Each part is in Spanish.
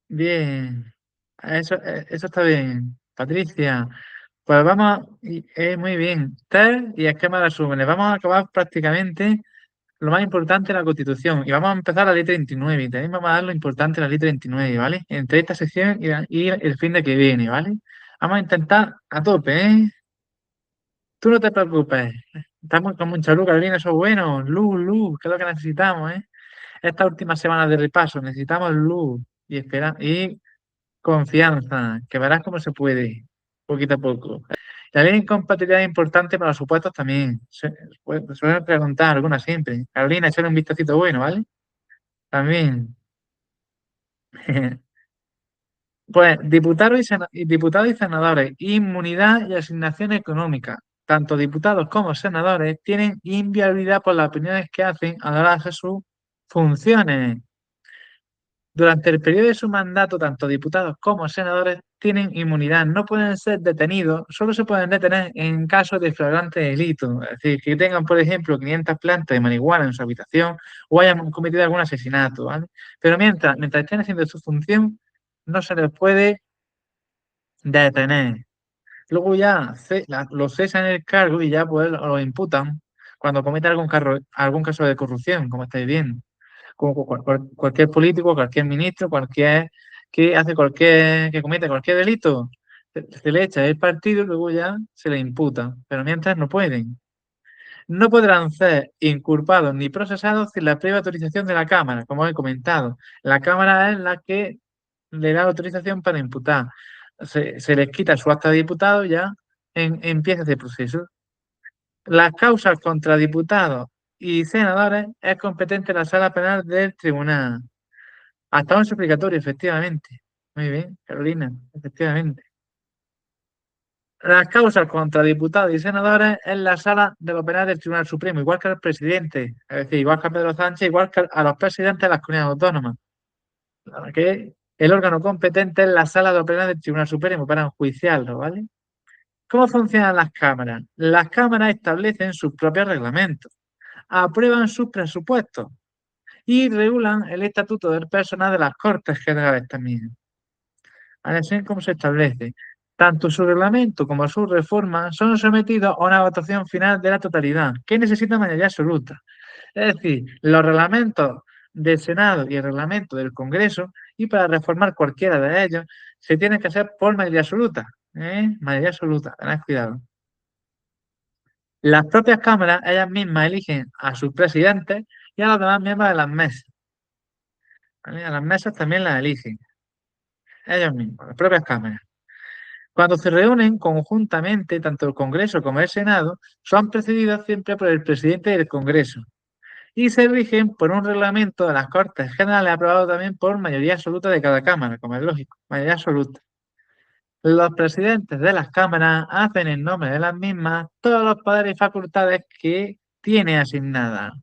Bien. Eso está bien. Patricia, pues vamos, muy bien. Test y esquema de resúmenes. Vamos a acabar prácticamente lo más importante de la Constitución. Y vamos a empezar la ley 39. Y también vamos a dar lo importante de la ley 39, ¿vale? Entre esta sección y el fin de que viene, ¿vale? Vamos a intentar a tope, ¿eh? Tú no te preocupes. Estamos con mucha luz, Carolina, eso es bueno. Luz, que es lo que necesitamos, ¿eh? Estas últimas semanas de repaso necesitamos luz y y confianza, que verás cómo se puede, poquito a poco. La ley de incompatibilidad es importante para los supuestos también. Suelen preguntar algunas siempre. Carolina, echarle un vistacito bueno, ¿vale? También. Pues diputados y senadores, inmunidad y asignación económica. Tanto diputados como senadores tienen inviolabilidad por las opiniones que hacen a la hora de hacer sus funciones. Durante el periodo de su mandato, tanto diputados como senadores tienen inmunidad, no pueden ser detenidos, solo se pueden detener en caso de flagrante delito, es decir, que tengan, por ejemplo, 500 plantas de marihuana en su habitación o hayan cometido algún asesinato, ¿vale? Pero mientras estén haciendo su función, no se les puede detener. Luego ya los cesan en el cargo y ya pues lo imputan cuando cometen algún caso de corrupción, como estáis viendo como cualquier político, cualquier ministro, que comete cualquier delito, se le echa el partido y luego ya se le imputa, pero mientras no pueden. No podrán ser inculpados ni procesados sin la previa autorización de la Cámara, como he comentado. La Cámara es la que le da autorización para imputar. Se les quita su acta de diputado y ya empieza ese proceso. Las causas contra diputados y senadores es competente la sala penal del tribunal. Hasta un suplicatorio, efectivamente. Muy bien, Carolina, efectivamente. Las causas contra diputados y senadores en la sala de los penales del Tribunal Supremo, igual que al presidente, es decir, igual que a Pedro Sánchez, igual que a los presidentes de las comunidades autónomas, que el órgano competente es la sala de los penales del Tribunal Supremo para enjuiciarlo, ¿vale? ¿Cómo funcionan las cámaras? Las cámaras establecen sus propios reglamentos, aprueban sus presupuestos y regulan el estatuto del personal de las Cortes Generales también. Así es como se establece. Tanto su reglamento como su reforma son sometidos a una votación final de la totalidad, que necesita mayoría absoluta. Es decir, los reglamentos del Senado y el reglamento del Congreso, y para reformar cualquiera de ellos, se tiene que hacer por mayoría absoluta. ¿Eh? Mayoría absoluta, tened cuidado. Las propias cámaras, ellas mismas eligen a sus presidentes y a los demás miembros de las mesas. ¿Vale? A las mesas también las eligen, ellos mismos, las propias cámaras. Cuando se reúnen conjuntamente, tanto el Congreso como el Senado, son precedidos siempre por el presidente del Congreso y se rigen por un reglamento de las Cortes Generales aprobado también por mayoría absoluta de cada Cámara, como es lógico, mayoría absoluta. Los presidentes de las cámaras hacen en nombre de las mismas todos los poderes y facultades que tiene asignadas.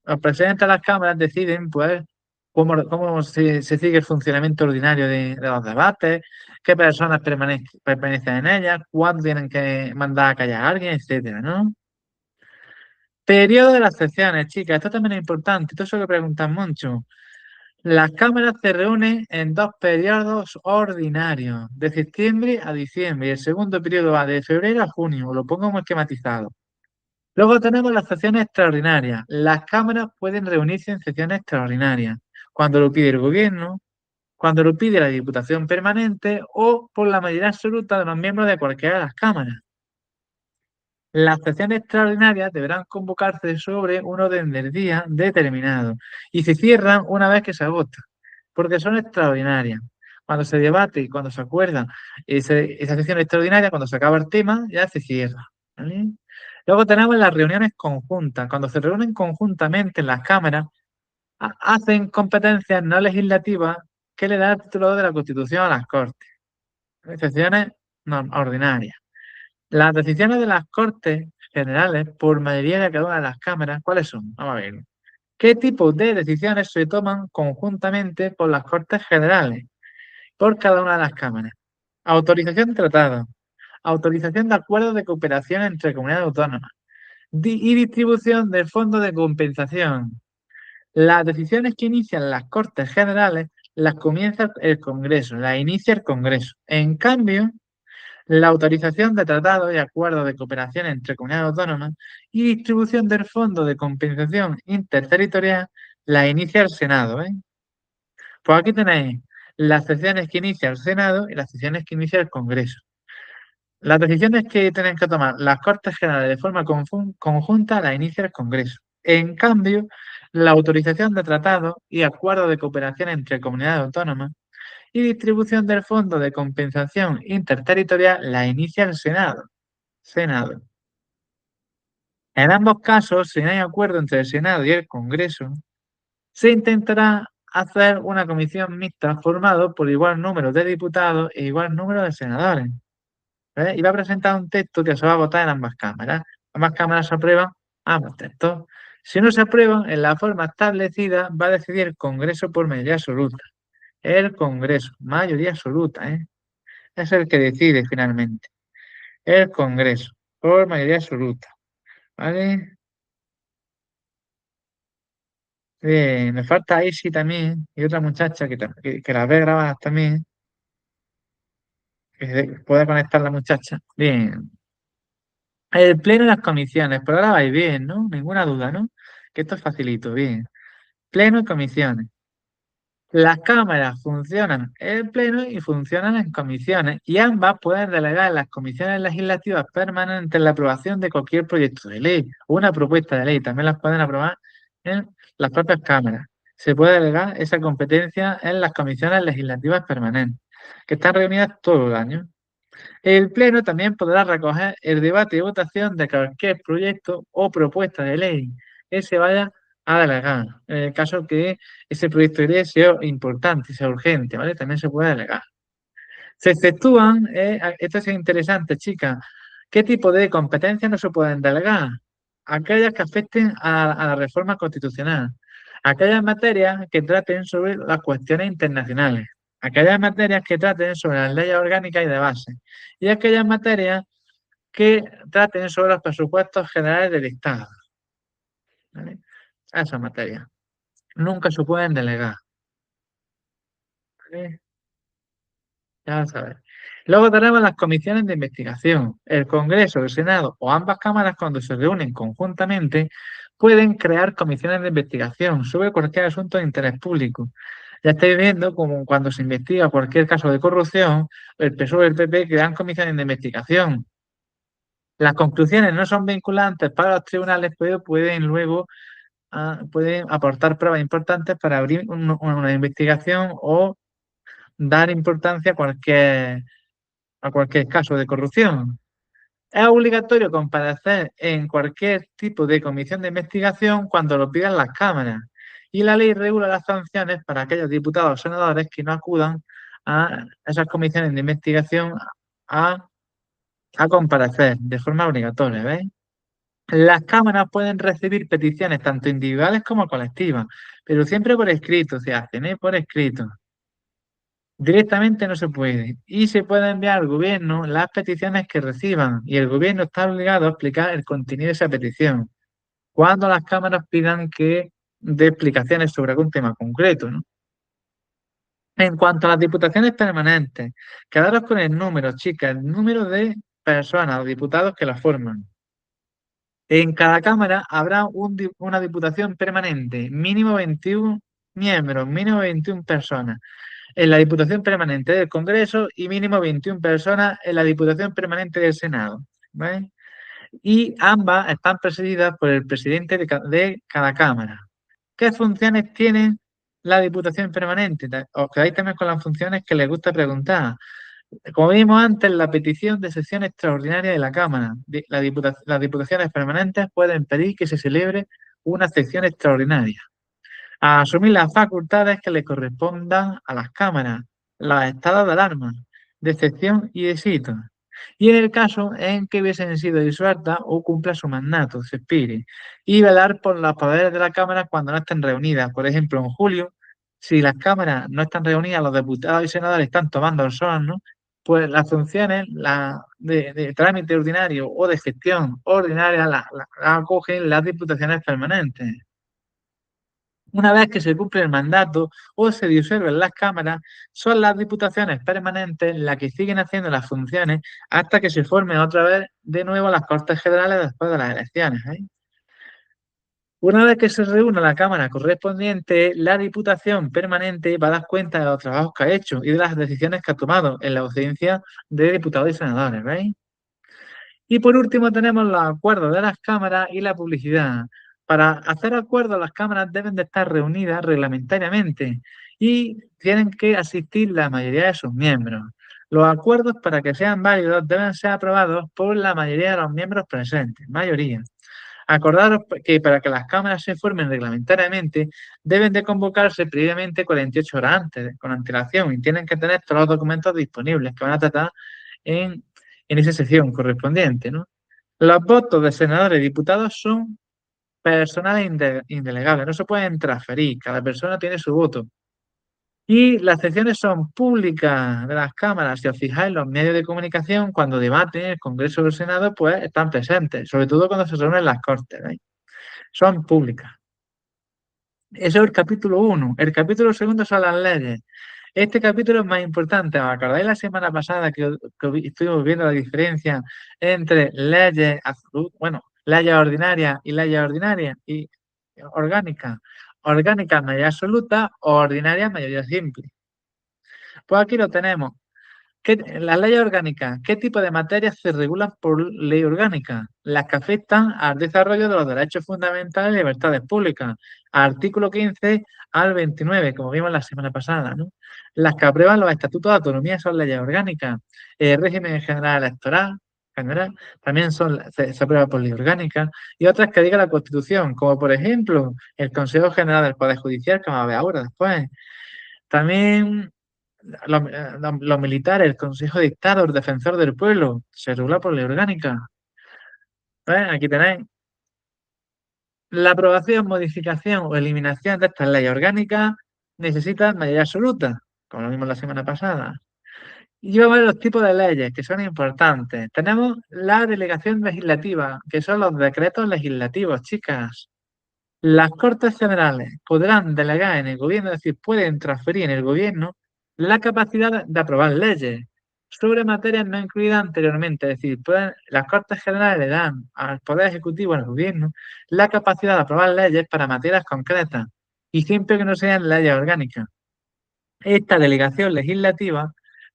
Los presidentes de las cámaras deciden, pues, cómo se sigue el funcionamiento ordinario de los debates, qué personas permanecen en ellas, cuándo tienen que mandar a callar a alguien, etcétera, ¿no? Periodo de las sesiones, chicas, esto también es importante, esto es lo que preguntan mucho. Las cámaras se reúnen en dos periodos ordinarios, de septiembre a diciembre, y el segundo periodo va de febrero a junio, lo pongo muy esquematizado. Luego tenemos las sesiones extraordinarias. Las cámaras pueden reunirse en sesiones extraordinarias, cuando lo pide el gobierno, cuando lo pide la Diputación Permanente o por la mayoría absoluta de los miembros de cualquiera de las cámaras. Las sesiones extraordinarias deberán convocarse sobre un orden del día determinado y se cierran una vez que se agota, porque son extraordinarias. Cuando se debate y cuando se acuerda esa sesión extraordinaria, cuando se acaba el tema, ya se cierra. ¿Vale? Luego tenemos las reuniones conjuntas. Cuando se reúnen conjuntamente en las cámaras, hacen competencias no legislativas que le dan el título de la Constitución a las Cortes. Sesiones ordinarias. Las decisiones de las Cortes Generales, por mayoría de cada una de las cámaras, ¿cuáles son? Vamos a ver. ¿Qué tipo de decisiones se toman conjuntamente por las Cortes Generales, por cada una de las cámaras? Autorización de tratado, autorización de acuerdos de cooperación entre comunidades autónomas y distribución del fondo de compensación. Las decisiones que inician las Cortes Generales las comienza el Congreso, las inicia el Congreso. En cambio, la autorización de tratados y acuerdos de cooperación entre comunidades autónomas y distribución del Fondo de Compensación Interterritorial la inicia el Senado, ¿eh? Pues aquí tenéis las sesiones que inicia el Senado y las sesiones que inicia el Congreso. Las decisiones que tienen que tomar las Cortes Generales de forma conjunta las inicia el Congreso. En cambio, la autorización de tratados y acuerdos de cooperación entre comunidades autónomas y distribución del Fondo de Compensación Interterritorial la inicia el Senado. Senado. En ambos casos, si no hay acuerdo entre el Senado y el Congreso, se intentará hacer una comisión mixta formada por igual número de diputados e igual número de senadores. ¿Vale? Y va a presentar un texto que se va a votar en ambas cámaras. Ambas cámaras se aprueban ambos textos. Si no se aprueban, en la forma establecida va a decidir el Congreso por mayoría absoluta. El Congreso, mayoría absoluta, ¿eh? Es el que decide finalmente. El Congreso, por mayoría absoluta. ¿Vale? Bien, me falta Isi también y otra muchacha que la ve grabadas también, que pueda conectar la muchacha. Bien. El pleno y las comisiones, por ahora vais bien, ¿no? Ninguna duda, ¿no? Que esto es facilito, bien. Pleno y comisiones. Las cámaras funcionan en pleno y funcionan en comisiones, y ambas pueden delegar en las comisiones legislativas permanentes la aprobación de cualquier proyecto de ley o una propuesta de ley. También las pueden aprobar en las propias cámaras. Se puede delegar esa competencia en las comisiones legislativas permanentes, que están reunidas todo el año. El Pleno también podrá recoger el debate y votación de cualquier proyecto o propuesta de ley que se vaya a delegar, en el caso que ese proyecto de ley sea importante, sea urgente, ¿vale? También se puede delegar. Se exceptúan, esto es interesante, chicas, ¿qué tipo de competencias no se pueden delegar? Aquellas que afecten a la reforma constitucional, aquellas materias que traten sobre las cuestiones internacionales, aquellas materias que traten sobre las leyes orgánicas y de base, y aquellas materias que traten sobre los presupuestos generales del Estado, ¿vale? Esas materias. Nunca se pueden delegar, ¿vale? Ya lo sabes. Luego tenemos las comisiones de investigación. El Congreso, el Senado o ambas cámaras, cuando se reúnen conjuntamente, pueden crear comisiones de investigación sobre cualquier asunto de interés público. Ya estáis viendo como cuando se investiga cualquier caso de corrupción, el PSOE y el PP crean comisiones de investigación. Las conclusiones no son vinculantes para los tribunales, pero pueden luego pueden aportar pruebas importantes para abrir una investigación o dar importancia a cualquier caso de corrupción. Es obligatorio comparecer en cualquier tipo de comisión de investigación cuando lo pidan las cámaras. Y la ley regula las sanciones para aquellos diputados o senadores que no acudan a esas comisiones de investigación a, a comparecer de forma obligatoria, ¿veis? Las cámaras pueden recibir peticiones tanto individuales como colectivas, pero siempre por escrito se hacen, ¿eh? Por escrito. Directamente no se puede. Y se puede enviar al gobierno las peticiones que reciban y el gobierno está obligado a explicar el contenido de esa petición. Cuando las cámaras pidan que dé explicaciones sobre algún tema concreto, ¿no? En cuanto a las diputaciones permanentes, quedaros con el número, chicas, el número de personas o diputados que las forman. En cada cámara habrá una diputación permanente, mínimo 21 miembros, mínimo 21 personas en la Diputación Permanente del Congreso y mínimo 21 personas en la Diputación Permanente del Senado, ¿vale? Y ambas están presididas por el presidente de cada Cámara. ¿Qué funciones tiene la Diputación Permanente? Os quedáis también con las funciones que les gusta preguntar. Como vimos antes, la petición de sesión extraordinaria de la Cámara. Las diputaciones permanentes pueden pedir que se celebre una sesión extraordinaria a asumir las facultades que le correspondan a las cámaras, los estados de alarma, de excepción y de sitio. Y en el caso en que hubiesen sido disueltas o cumpla su mandato, se expire. Y velar por los poderes de la Cámara cuando no estén reunidas. Por ejemplo, en julio, si las cámaras no están reunidas, los diputados y senadores están tomando el sol, ¿no? Pues las funciones de trámite ordinario o de gestión ordinaria las acogen las diputaciones permanentes. Una vez que se cumple el mandato o se disuelven las cámaras, son las diputaciones permanentes las que siguen haciendo las funciones hasta que se formen otra vez de nuevo las Cortes Generales después de las elecciones, ¿eh? Una vez que se reúna la Cámara correspondiente, la Diputación permanente va a dar cuenta de los trabajos que ha hecho y de las decisiones que ha tomado en la audiencia de diputados y senadores, ¿veis? Y por último tenemos los acuerdos de las cámaras y la publicidad. Para hacer acuerdos, las cámaras deben de estar reunidas reglamentariamente y tienen que asistir la mayoría de sus miembros. Los acuerdos, para que sean válidos, deben ser aprobados por la mayoría de los miembros presentes, mayoría. Acordaros que para que las cámaras se formen reglamentariamente deben de convocarse previamente 48 horas antes, con antelación, y tienen que tener todos los documentos disponibles que van a tratar en, en esa sesión correspondiente, ¿no? Los votos de senadores y diputados son personales indelegables, no se pueden transferir, cada persona tiene su voto. Y las sesiones son públicas de las cámaras. Si os fijáis, los medios de comunicación, cuando debaten en el Congreso del Senado, pues están presentes, sobre todo cuando se reúnen las Cortes, ¿veis? Son públicas. Eso es el capítulo 1. El capítulo segundo son las leyes. Este capítulo es más importante. ¿Os acordáis la semana pasada que estuvimos viendo la diferencia entre leyes absolutas, bueno, leyes ordinarias y leyes ordinarias y orgánicas? Orgánicas, mayoría absoluta, o ordinarias, mayoría simple. Pues aquí lo tenemos. Las leyes orgánicas, ¿qué tipo de materias se regulan por ley orgánica? Las que afectan al desarrollo de los derechos fundamentales y libertades públicas. Artículo 15 al 29, como vimos la semana pasada, ¿no? Las que aprueban los estatutos de autonomía son leyes orgánicas. El régimen general electoral, general, también se aprueba por ley orgánica. Y otras que diga la Constitución, como por ejemplo el Consejo General del Poder Judicial, que vamos a ver ahora después. También los militares, el Consejo de Estado, el Defensor del Pueblo, se regula por ley orgánica. Aquí tenéis la aprobación, modificación o eliminación de estas leyes orgánicas necesita mayoría absoluta, como lo vimos la semana pasada. Y vamos a ver los tipos de leyes que son importantes. Tenemos la delegación legislativa, que son los decretos legislativos, chicas. Las Cortes Generales podrán delegar en el gobierno, es decir, pueden transferir en el gobierno la capacidad de aprobar leyes sobre materias no incluidas anteriormente. Es decir, las Cortes Generales le dan al Poder Ejecutivo, al gobierno, la capacidad de aprobar leyes para materias concretas y siempre que no sean leyes orgánicas. Esta delegación legislativa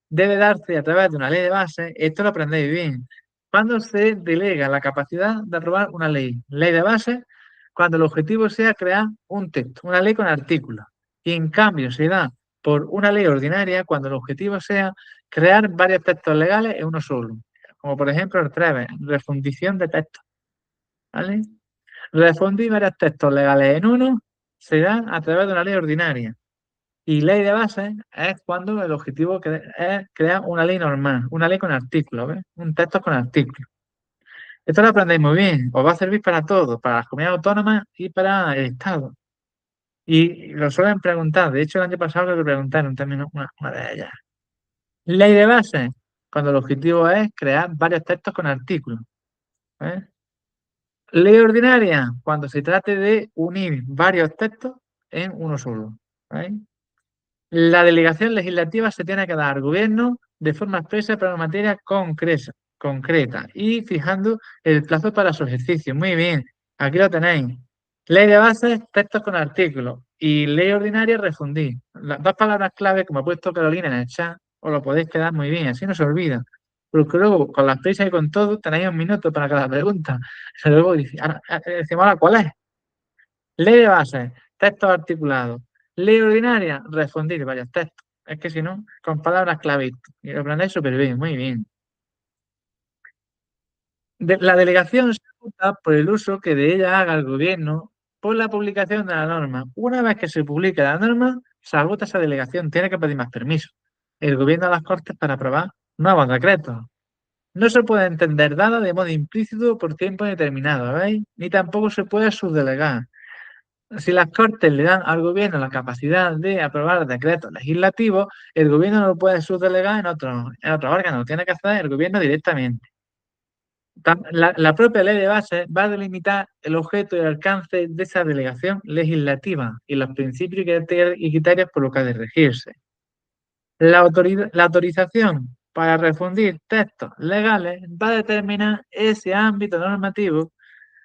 debe darse a través de una ley de base. Esto lo aprendéis bien. Cuando se delega la capacidad de aprobar una ley de base, cuando el objetivo sea crear un texto, una ley con artículos. Y en cambio se da por una ley ordinaria cuando el objetivo sea crear varios textos legales en uno solo. Como por ejemplo el TREVE, refundición de textos. ¿Vale? Refundir varios textos legales en uno se da a través de una ley ordinaria. Y ley de base es cuando el objetivo es crear una ley normal, una ley con artículos, ¿ves? Un texto con artículos. Esto lo aprendéis muy bien, os va a servir para todo, para las comunidades autónomas y para el Estado. Y lo suelen preguntar, de hecho el año pasado lo preguntaron también una de ellas. Ley de base, cuando el objetivo es crear varios textos con artículos. ¿Eh? Ley ordinaria, cuando se trate de unir varios textos en uno solo. ¿Eh? La delegación legislativa se tiene que dar al gobierno de forma expresa para una materia concreta y fijando el plazo para su ejercicio. Muy bien, aquí lo tenéis. Ley de bases, textos con artículos y ley ordinaria, refundir. Las dos palabras clave, como ha puesto Carolina en el chat, os lo podéis quedar muy bien, así no se olvida. Porque luego, con las prisas y con todo, tenéis un minuto para cada pregunta. Luego decimos, ahora, ¿cuál es? Ley de bases, textos articulados. Ley ordinaria, refundir varios textos. Es que si no, con palabras clave. Y lo aprendéis súper bien, muy bien. La delegación se ejecuta por el uso que de ella haga el gobierno por la publicación de la norma. Una vez que se publique la norma, se agota esa delegación, tiene que pedir más permiso. El gobierno a las Cortes para aprobar nuevos decretos. No se puede entender dada de modo implícito por tiempo determinado, ¿veis? Ni tampoco se puede subdelegar. Si las Cortes le dan al gobierno la capacidad de aprobar decretos legislativos, el gobierno no lo puede subdelegar en otro órgano, lo tiene que hacer el gobierno directamente. La propia ley de base va a delimitar el objeto y el alcance de esa delegación legislativa y los principios y criterios por los que ha de regirse. La autorización para refundir textos legales va a determinar ese ámbito normativo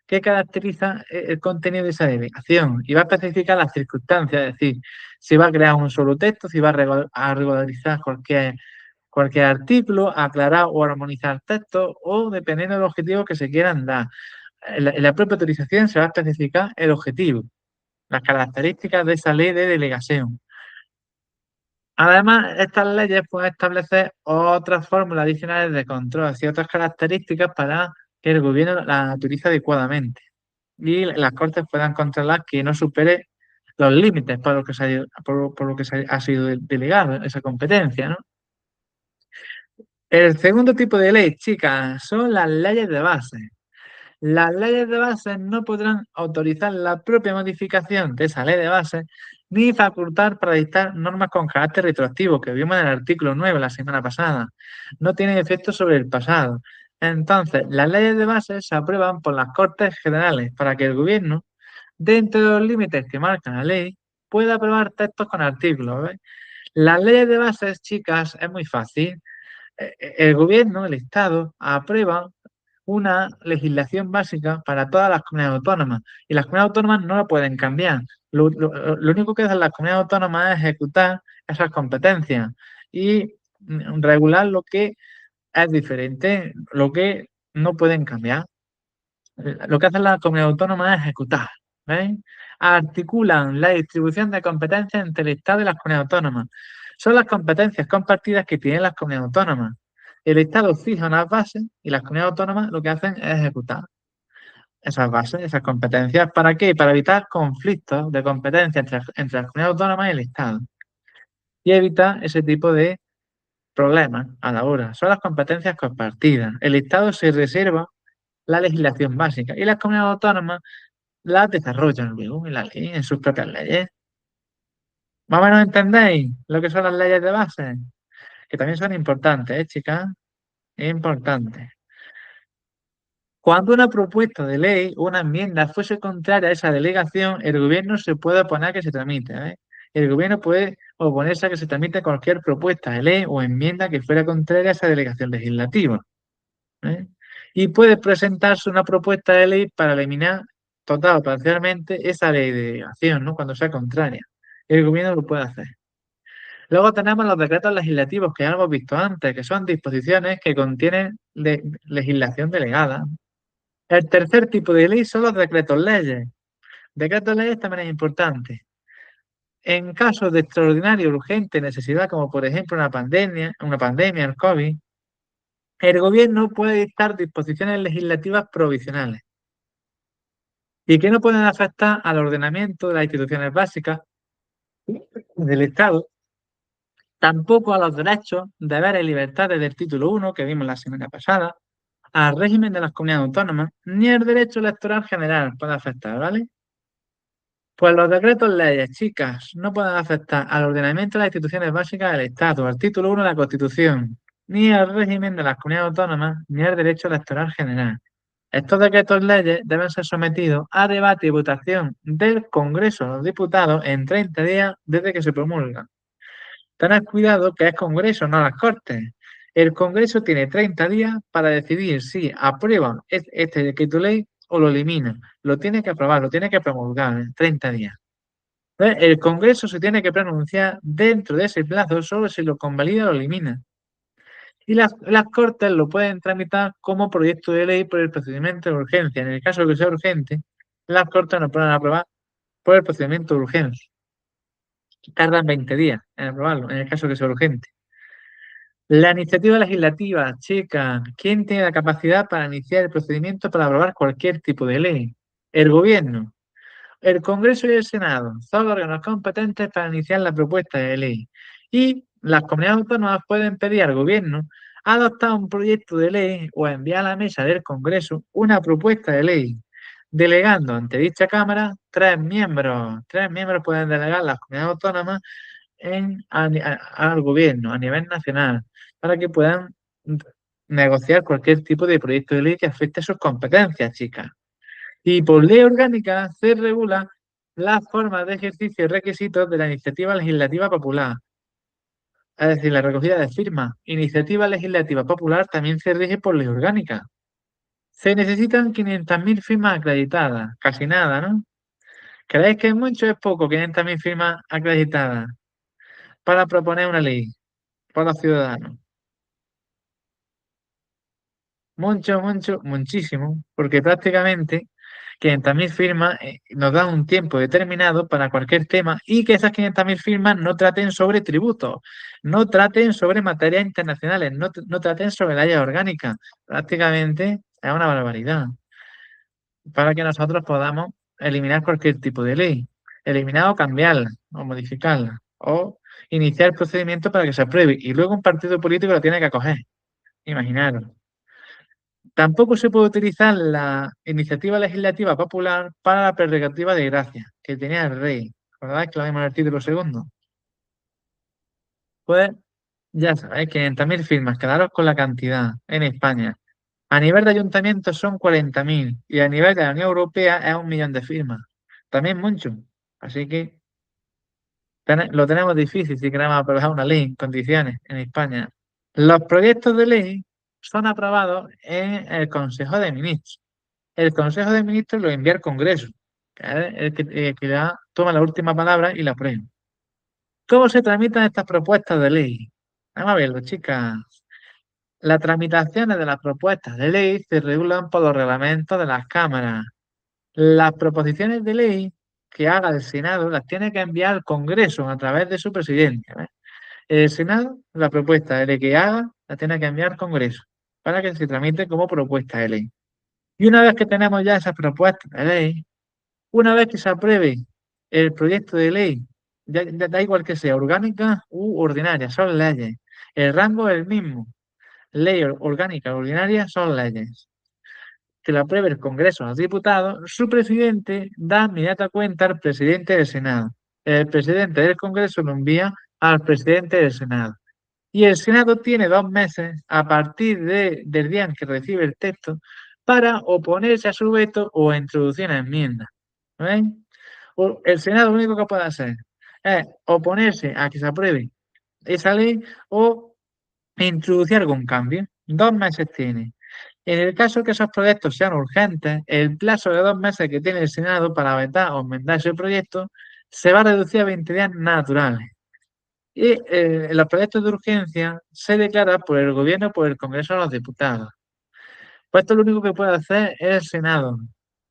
que caracteriza el contenido de esa delegación y va a especificar las circunstancias, es decir, si va a crear un solo texto, si va a regularizar cualquier artículo, aclarar o armonizar textos o dependiendo del objetivo que se quieran dar. En la propia autorización se va a especificar el objetivo, las características de esa ley de delegación. Además, estas leyes pueden establecer otras fórmulas adicionales de control y otras características para que el gobierno las utilice adecuadamente y las Cortes puedan controlar que no supere los límites por lo que se ha sido delegado esa competencia, ¿no? El segundo tipo de ley, chicas, son las leyes de base. Las leyes de base no podrán autorizar la propia modificación de esa ley de base ni facultar para dictar normas con carácter retroactivo, que vimos en el artículo 9 la semana pasada. No tienen efecto sobre el pasado. Entonces, las leyes de base se aprueban por las Cortes Generales para que el gobierno, dentro de los límites que marca la ley, pueda aprobar textos con artículos. ¿Ves? Las leyes de bases, chicas, es muy fácil. El gobierno, el Estado, aprueba una legislación básica para todas las comunidades autónomas y las comunidades autónomas no la pueden cambiar. Lo único que hacen las comunidades autónomas es ejecutar esas competencias y regular lo que es diferente, lo que no pueden cambiar. Lo que hacen las comunidades autónomas es ejecutar, ¿veis? Articulan la distribución de competencias entre el Estado y las comunidades autónomas. Son las competencias compartidas que tienen las comunidades autónomas. El Estado fija unas bases y las comunidades autónomas lo que hacen es ejecutar esas bases, esas competencias. ¿Para qué? Para evitar conflictos de competencia entre las comunidades autónomas y el Estado. Y evitar ese tipo de problemas a la hora. Son las competencias compartidas. El Estado se reserva la legislación básica y las comunidades autónomas las desarrollan luego en la ley, en sus propias leyes. Más o menos entendéis lo que son las leyes de base, que también son importantes, chicas? Importantes. Cuando una propuesta de ley o una enmienda fuese contraria a esa delegación, el gobierno se puede oponer a que se tramite. El gobierno puede oponerse a que se tramite cualquier propuesta de ley o enmienda que fuera contraria a esa delegación legislativa. ¿eh? Y puede presentarse una propuesta de ley para eliminar total o parcialmente esa ley de delegación, ¿no? Cuando sea contraria. El gobierno lo puede hacer. Luego tenemos los decretos legislativos que ya hemos visto antes, que son disposiciones que contienen legislación delegada. El tercer tipo de ley son los decretos leyes. Decretos leyes también es importante. En casos de extraordinaria y urgente necesidad, como por ejemplo una pandemia, el COVID, el gobierno puede dictar disposiciones legislativas provisionales y que no pueden afectar al ordenamiento de las instituciones básicas del Estado, tampoco a los derechos, deberes y libertades del título 1 que vimos la semana pasada, al régimen de las comunidades autónomas, ni el derecho electoral general puede afectar, ¿vale? Pues los decretos leyes, chicas, no pueden afectar al ordenamiento de las instituciones básicas del Estado, al título 1 de la Constitución, ni al régimen de las comunidades autónomas, ni al derecho electoral general. Estos decretos leyes deben ser sometidos a debate y votación del Congreso de los Diputados en 30 días desde que se promulgan. Tened cuidado que es Congreso, no las Cortes. El Congreso tiene 30 días para decidir si aprueba este decreto ley o lo elimina. Lo tiene que aprobar, lo tiene que promulgar en 30 días. El Congreso se tiene que pronunciar dentro de ese plazo solo si lo convalida o lo elimina. Y las Cortes lo pueden tramitar como proyecto de ley por el procedimiento de urgencia. En el caso de que sea urgente, las Cortes lo pueden aprobar por el procedimiento de urgencia. Tardan 20 días en aprobarlo, en el caso de que sea urgente. La iniciativa legislativa, chica, ¿quién tiene la capacidad para iniciar el procedimiento para aprobar cualquier tipo de ley? El gobierno. El Congreso y el Senado son los órganos competentes para iniciar la propuesta de ley. Y las comunidades autónomas pueden pedir al gobierno adoptar un proyecto de ley o enviar a la mesa del Congreso una propuesta de ley, delegando ante dicha Cámara 3 miembros. 3 miembros pueden delegar las comunidades autónomas al gobierno a nivel nacional para que puedan negociar cualquier tipo de proyecto de ley que afecte sus competencias, chicas. Y por ley orgánica se regula las formas de ejercicio y requisitos de la iniciativa legislativa popular. Es decir, la recogida de firmas. Iniciativa legislativa popular también se rige por ley orgánica. Se necesitan 500.000 firmas acreditadas. Casi nada, ¿no? ¿Creéis que es mucho o es poco 500.000 firmas acreditadas para proponer una ley para los ciudadanos? Mucho, mucho, muchísimo, porque prácticamente 500.000 firmas nos dan un tiempo determinado para cualquier tema y que esas 500.000 firmas no traten sobre tributos, no traten sobre materias internacionales, no traten sobre leyes orgánicas. Prácticamente es una barbaridad para que nosotros podamos eliminar cualquier tipo de ley, eliminar o cambiarla o modificarla o iniciar el procedimiento para que se apruebe y luego un partido político lo tiene que acoger. Imaginaros. Tampoco se puede utilizar la iniciativa legislativa popular para la prerrogativa de gracia que tenía el rey. ¿Recordáis que lo vimos en el título segundo? Pues ya sabéis, 500.000 firmas, quedaros con la cantidad en España. A nivel de ayuntamientos son 40.000 y a nivel de la Unión Europea es 1 millón de firmas. También mucho. Así que lo tenemos difícil si queremos aprobar una ley en condiciones en España. Los proyectos de ley son aprobados en el Consejo de Ministros. El Consejo de Ministros lo envía al Congreso, que es el que toma la última palabra y la aprueba. ¿Cómo se tramitan estas propuestas de ley? Vamos a verlo, chicas. Las tramitaciones de las propuestas de ley se regulan por los reglamentos de las cámaras. Las proposiciones de ley que haga el Senado las tiene que enviar al Congreso a través de su presidente. ¿Ves? El Senado, la propuesta de ley que haga, la tiene que enviar al Congreso para que se tramite como propuesta de ley. Y una vez que tenemos ya esas propuestas de ley, una vez que se apruebe el proyecto de ley, ya da igual que sea orgánica u ordinaria, son leyes. El rango es el mismo. Ley orgánica, ordinaria son leyes. Que lo apruebe el Congreso de los Diputados, su presidente da inmediata cuenta al presidente del Senado. El presidente del Congreso lo envía al presidente del Senado. Y el Senado tiene 2 meses a partir del día en que recibe el texto para oponerse a su veto o a introducir una enmienda. ¿Veis? El Senado lo único que puede hacer es oponerse a que se apruebe esa ley o introducir algún cambio. 2 meses tiene. En el caso que esos proyectos sean urgentes, el plazo de 2 meses que tiene el Senado para vetar o enmendar ese proyecto se va a reducir a 20 días naturales. Y los proyectos de urgencia se declaran por el gobierno o por el Congreso de los Diputados. Pues esto lo único que puede hacer es el Senado,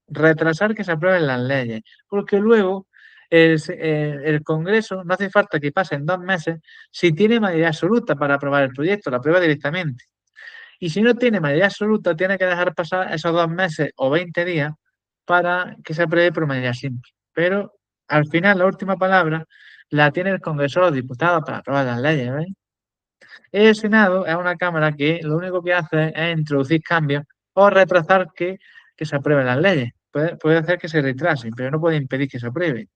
retrasar que se aprueben las leyes, porque luego el Congreso no hace falta que pasen 2 meses si tiene mayoría absoluta para aprobar el proyecto, lo aprueba directamente. Y si no tiene mayoría absoluta, tiene que dejar pasar esos 2 meses o 20 días para que se apruebe por mayoría simple. Pero al final, la última palabra la tiene el Congreso de los Diputados para aprobar las leyes, ¿veis? El Senado es una Cámara que lo único que hace es introducir cambios o retrasar que se aprueben las leyes. Puede hacer que se retrasen, pero no puede impedir que se aprueben.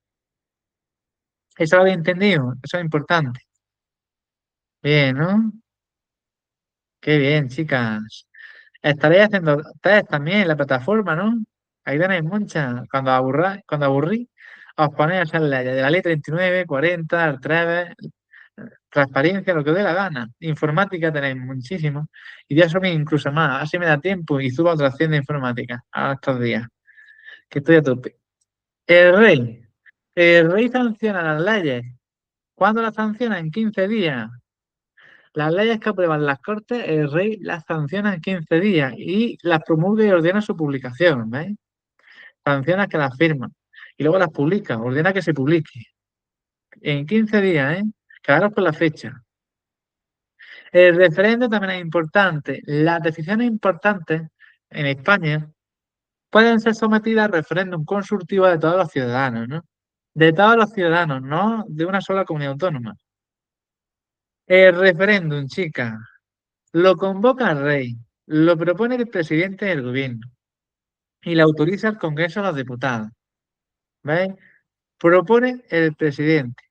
¿Eso lo habéis entendido? Eso es importante. Bien, ¿no? Qué bien, chicas. Estaréis haciendo test también en la plataforma, ¿no? Ahí tenéis muchas. Cuando aburrí, os ponéis a hacer leyes de la ley 39, 40, el 3, transparencia, lo que os dé la gana. Informática tenéis muchísimo. Y ya son incluso más. Así me da tiempo y subo a otra opción de informática a estos días, que estoy a tope. El rey. El rey sanciona las leyes. ¿Cuándo las sanciona? En 15 días. Las leyes que aprueban las Cortes, el rey las sanciona en 15 días y las promulga y ordena su publicación, ¿veis? Sanciona que las firma y luego las publica, ordena que se publique. En 15 días, ¿eh? Quedaros con la fecha. El referendo también es importante. Las decisiones importantes en España pueden ser sometidas al referéndum consultivo de todos los ciudadanos, ¿no? De todos los ciudadanos, no de una sola comunidad autónoma. El referéndum, chica, lo convoca el rey, lo propone el presidente del gobierno y lo autoriza el Congreso de los Diputados. ¿Veis? Propone el presidente.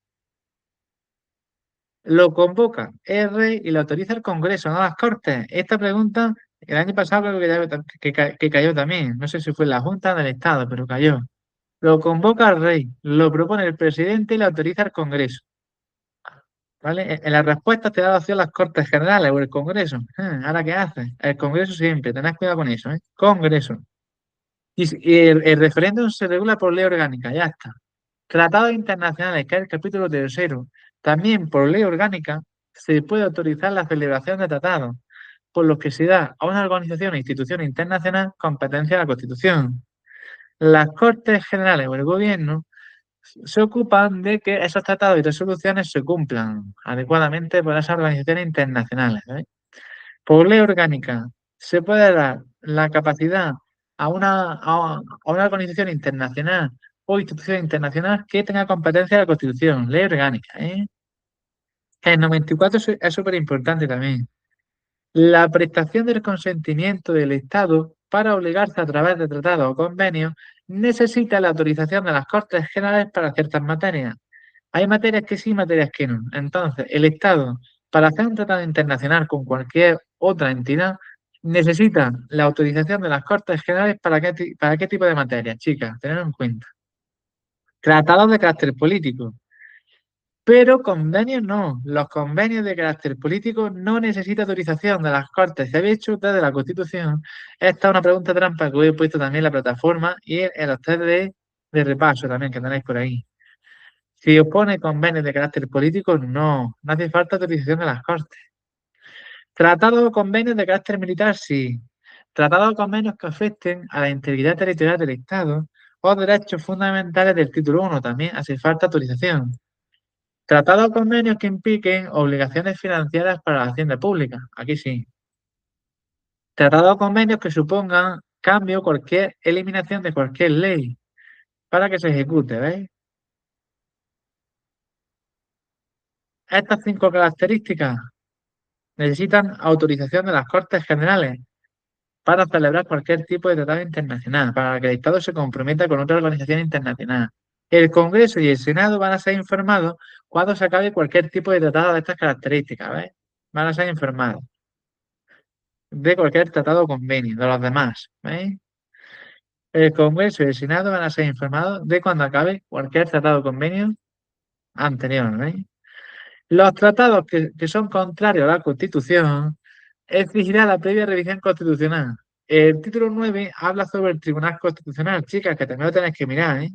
Lo convoca el rey y lo autoriza el Congreso, no las Cortes. Esta pregunta, el año pasado creo que cayó también. No sé si fue en la Junta del Estado, pero cayó. Lo convoca el rey, lo propone el presidente y lo autoriza el Congreso. ¿Vale? En las respuestas te da la opción las Cortes Generales o el Congreso. ¿Ahora qué haces? El Congreso siempre, tenés cuidado con eso, ¿eh? Congreso. Y el referéndum se regula por ley orgánica, ya está. Tratados internacionales, que es el capítulo tercero. También por ley orgánica se puede autorizar la celebración de tratados, por los que se da a una organización o institución internacional competencia de la Constitución. Las Cortes Generales o el Gobierno se ocupan de que esos tratados y resoluciones se cumplan adecuadamente por esas organizaciones internacionales. ¿Eh? Por ley orgánica se puede dar la capacidad a una organización internacional o institución internacional que tenga competencia de la Constitución, ley orgánica. ¿Eh? El 94 es súper importante también. La prestación del consentimiento del Estado para obligarse a través de tratados o convenios necesita la autorización de las Cortes Generales para ciertas materias. Hay materias que sí, materias que no. Entonces, el Estado, para hacer un tratado internacional con cualquier otra entidad, necesita la autorización de las Cortes Generales para qué tipo de materias, chicas, tenedlo en cuenta. Tratados de carácter político. Pero convenios no. Los convenios de carácter político no necesitan autorización de las Cortes. Se había hecho desde la Constitución. Esta es una pregunta trampa que os he puesto también en la plataforma y en los test de repaso también que tenéis por ahí. Si opone convenios de carácter político, no. No hace falta autorización de las Cortes. Tratados o convenios de carácter militar, sí. Tratados o convenios que afecten a la integridad territorial del Estado o derechos fundamentales del título 1 también hace falta autorización. Tratados o convenios que impliquen obligaciones financieras para la hacienda pública. Aquí sí. Tratados o convenios que supongan cambio o cualquier eliminación de cualquier ley para que se ejecute, ¿veis? Estas 5 características necesitan autorización de las Cortes Generales para celebrar cualquier tipo de tratado internacional, para que el Estado se comprometa con otra organización internacional. El Congreso y el Senado van a ser informados cuando se acabe cualquier tipo de tratado de estas características, ¿ves? Van a ser informados de cualquier tratado o convenio, de los demás, ¿veis? El Congreso y el Senado van a ser informados de cuando acabe cualquier tratado o convenio anterior, ¿veis? Los tratados que son contrarios a la Constitución exigirá la previa revisión constitucional. El título 9 habla sobre el Tribunal Constitucional, chicas, que también lo tenéis que mirar, ¿eh?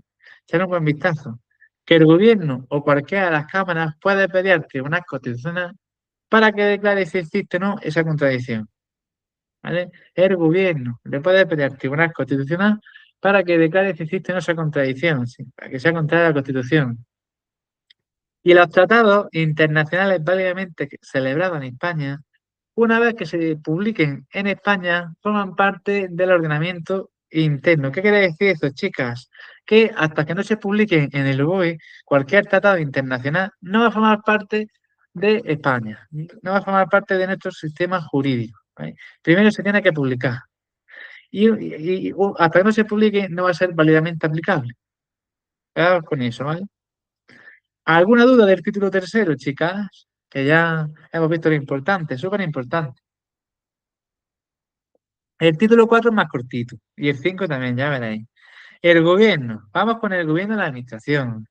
Echar un buen vistazo. Que el gobierno o cualquiera de las cámaras puede pedir al Tribunal Constitucional para que declare si existe o no esa contradicción. ¿Vale? El gobierno le puede pedir al Tribunal Constitucional para que declare si existe o no esa contradicción, ¿sí? Para que sea contraria a la Constitución. Y los tratados internacionales válidamente celebrados en España, una vez que se publiquen en España, forman parte del ordenamiento interno. ¿Qué quiere decir eso, chicas? Que hasta que no se publiquen en el BOE, cualquier tratado internacional no va a formar parte de España, no va a formar parte de nuestro sistema jurídico. ¿Vale? Primero se tiene que publicar. Y hasta que no se publique, no va a ser válidamente aplicable. Cuidado con eso, ¿vale? ¿Alguna duda del título tercero, chicas? Que ya hemos visto lo importante, súper importante. El título 4 es más cortito y el 5 también, ya veréis. El gobierno, vamos con el gobierno de la administración.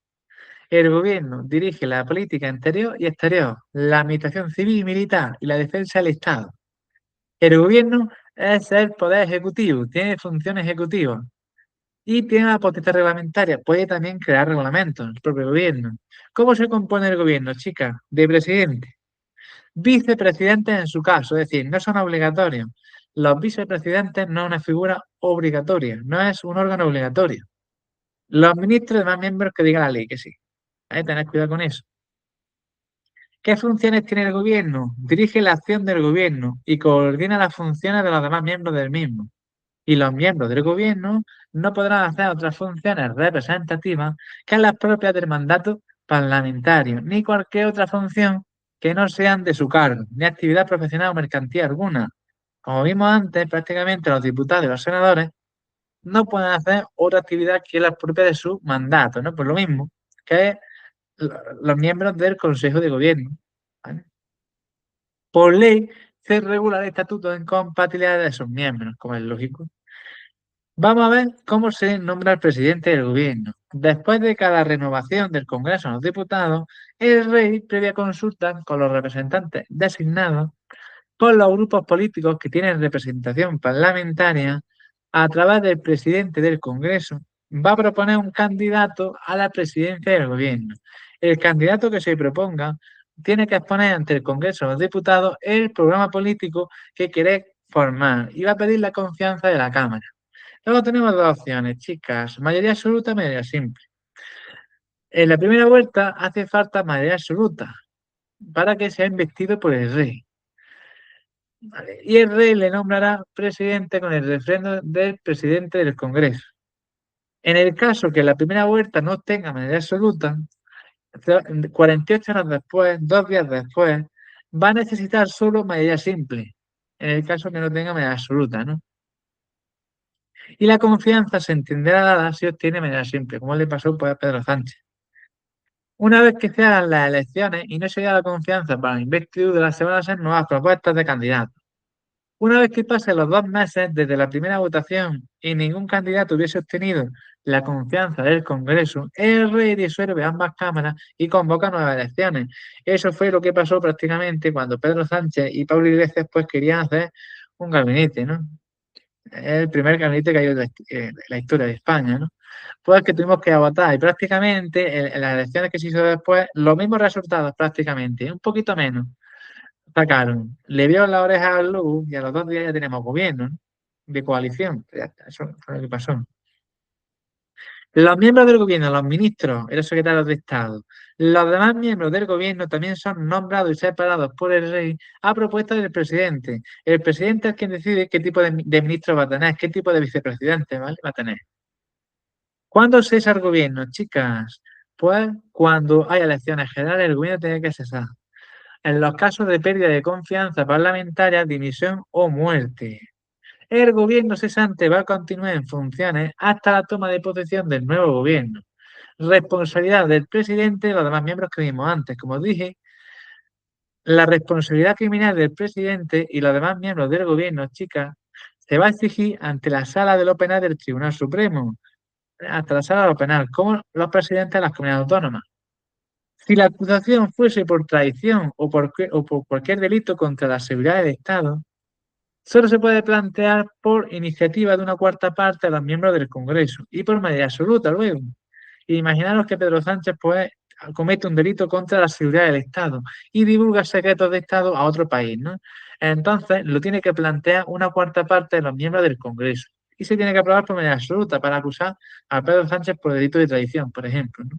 El gobierno dirige la política interior y exterior, la administración civil y militar y la defensa del Estado. El gobierno es el poder ejecutivo, tiene funciones ejecutivas y tiene la potestad reglamentaria. Puede también crear reglamentos, el propio gobierno. ¿Cómo se compone el gobierno, chicas? De presidente. Vicepresidentes en su caso, es decir, no son obligatorios. Los vicepresidentes no es una figura obligatoria, no es un órgano obligatorio. Los ministros y demás miembros que diga la ley que sí. Hay que tener cuidado con eso. ¿Qué funciones tiene el gobierno? Dirige la acción del gobierno y coordina las funciones de los demás miembros del mismo. Y los miembros del gobierno no podrán hacer otras funciones representativas que las propias del mandato parlamentario, ni cualquier otra función que no sean de su cargo, ni actividad profesional o mercantil alguna. Como vimos antes, prácticamente los diputados y los senadores no pueden hacer otra actividad que la propia de su mandato, ¿no? Pues lo mismo que los miembros del Consejo de Gobierno. ¿vale? Por ley se regula el estatuto de incompatibilidad de sus miembros, como es lógico. Vamos a ver cómo se nombra el presidente del gobierno. Después de cada renovación del Congreso de los Diputados, el rey, previa consulta con los representantes designados por los grupos políticos que tienen representación parlamentaria, a través del presidente del Congreso, va a proponer un candidato a la presidencia del gobierno. El candidato que se proponga tiene que exponer ante el Congreso de los Diputados el programa político que quiere formar y va a pedir la confianza de la Cámara. Luego tenemos dos opciones, chicas, mayoría absoluta y mayoría simple. En la primera vuelta hace falta mayoría absoluta para que sea investido por el rey. ¿Vale? Y el rey le nombrará presidente con el refrendo del presidente del Congreso. En el caso que la primera vuelta no tenga mayoría absoluta, 48 horas después, 2 días después, va a necesitar solo mayoría simple, en el caso que no tenga mayoría absoluta, ¿no? Y la confianza se entenderá dada si obtiene mayoría simple, como le pasó pues, a Pedro Sánchez. Una vez que se hagan las elecciones y no se da la confianza para la investidura, se van a hacer nuevas propuestas de candidatos. Una vez que pasen los 2 meses desde la primera votación y ningún candidato hubiese obtenido la confianza del Congreso, el rey disuelve ambas cámaras y convoca nuevas elecciones. Eso fue lo que pasó prácticamente cuando Pedro Sánchez y Pablo Iglesias pues querían hacer un gabinete, ¿no? El primer gabinete que hay de la historia de España, ¿no? Pues que tuvimos que votar y prácticamente en las elecciones que se hizo después, los mismos resultados prácticamente, un poquito menos sacaron. Le vio la oreja al lobo y a los 2 días ya tenemos gobierno, ¿no? De coalición. Ya está, eso fue lo que pasó. Los miembros del gobierno, los ministros y los secretarios de Estado, los demás miembros del gobierno también son nombrados y separados por el rey a propuesta del presidente. El presidente es quien decide qué tipo de ministro va a tener, qué tipo de vicepresidente, ¿vale? Va a tener. ¿Cuándo cesa el gobierno, chicas? Pues cuando hay elecciones generales, el gobierno tiene que cesar. En los casos de pérdida de confianza parlamentaria, dimisión o muerte. El gobierno cesante va a continuar en funciones hasta la toma de posesión del nuevo gobierno. Responsabilidad del presidente y los demás miembros que vimos antes. Como dije, la responsabilidad criminal del presidente y los demás miembros del gobierno, chicas, se va a exigir ante la sala de lo penal del Tribunal Supremo, hasta la sala de lo penal, como los presidentes de las comunidades autónomas. Si la acusación fuese por traición o por cualquier delito contra la seguridad del Estado, solo se puede plantear por iniciativa de una cuarta parte de los miembros del Congreso y por mayoría absoluta luego. Imaginaros que Pedro Sánchez pues, comete un delito contra la seguridad del Estado y divulga secretos de Estado a otro país, ¿no? Entonces lo tiene que plantear una cuarta parte de los miembros del Congreso y se tiene que aprobar por mayoría absoluta para acusar a Pedro Sánchez por delito de traición, por ejemplo, ¿no?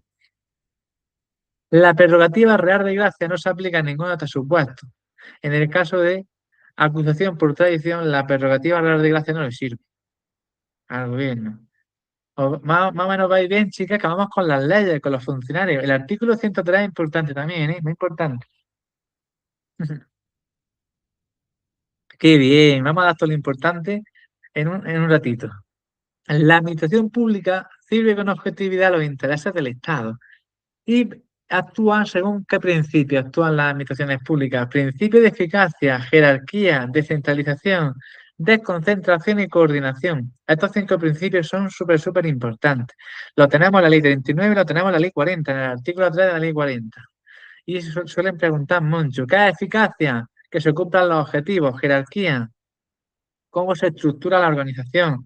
La prerrogativa real de gracia no se aplica en ningún otro supuesto. En el caso de acusación por traición, la prerrogativa real de gracia no le sirve al gobierno. Más o menos vais bien, chicas, que vamos con las leyes, con los funcionarios. El artículo 103 es importante también, ¿eh? Muy importante. Qué bien, vamos a dar todo lo importante en un ratito. La administración pública sirve con objetividad a los intereses del Estado y actúan según qué principios actúan las administraciones públicas. Principio de eficacia, jerarquía, descentralización, desconcentración y coordinación. Estos 5 principios son súper importantes. Lo tenemos en la ley 39 y lo tenemos en la ley 40, en el artículo 3 de la ley 40. Y suelen preguntar mucho, ¿qué es eficacia? Que se cumplan los objetivos, jerarquía, cómo se estructura la organización.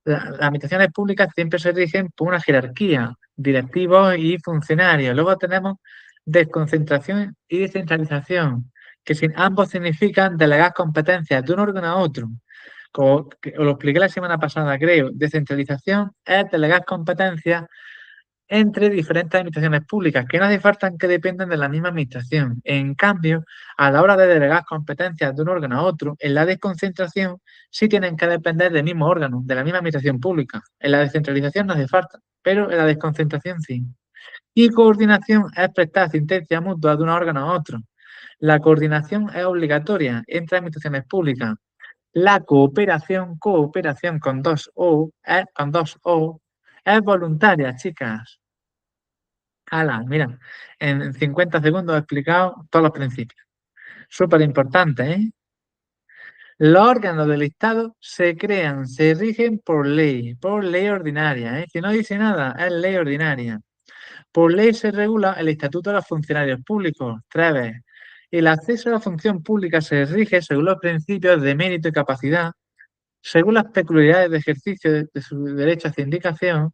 Las administraciones públicas siempre se rigen por una jerarquía, directivos y funcionarios. Luego tenemos desconcentración y descentralización, que ambos significan delegar competencias de un órgano a otro. Como os lo expliqué la semana pasada, creo. Descentralización es delegar competencias entre diferentes administraciones públicas, que no hace falta que dependan de la misma administración. En cambio, a la hora de delegar competencias de un órgano a otro, en la desconcentración sí tienen que depender del mismo órgano, de la misma administración pública. En la descentralización no hace falta, pero en la desconcentración sí. Y coordinación es prestar asistencia mutua de un órgano a otro. La coordinación es obligatoria entre administraciones públicas. La cooperación con dos O, es voluntaria, chicas. Ala, mira, en 50 segundos he explicado todos los principios. Súper importante, ¿eh? Los órganos del Estado se crean, se rigen por ley ordinaria, ¿eh? Que no dice nada, es ley ordinaria. Por ley se regula el estatuto de los funcionarios públicos. 3. El acceso a la función pública se rige según los principios de mérito y capacidad, según las peculiaridades de ejercicio de su derecho a sindicación.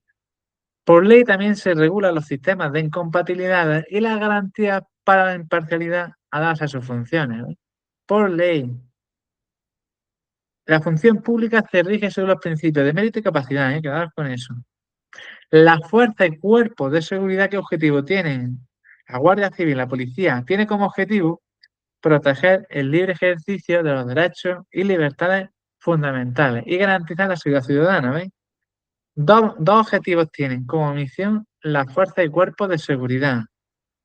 Por ley también se regulan los sistemas de incompatibilidades y las garantías para la imparcialidad a darse a sus funciones, ¿eh? Por ley. La función pública se rige según los principios de mérito y capacidad, ¿eh? Quedaos con eso. La fuerza y cuerpos de seguridad, ¿qué objetivo tienen? La Guardia Civil, la policía, tiene como objetivo proteger el libre ejercicio de los derechos y libertades fundamentales y garantizar la seguridad ciudadana, ¿veis? Dos objetivos tienen como misión la fuerza y cuerpos de seguridad: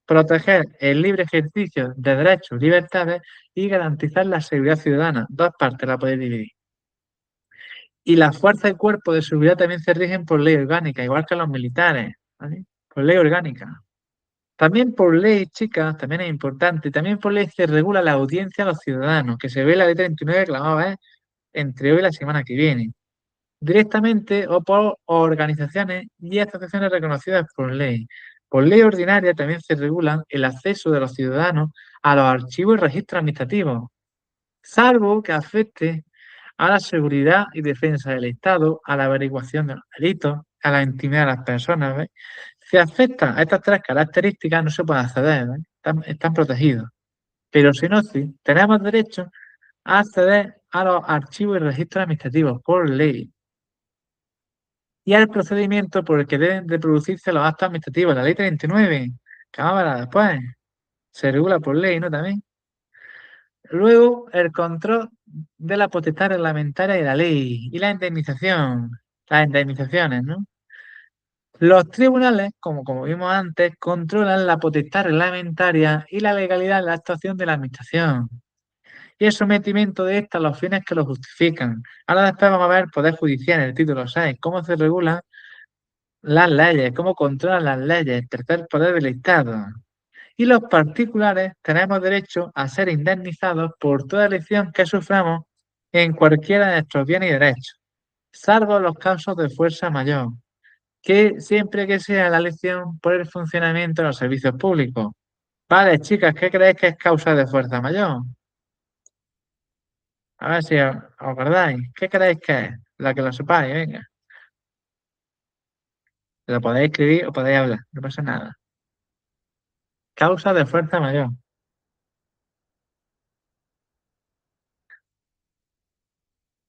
proteger el libre ejercicio de derechos y libertades y garantizar la seguridad ciudadana. Dos partes la podéis dividir. Y las fuerzas y cuerpos de seguridad también se rigen por ley orgánica, igual que los militares, ¿vale? Por ley orgánica. También por ley, chicas, también es importante, también por ley se regula la audiencia a los ciudadanos, que se ve en la ley 39 que la vamos a ver entre hoy y la semana que viene, directamente o por organizaciones y asociaciones reconocidas por ley. Por ley ordinaria también se regula el acceso de los ciudadanos a los archivos y registros administrativos, salvo que afecte a la seguridad y defensa del Estado, a la averiguación de los delitos, a la intimidad de las personas, ¿ves? Si afecta a estas tres características, no se puede acceder, ¿ves? Están protegidos. Pero si no, sí, tenemos derecho a acceder a los archivos y registros administrativos por ley y al procedimiento por el que deben de producirse los actos administrativos. La ley 39, cámara, después, se regula por ley, ¿no? También. Luego, el control de la potestad reglamentaria de la ley y la indemnización, las indemnizaciones, ¿no? Los tribunales, como vimos antes, controlan la potestad reglamentaria y la legalidad de la actuación de la administración y el sometimiento de ésta a los fines que lo justifican. Ahora después vamos a ver el Poder Judicial en el título 6, cómo se regulan las leyes, cómo controlan las leyes, el tercer poder del Estado. Y los particulares tenemos derecho a ser indemnizados por toda lesión que suframos en cualquiera de nuestros bienes y derechos, salvo los casos de fuerza mayor, que siempre que sea la lesión por el funcionamiento de los servicios públicos. Vale, chicas, ¿qué creéis que es causa de fuerza mayor? A ver si os acordáis. ¿Qué creéis que es? La que lo sepáis, venga. Lo podéis escribir o podéis hablar, no pasa nada. Causa de fuerza mayor.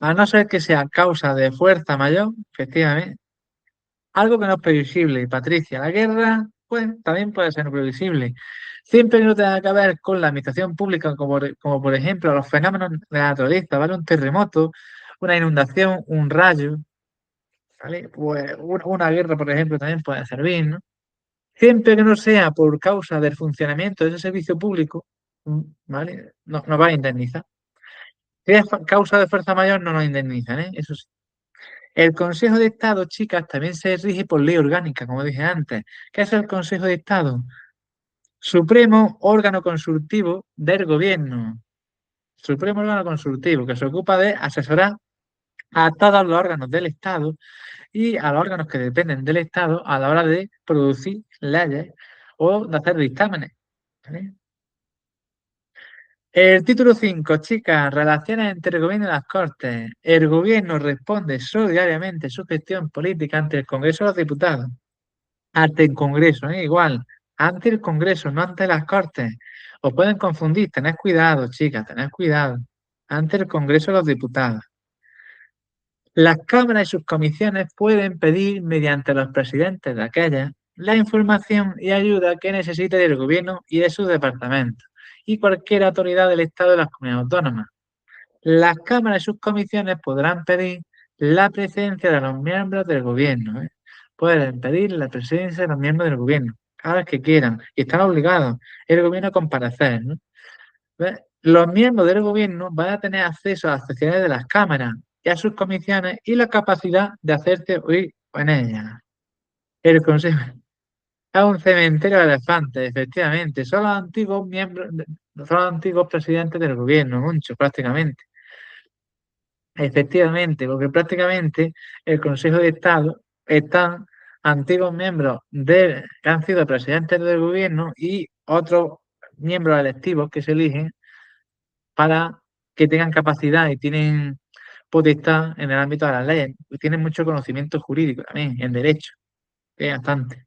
A no ser que sea causa de fuerza mayor, efectivamente, algo que no es previsible. Patricia, la guerra, pues también puede ser previsible. Siempre que no tenga que ver con la administración pública, como por ejemplo los fenómenos de la naturaleza, ¿vale? Un terremoto, una inundación, un rayo, ¿vale? Pues una guerra, por ejemplo, también puede servir, ¿no? Siempre que no sea por causa del funcionamiento de ese servicio público, ¿vale? No, nos va a indemnizar. Si es causa de fuerza mayor, no nos indemnizan, ¿eh? Eso sí. El Consejo de Estado, chicas, también se rige por ley orgánica, como dije antes. ¿Qué es el Consejo de Estado? Supremo órgano consultivo del gobierno. Supremo órgano consultivo que se ocupa de asesorar a todos los órganos del Estado y a los órganos que dependen del Estado a la hora de producir leyes o de hacer dictámenes, ¿vale? El título 5, chicas, relaciones entre el gobierno y las Cortes. El gobierno responde solidariamente su gestión política ante el Congreso de los Diputados. Ante el Congreso, igual. Ante el Congreso, no ante las Cortes. Os pueden confundir. Tened cuidado, chicas, tened cuidado. Ante el Congreso de los Diputados. Las cámaras y sus comisiones pueden pedir, mediante los presidentes de aquellas, la información y ayuda que necesite del gobierno y de sus departamentos y cualquier autoridad del Estado de las comunidades autónomas. Las cámaras y sus comisiones podrán pedir la presencia de los miembros del gobierno, ¿eh? Pueden pedir la presencia de los miembros del gobierno, cada vez que quieran, y están obligados el gobierno a comparecer, ¿no? ¿Ves? Los miembros del gobierno van a tener acceso a las sesiones de las cámaras y a sus comisiones y la capacidad de hacerse oír en ellas. El Consejo es un cementerio de elefantes, efectivamente. Son los antiguos miembros son antiguos presidentes del gobierno, muchos prácticamente. Efectivamente, porque prácticamente el Consejo de Estado están antiguos miembros que han sido presidentes del gobierno y otros miembros electivos que se eligen para que tengan capacidad y tienen potestad en el ámbito de las leyes. Tienen mucho conocimiento jurídico también, en derecho, que es bastante.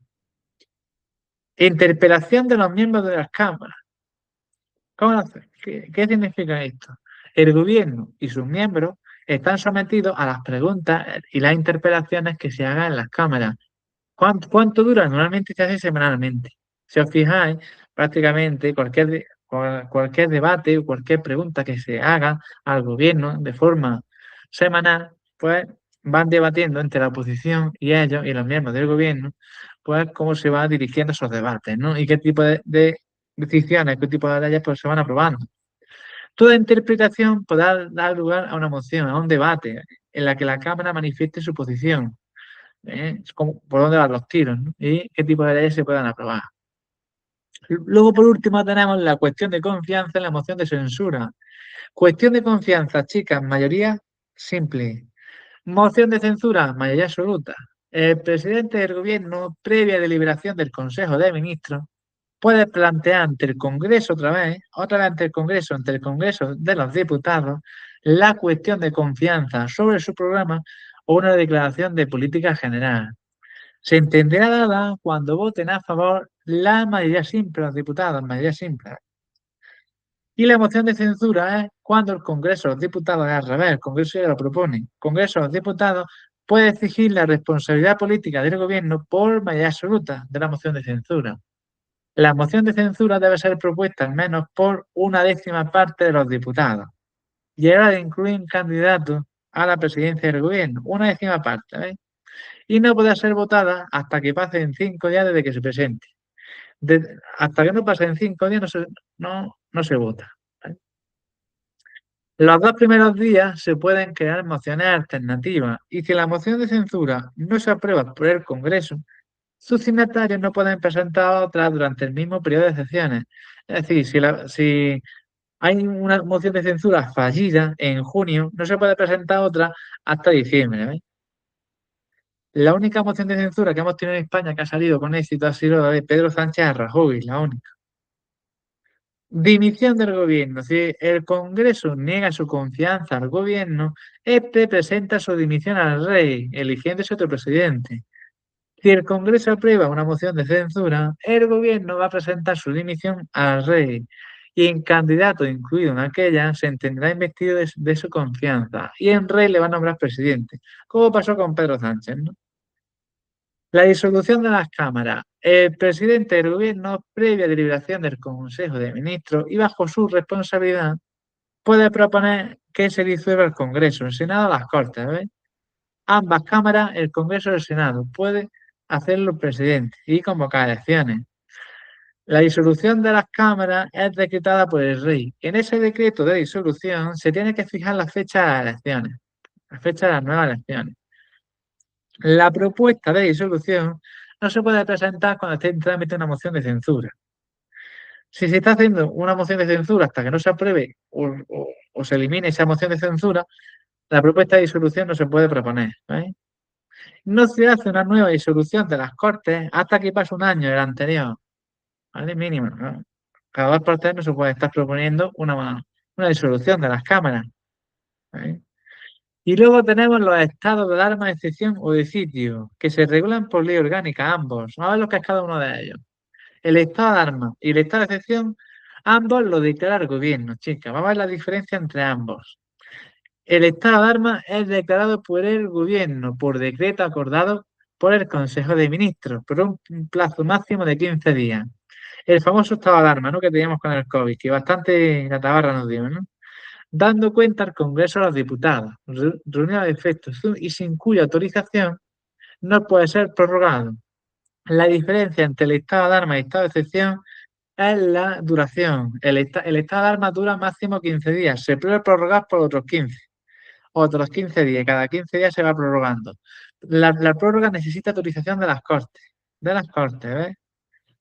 Interpelación de los miembros de las cámaras. ¿Cómo lo hace? ¿Qué significa esto? El gobierno y sus miembros están sometidos a las preguntas y las interpelaciones que se hagan en las cámaras. ¿Cuánto dura? Normalmente se hace semanalmente. Si os fijáis, prácticamente cualquier debate o cualquier pregunta que se haga al gobierno de forma semanal, pues van debatiendo entre la oposición y ellos y los miembros del gobierno, pues cómo se va dirigiendo esos debates, ¿no? Y qué tipo de decisiones, qué tipo de leyes pues, se van aprobando. Toda interpretación podrá dar lugar a una moción, a un debate, en la que la Cámara manifieste su posición, por dónde van los tiros, ¿no? Y qué tipo de leyes se puedan aprobar. Luego, por último, tenemos la cuestión de confianza en la moción de censura. Cuestión de confianza, chicas, mayoría simple. Moción de censura, mayoría absoluta. El presidente del gobierno, previa deliberación del Consejo de Ministros, puede plantear ante el Congreso otra vez ante el Congreso de los Diputados, la cuestión de confianza sobre su programa o una declaración de política general. Se entenderá dada cuando voten a favor la mayoría simple, los diputados, mayoría simple. Y la moción de censura es cuando el Congreso de los Diputados, es al revés, el Congreso ya lo propone. El Congreso de los Diputados puede exigir la responsabilidad política del gobierno por mayoría absoluta de la moción de censura. La moción de censura debe ser propuesta al menos por una décima parte de los diputados y era de incluir un candidato a la presidencia del gobierno, una décima parte, ¿ves? Y no podrá ser votada hasta que pasen 5 días desde que se presente. Hasta que no pasen 5 días no se vota. ¿Vale? Los 2 primeros días se pueden crear mociones alternativas y si la moción de censura no se aprueba por el Congreso, sus signatarios no pueden presentar otras durante el mismo periodo de sesiones. Es decir, si hay una moción de censura fallida en junio, no se puede presentar otra hasta diciembre. ¿Ves? La única moción de censura que hemos tenido en España que ha salido con éxito ha sido la de Pedro Sánchez a Rajoy, la única. Dimisión del gobierno. Si el Congreso niega su confianza al gobierno, este presenta su dimisión al rey, eligiéndose otro presidente. Si el Congreso aprueba una moción de censura, el gobierno va a presentar su dimisión al rey y en candidato incluido en aquella se entenderá investido de su confianza y en rey le va a nombrar presidente, como pasó con Pedro Sánchez, ¿no? La disolución de las cámaras. El presidente del gobierno, previa deliberación del Consejo de Ministros y bajo su responsabilidad, puede proponer que se disuelva el Congreso, el Senado, las Cortes, ¿ves? Ambas cámaras, el Congreso y el Senado, puede hacerlo el presidente y convocar elecciones. La disolución de las cámaras es decretada por el rey. En ese decreto de disolución se tiene que fijar la fecha de las elecciones, la fecha de las nuevas elecciones. La propuesta de disolución no se puede presentar cuando esté en trámite una moción de censura. Si se está haciendo una moción de censura hasta que no se apruebe o se elimine esa moción de censura, la propuesta de disolución no se puede proponer. ¿Veis? No se hace una nueva disolución de las Cortes hasta que pase un año del anterior. ¿Vale? Mínimo, ¿no? Cada 2 por 3 no se puede estar proponiendo una disolución de las cámaras. ¿Vale? Y luego tenemos los estados de alarma, de excepción o de sitio, que se regulan por ley orgánica ambos. Vamos a ver lo que es cada uno de ellos. El estado de alarma y el estado de excepción, ambos lo declara el gobierno, chicas. Vamos a ver la diferencia entre ambos. El estado de alarma es declarado por el gobierno por decreto acordado por el Consejo de Ministros por un plazo máximo de 15 días. El famoso estado de alarma, ¿no? Que teníamos con el COVID, que bastante la tabarra nos dio, ¿no? Dando cuenta al Congreso a los diputados, reunión de efectos y sin cuya autorización no puede ser prorrogado. La diferencia entre el estado de alarma y el estado de excepción es la duración. El estado de alarma dura máximo 15 días, se puede prorrogar por otros 15 días, cada 15 días se va prorrogando. La prórroga necesita autorización de las Cortes, ¿ves?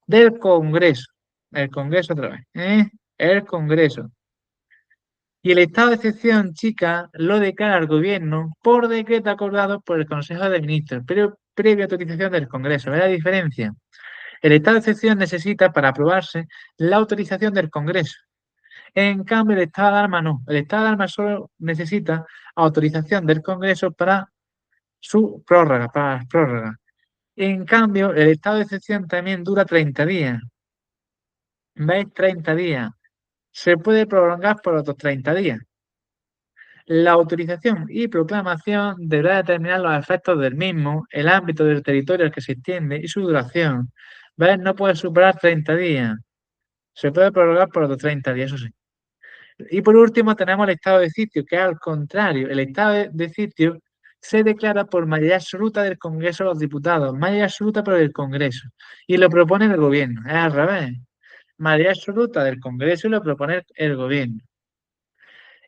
Del Congreso, el Congreso otra vez, ¿eh? el Congreso. Y el estado de excepción, chica, lo declara el gobierno por decreto acordado por el Consejo de Ministros, pero previa autorización del Congreso. ¿Ves la diferencia? El estado de excepción necesita, para aprobarse, la autorización del Congreso. En cambio, el estado de alarma no. El estado de alarma solo necesita autorización del Congreso para su prórroga, para las prórrogas. En cambio, el estado de excepción también dura 30 días. ¿Veis? 30 días. Se puede prolongar por otros 30 días. La autorización y proclamación deberá determinar los efectos del mismo, el ámbito del territorio al que se extiende y su duración. ¿Ves? No puede superar 30 días. Se puede prorrogar por otros 30 días, eso sí. Y por último tenemos el estado de sitio, que es al contrario. El estado de sitio se declara por mayoría absoluta del Congreso de los Diputados, mayoría absoluta por el Congreso, y lo propone el gobierno. Es al revés. Mayoría absoluta del Congreso y lo propone el gobierno.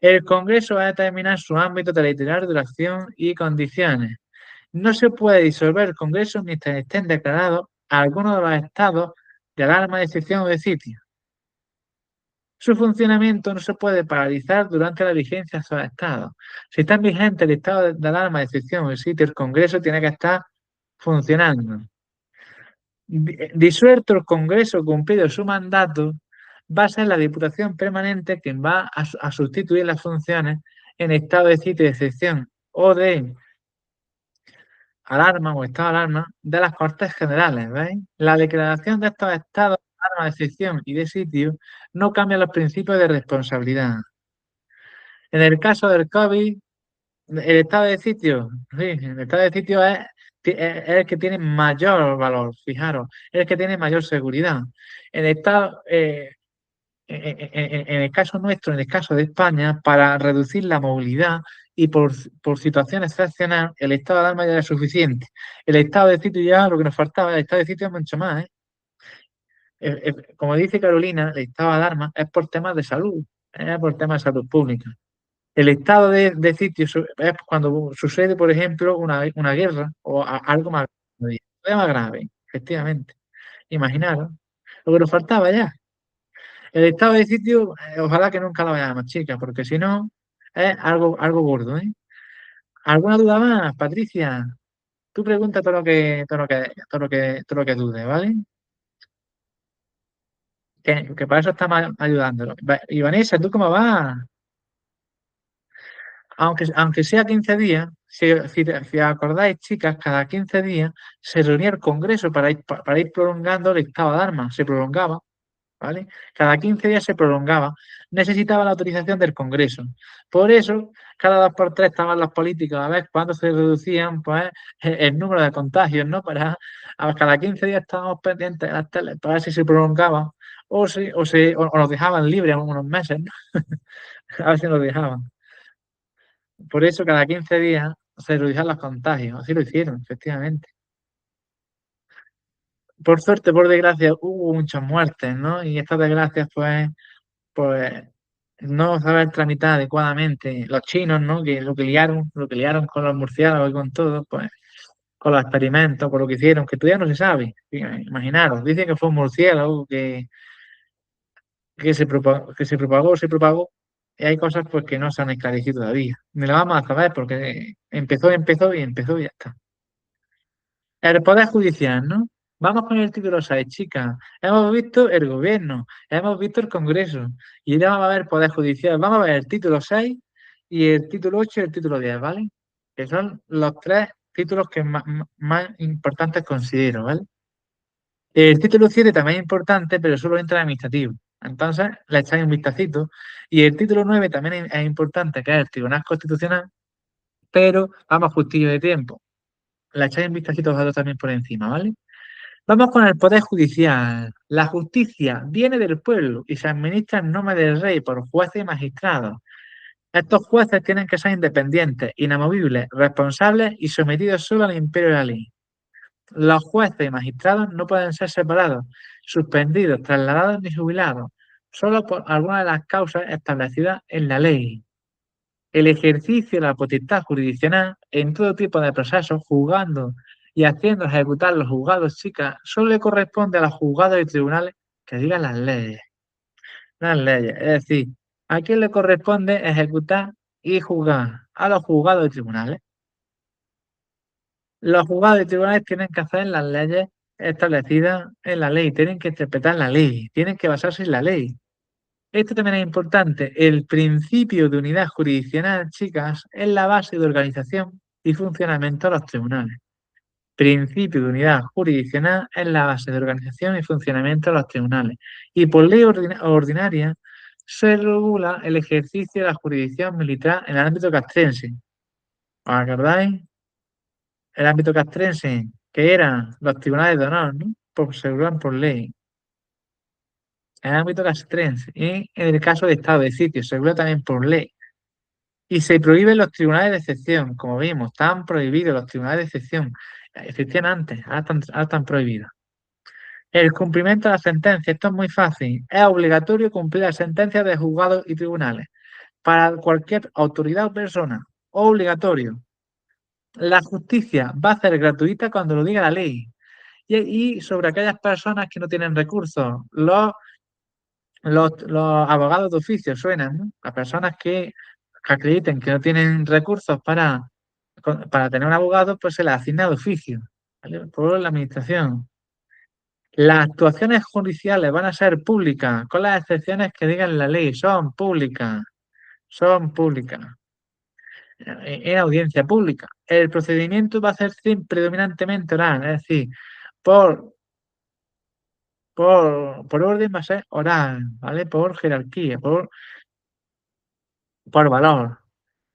El Congreso va a determinar su ámbito territorial, duración y condiciones. No se puede disolver el Congreso mientras estén declarados algunos de los estados de alarma, de excepción o de sitio. Su funcionamiento no se puede paralizar durante la vigencia de esos estados. Si está vigente el estado de alarma, de excepción o de sitio, el Congreso tiene que estar funcionando. Disuelto el Congreso, cumplido su mandato, va a ser la Diputación Permanente quien va a sustituir las funciones en estado de sitio de excepción o de alarma o estado de alarma de las Cortes Generales, ¿veis? La declaración de estos estados de alarma, de excepción y de sitio no cambia los principios de responsabilidad. En el caso del COVID, el estado de sitio, sí, el estado de sitio es el que tiene mayor valor, fijaros, es el que tiene mayor seguridad. En el estado, en el caso nuestro, en el caso de España, para reducir la movilidad y por situación excepcional, el estado de alarma ya era suficiente. El estado de sitio ya lo que nos faltaba, el estado de sitio es mucho más, ¿eh? Como dice Carolina, el estado de alarma es por temas de salud, es por temas de salud pública. El estado de sitio es cuando sucede, por ejemplo, una guerra o algo más grave, efectivamente. Imaginaros, lo que nos faltaba ya. El estado de sitio, ojalá que nunca lo vayamos, chicas, porque si no, es algo gordo, ¿eh? ¿Alguna duda más, Patricia? Tú pregunta todo lo que dudes, ¿vale? Que para eso estamos ayudándolo. Y Vanessa, ¿tú cómo vas? Aunque sea 15 días, si acordáis, chicas, cada 15 días se reunía el Congreso para ir prolongando el estado de alarma, se prolongaba, ¿vale? Cada 15 días se prolongaba, necesitaba la autorización del Congreso. Por eso, cada 2 por 3 estaban los políticos a ver cuándo se reducían pues, el número de contagios, ¿no? Cada 15 días estábamos pendientes de las teles para ver si se prolongaba o nos dejaban libres unos meses, ¿no? A ver si nos dejaban. Por eso cada 15 días se reducían los contagios. Así lo hicieron, efectivamente. Por suerte, por desgracia, hubo muchas muertes, ¿no? Y estas desgracias, pues, no saber tramitar adecuadamente. Los chinos, ¿no? Que lo que liaron con los murciélagos y con todo, pues, con los experimentos, por lo que hicieron, que todavía no se sabe. Imaginaros, dicen que fue un murciélago que se propagó, y hay cosas pues que no se han esclarecido todavía. Ni lo vamos a saber porque empezó y ya está. El Poder Judicial, ¿no? Vamos con el título 6, chicas. Hemos visto el gobierno, hemos visto el Congreso y ahora vamos a ver el Poder Judicial. Vamos a ver el título 6 y el título 8 y el título 10, ¿vale? Que son los 3 títulos que más importantes considero, ¿vale? El título 7 también es importante, pero solo entra en administrativo. Entonces, le echáis un vistacito. Y el título 9 también es importante, que es el Tribunal Constitucional, pero vamos justillo de tiempo. Le echáis un vistacito a los dos también por encima, ¿vale? Vamos con el Poder Judicial. La justicia viene del pueblo y se administra en nombre del rey por jueces y magistrados. Estos jueces tienen que ser independientes, inamovibles, responsables y sometidos solo al imperio de la ley. Los jueces y magistrados no pueden ser separados, suspendidos, trasladados ni jubilados, solo por alguna de las causas establecidas en la ley. El ejercicio de la potestad jurisdiccional en todo tipo de procesos, juzgando y haciendo ejecutar los juzgados, chicas, solo le corresponde a los juzgados y tribunales que digan las leyes. las leyes. Es decir, ¿a quién le corresponde ejecutar y juzgar? A los juzgados y tribunales. Los juzgados y tribunales tienen que hacer las leyes establecidas en la ley, tienen que interpretar la ley, tienen que basarse en la ley. Esto también es importante. El principio de unidad jurisdiccional, chicas, es la base de organización y funcionamiento de los tribunales. Principio de unidad jurisdiccional es la base de organización y funcionamiento de los tribunales. Y por ley ordinaria se regula el ejercicio de la jurisdicción militar en el ámbito castrense. ¿Os acordáis? El ámbito castrense, que eran los tribunales de honor, ¿no? Pues se regulan por ley. En el ámbito castrense. Y en el caso de estado de sitio, se regula también por ley. Y se prohíben los tribunales de excepción, como vimos, están prohibidos los tribunales de excepción. Existían antes, ahora están prohibidos. El cumplimiento de la sentencia, esto es muy fácil. Es obligatorio cumplir las sentencias de juzgados y tribunales para cualquier autoridad o persona. Obligatorio. La justicia va a ser gratuita cuando lo diga la ley. Y sobre aquellas personas que no tienen recursos, los abogados de oficio suenan, ¿no? Las personas que acrediten que no tienen recursos para tener un abogado, pues se les asigna de oficio, ¿vale? Por la administración. Las actuaciones judiciales van a ser públicas, con las excepciones que digan la ley, son públicas, son públicas, en audiencia pública. El procedimiento va a ser predominantemente oral, es decir, por, por orden va a ser oral, ¿vale? Por jerarquía, por valor.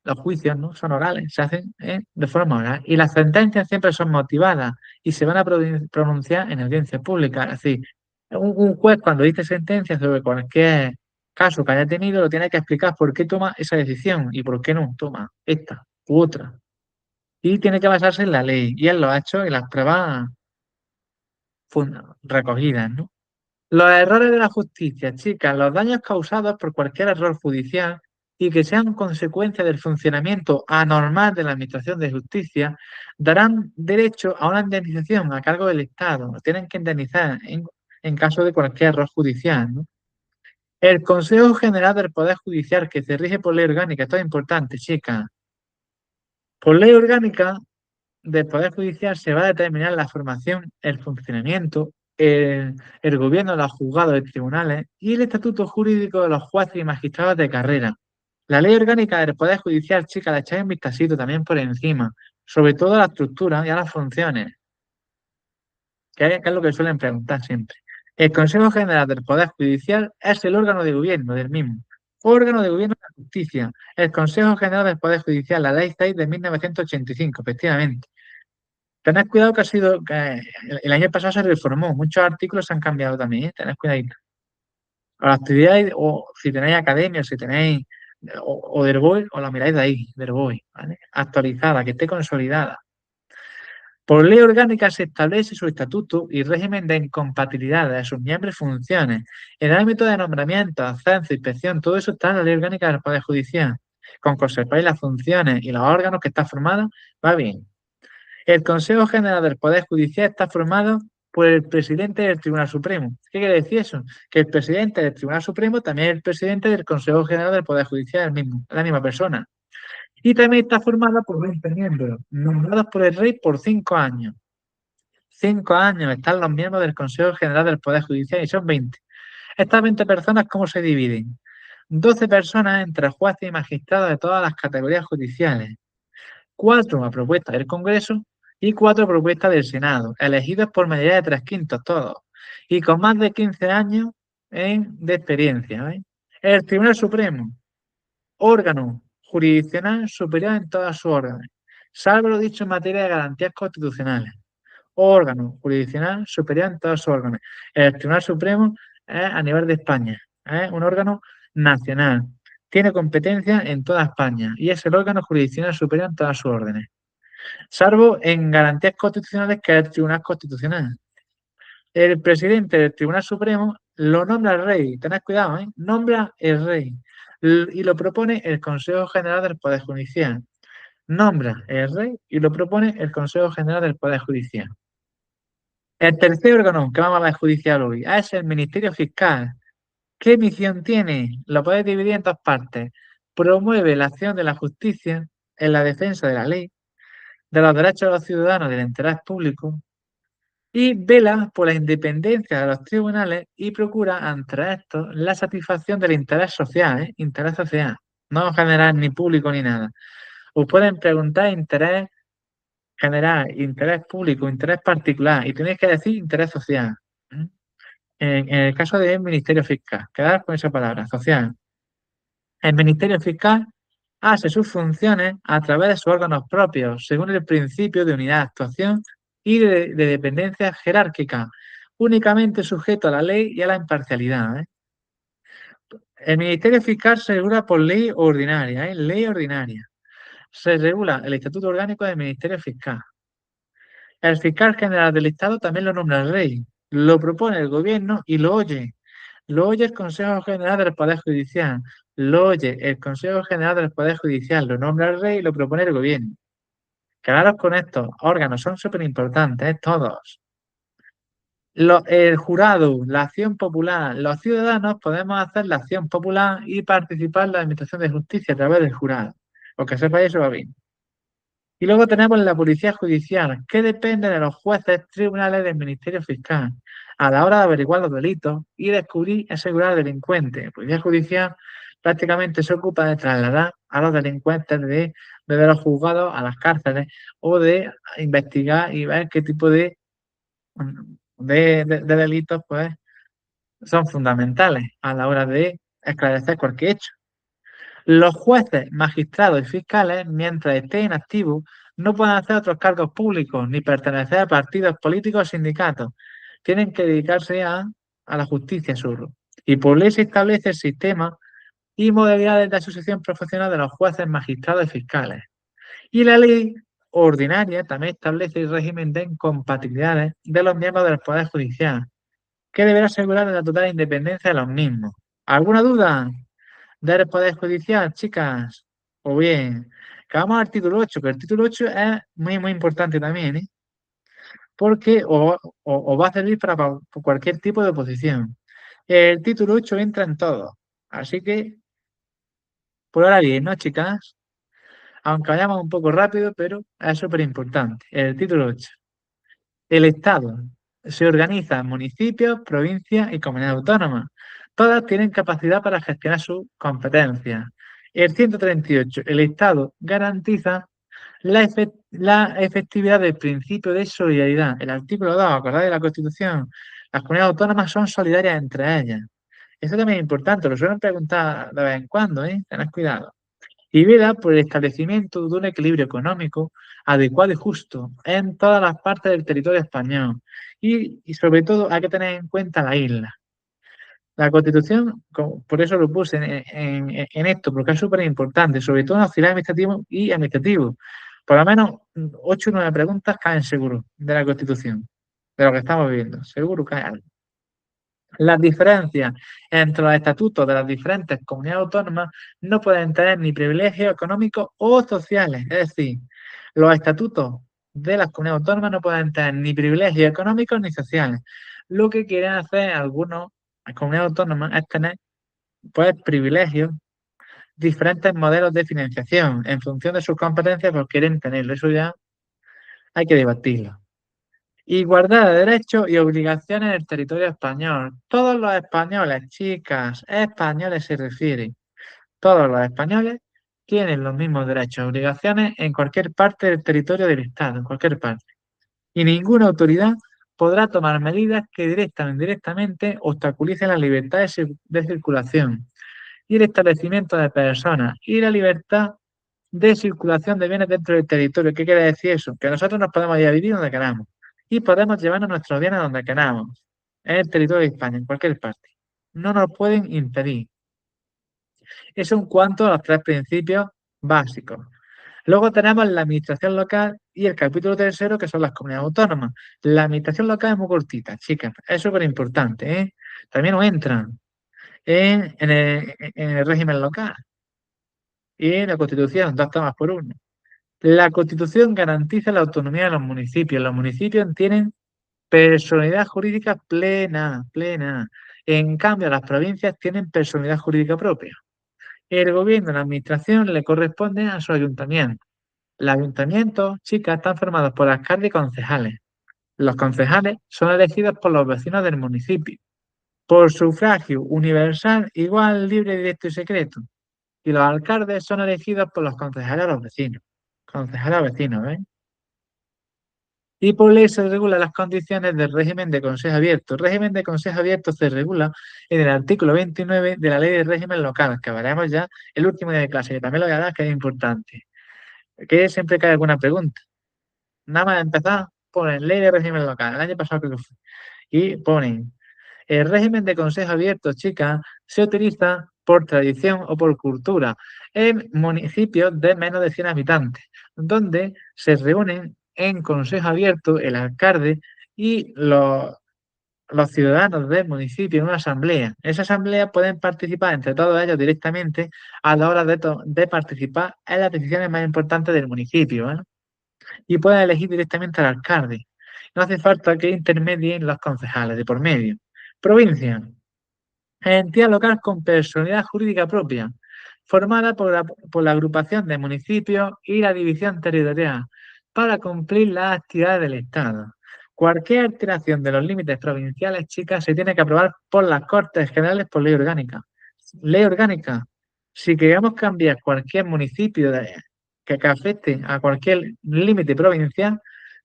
Los juicios, ¿no? Son orales, se hacen de forma oral. Y las sentencias siempre son motivadas y se van a pronunciar en audiencia pública. Es decir, un juez cuando dice sentencia sobre cualquier caso que haya tenido, lo tiene que explicar por qué toma esa decisión y por qué no toma esta u otra. Y tiene que basarse en la ley. Y él lo ha hecho en las pruebas recogidas, ¿no? Los errores de la justicia, chicas, los daños causados por cualquier error judicial y que sean consecuencia del funcionamiento anormal de la Administración de Justicia, darán derecho a una indemnización a cargo del Estado. Tienen que indemnizar en caso de cualquier error judicial, ¿no? El Consejo General del Poder Judicial, que se rige por ley orgánica, esto es importante, chicas. Por ley orgánica del Poder Judicial se va a determinar la formación, el funcionamiento, el gobierno de los juzgados y tribunales y el estatuto jurídico de los jueces y magistrados de carrera. La ley orgánica del Poder Judicial, chica, la echáis un vistacito también por encima, sobre todo a la estructura y a las funciones, que es lo que suelen preguntar siempre. El Consejo General del Poder Judicial es el órgano de gobierno del mismo. Órgano de gobierno de la justicia. El Consejo General del Poder Judicial, la Ley 6 de 1985, efectivamente. Tened cuidado que que el año pasado se reformó, muchos artículos se han cambiado también, ¿eh? Tened cuidadito. A la actividad, o si tenéis academia, si tenéis, o del BOE, os la miráis de ahí, del BOE, ¿vale? Actualizada, que esté consolidada. Por ley orgánica se establece su estatuto y régimen de incompatibilidad de sus miembros y funciones. En el ámbito de nombramiento, ascenso, inspección, todo eso está en la ley orgánica del Poder Judicial. Con que os sepáis las funciones y los órganos que están formados, va bien. El Consejo General del Poder Judicial está formado por el presidente del Tribunal Supremo. ¿Qué quiere decir eso? Que el presidente del Tribunal Supremo también es el presidente del Consejo General del Poder Judicial, el mismo, la misma persona. Y también está formada por 20 miembros, nombrados por el rey por 5 años. 5 años están los miembros del Consejo General del Poder Judicial y son 20. Estas 20 personas, ¿cómo se dividen? 12 personas entre jueces y magistrados de todas las categorías judiciales. 4 a propuesta del Congreso y 4 a propuesta del Senado, elegidos por mayoría de 3/5 todos, y con más de 15 años de experiencia. El Tribunal Supremo, órgano jurisdiccional superior en todas sus órdenes, salvo lo dicho en materia de garantías constitucionales. Órgano jurisdiccional superior en todos sus órganos. El Tribunal Supremo es a nivel de España, es un órgano nacional. Tiene competencia en toda España y es el órgano jurisdiccional superior en todas sus órdenes, salvo en garantías constitucionales, que es el Tribunal Constitucional. El presidente del Tribunal Supremo lo nombra el rey, tened cuidado, ¿eh? Nombra el rey y lo propone el Consejo General del Poder Judicial. Nombra el rey y lo propone el Consejo General del Poder Judicial. El tercer órgano que vamos a ver judicial hoy es el Ministerio Fiscal. ¿Qué misión tiene? Lo puedes dividir en dos partes. Promueve la acción de la justicia en la defensa de la ley, de los derechos de los ciudadanos y del interés público, y vela por la independencia de los tribunales y procura, ante esto, la satisfacción del interés social, ¿eh? Interés social, no general ni público ni nada. Os pueden preguntar interés general, interés público, interés particular, y tenéis que decir interés social. ¿Mm? En el caso del Ministerio Fiscal, quedar con esa palabra, social. El Ministerio Fiscal hace sus funciones a través de sus órganos propios, según el principio de unidad de actuación y de dependencia jerárquica, únicamente sujeto a la ley y a la imparcialidad, ¿eh? El Ministerio Fiscal se regula por ley ordinaria, ¿eh? Ley ordinaria. Se regula el Estatuto Orgánico del Ministerio Fiscal. El fiscal general del Estado también lo nombra el rey, lo propone el gobierno y lo oye. Lo oye el Consejo General del Poder Judicial. Lo oye el Consejo General del Poder Judicial. Lo nombra el rey y lo propone el gobierno. Quedaros con estos órganos, son súper importantes, todos. El jurado, la acción popular, los ciudadanos podemos hacer la acción popular y participar en la administración de justicia a través del jurado. Porque sepáis eso va bien. Y luego tenemos la policía judicial, que depende de los jueces, tribunales del Ministerio Fiscal, a la hora de averiguar los delitos y descubrir y asegurar al delincuente. La policía judicial prácticamente se ocupa de trasladar a los delincuentes desde los juzgados a las cárceles o de investigar y ver qué tipo de delitos pues, son fundamentales a la hora de esclarecer cualquier hecho. Los jueces, magistrados y fiscales, mientras estén activos, no pueden hacer otros cargos públicos ni pertenecer a partidos políticos o sindicatos. Tienen que dedicarse a la justicia solo. Y por ley se establece el sistema y modalidades de asociación profesional de los jueces, magistrados y fiscales. Y la ley ordinaria también establece el régimen de incompatibilidades de los miembros del Poder Judicial, que deberá asegurar la total independencia de los mismos. ¿Alguna duda del Poder Judicial, chicas? O bien, que vamos al título 8, que el título 8 es muy, muy importante también, ¿eh? Porque o va a servir para cualquier tipo de oposición. El título 8 entra en todo. Así que, por ahora bien, ¿no, chicas? Aunque vayamos un poco rápido, pero es súper importante. El título 8. El Estado se organiza en municipios, provincias y comunidades autónomas. Todas tienen capacidad para gestionar sus competencias. El 138. El Estado garantiza la efectividad del principio de solidaridad. El artículo 2, ¿acordáis de la Constitución? Las comunidades autónomas son solidarias entre ellas. Eso también es importante, lo suelen preguntar de vez en cuando, ¿eh? Tened cuidado. Y vela por el establecimiento de un equilibrio económico adecuado y justo en todas las partes del territorio español. Y sobre todo hay que tener en cuenta la isla. La Constitución, por eso lo puse en esto, porque es súper importante, sobre todo en los auxiliares administrativos y administrativos. Por lo menos 8 o 9 preguntas caen seguro de la Constitución, de lo que estamos viviendo. Seguro cae algo. Las diferencias entre los estatutos de las diferentes comunidades autónomas no pueden tener ni privilegios económicos o sociales. Es decir, los estatutos de las comunidades autónomas no pueden tener ni privilegios económicos ni sociales. Lo que quieren hacer algunos comunidades autónomas es tener pues, privilegios, diferentes modelos de financiación en función de sus competencias, pues quieren tenerlo. Eso ya hay que debatirlo. Igualdad de derechos y obligaciones en el territorio español. Todos los españoles, chicas, españoles se refiere. Todos los españoles tienen los mismos derechos y obligaciones en cualquier parte del territorio del Estado, en cualquier parte. Y ninguna autoridad podrá tomar medidas que directa o indirectamente obstaculicen la libertad de circulación y el establecimiento de personas y la libertad de circulación de bienes dentro del territorio. ¿Qué quiere decir eso? Que nosotros nos podemos ir a vivir donde queramos y podemos llevarnos nuestros bienes donde queramos, en el territorio de España, en cualquier parte. No nos pueden impedir. Eso en cuanto a los tres principios básicos. Luego tenemos la administración local y el capítulo tercero, que son las comunidades autónomas. La administración local es muy cortita, chicas, es súper importante, ¿eh? También no entran en el régimen local y en la Constitución, dos tomas por uno. La Constitución garantiza la autonomía de los municipios. Los municipios tienen Personalidad jurídica plena, plena. En cambio, las provincias tienen personalidad jurídica propia. El gobierno, la administración le corresponde a su ayuntamiento. Los ayuntamientos, chicas, están formados por alcaldes y concejales. Los concejales son elegidos por los vecinos del municipio, por sufragio universal, igual, libre, directo y secreto. Y los alcaldes son elegidos por los concejales a los vecinos. Concejales a vecinos, ¿ves? Y por ley se regulan las condiciones del régimen de consejo abierto. El régimen de consejo abierto se regula en el artículo 29 de la ley de régimen local, que veremos ya el último día de clase, que también lo voy a dar, que es importante. Que siempre cae alguna pregunta. Nada más empezar, ponen ley de régimen local. El año pasado creo que fue. Y ponen, el régimen de consejo abierto, chicas, se utiliza por tradición o por cultura en municipios de menos de 100 habitantes, donde se reúnen en consejo abierto el alcalde y los ciudadanos del municipio en una asamblea. Esa asamblea pueden participar entre todos ellos directamente a la hora de participar en las decisiones más importantes del municipio, ¿eh? Y pueden elegir directamente al alcalde. No hace falta que intermedien los concejales de por medio. Provincia. Entidad local con personalidad jurídica propia, formada por la agrupación de municipios y la división territorial, para cumplir las actividades del Estado. Cualquier alteración de los límites provinciales, chicas, se tiene que aprobar por las Cortes Generales por ley orgánica. Ley orgánica. Si queremos cambiar cualquier municipio que afecte a cualquier límite provincial,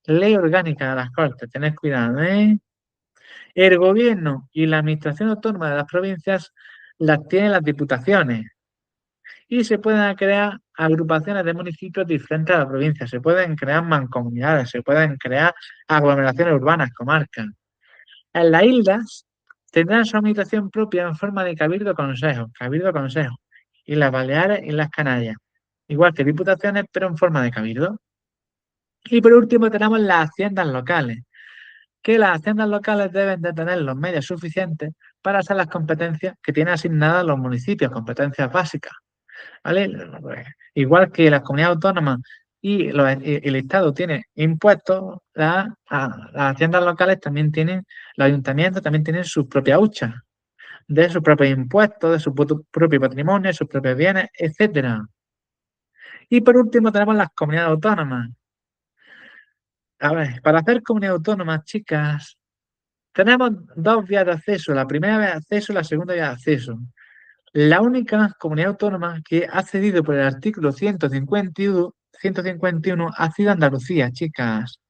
ley orgánica de las Cortes. Tened cuidado, ¿eh? El gobierno y la administración autónoma de las provincias las tienen las diputaciones y se pueden crear agrupaciones de municipios diferentes a la provincia, se pueden crear mancomunidades, se pueden crear aglomeraciones urbanas, comarcas. En las islas tendrán su administración propia en forma de cabildo consejo, y las Baleares y las Canarias, igual que diputaciones, pero en forma de cabildo. Y por último tenemos las haciendas locales, que las haciendas locales deben de tener los medios suficientes para hacer las competencias que tienen asignadas los municipios, competencias básicas, ¿vale? Pues, igual que las comunidades autónomas y el Estado tiene impuestos, las haciendas locales también tienen, los ayuntamientos también tienen sus propias huchas, de sus propios impuestos, de su propio patrimonio, de sus propios bienes, etcétera. Y por último tenemos las comunidades autónomas. A ver, para hacer comunidad autónoma, chicas, tenemos dos vías de acceso, la primera vía de acceso y la segunda vía de acceso. La única comunidad autónoma que ha cedido por el artículo 151 ha sido Andalucía, chicas.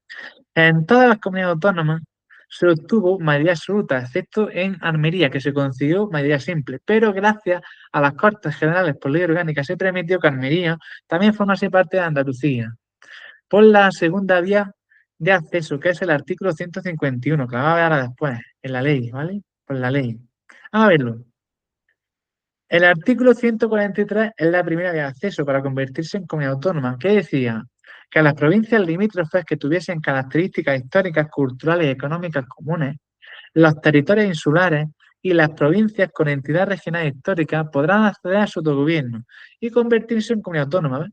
En todas las comunidades autónomas se obtuvo mayoría absoluta, excepto en Almería, que se consiguió mayoría simple. Pero gracias a las Cortes Generales por ley orgánica se permitió que Almería también formase parte de Andalucía. Por la segunda vía de acceso, que es el artículo 151, que vamos a ver ahora después, en la ley, ¿vale? Por la ley. Vamos a verlo. El artículo 143 es la primera vía de acceso para convertirse en comunidad autónoma, que decía que a las provincias limítrofes que tuviesen características históricas, culturales y económicas comunes, los territorios insulares y las provincias con entidad regional histórica podrán acceder a su autogobierno y convertirse en comunidad autónoma, ¿ves?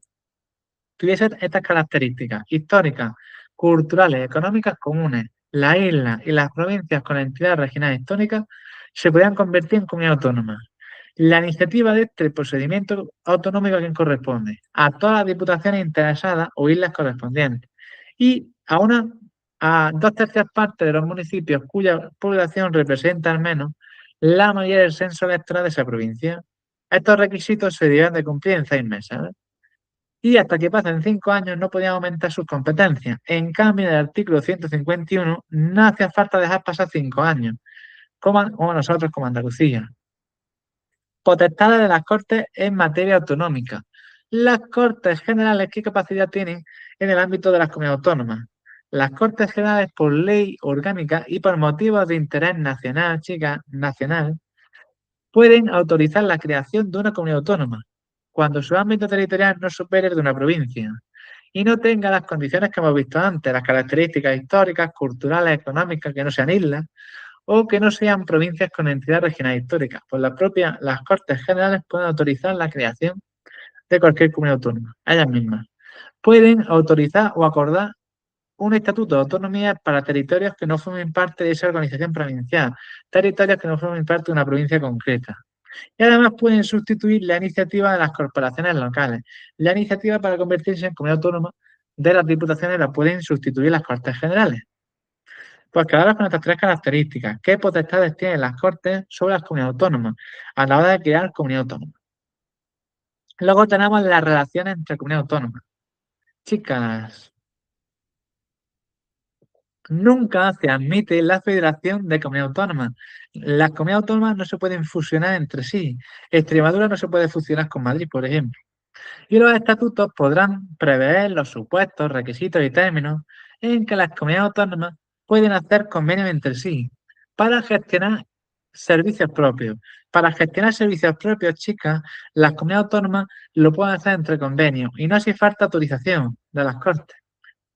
Tuviesen estas características históricas, culturales, económicas comunes, las islas y las provincias con entidad regional histórica se podían convertir en comunidad autónoma. La iniciativa de este procedimiento autonómico a quien corresponde, a todas las diputaciones interesadas o islas correspondientes, y a dos terceras partes de los municipios cuya población representa al menos la mayoría del censo electoral de esa provincia. Estos requisitos se deben de cumplir en 6 meses, ¿eh? Y hasta que pasen 5 años no podían aumentar sus competencias. En cambio, en el artículo 151 no hacía falta dejar pasar 5 años, como nosotros, como Andalucía. Potestades de las Cortes en materia autonómica. Las Cortes Generales, ¿qué capacidad tienen en el ámbito de las comunidades autónomas? Las Cortes Generales, por ley orgánica y por motivos de interés nacional, chicas, nacional, pueden autorizar la creación de una comunidad autónoma cuando su ámbito territorial no supere el de una provincia y no tenga las condiciones que hemos visto antes, las características históricas, culturales, económicas, que no sean islas o que no sean provincias con entidad regional histórica. Pues las Cortes Generales pueden autorizar la creación de cualquier comunidad autónoma, ellas mismas. Pueden autorizar o acordar un estatuto de autonomía para territorios que no formen parte de esa organización provincial, territorios que no formen parte de una provincia concreta. Y además pueden sustituir la iniciativa de las corporaciones locales. La iniciativa para convertirse en comunidad autónoma de las diputaciones la pueden sustituir las Cortes Generales. Pues quedaros con estas tres características. ¿Qué potestades tienen las Cortes sobre las comunidades autónomas a la hora de crear comunidad autónoma? Luego tenemos las relaciones entre comunidades autónomas. Chicas, nunca se admite la federación de comunidades autónomas. Las comunidades autónomas no se pueden fusionar entre sí. Extremadura no se puede fusionar con Madrid, por ejemplo. Y los estatutos podrán prever los supuestos, requisitos y términos en que las comunidades autónomas pueden hacer convenios entre sí para gestionar servicios propios. Para gestionar servicios propios, chicas, las comunidades autónomas lo pueden hacer entre convenios y no hace falta autorización de las Cortes.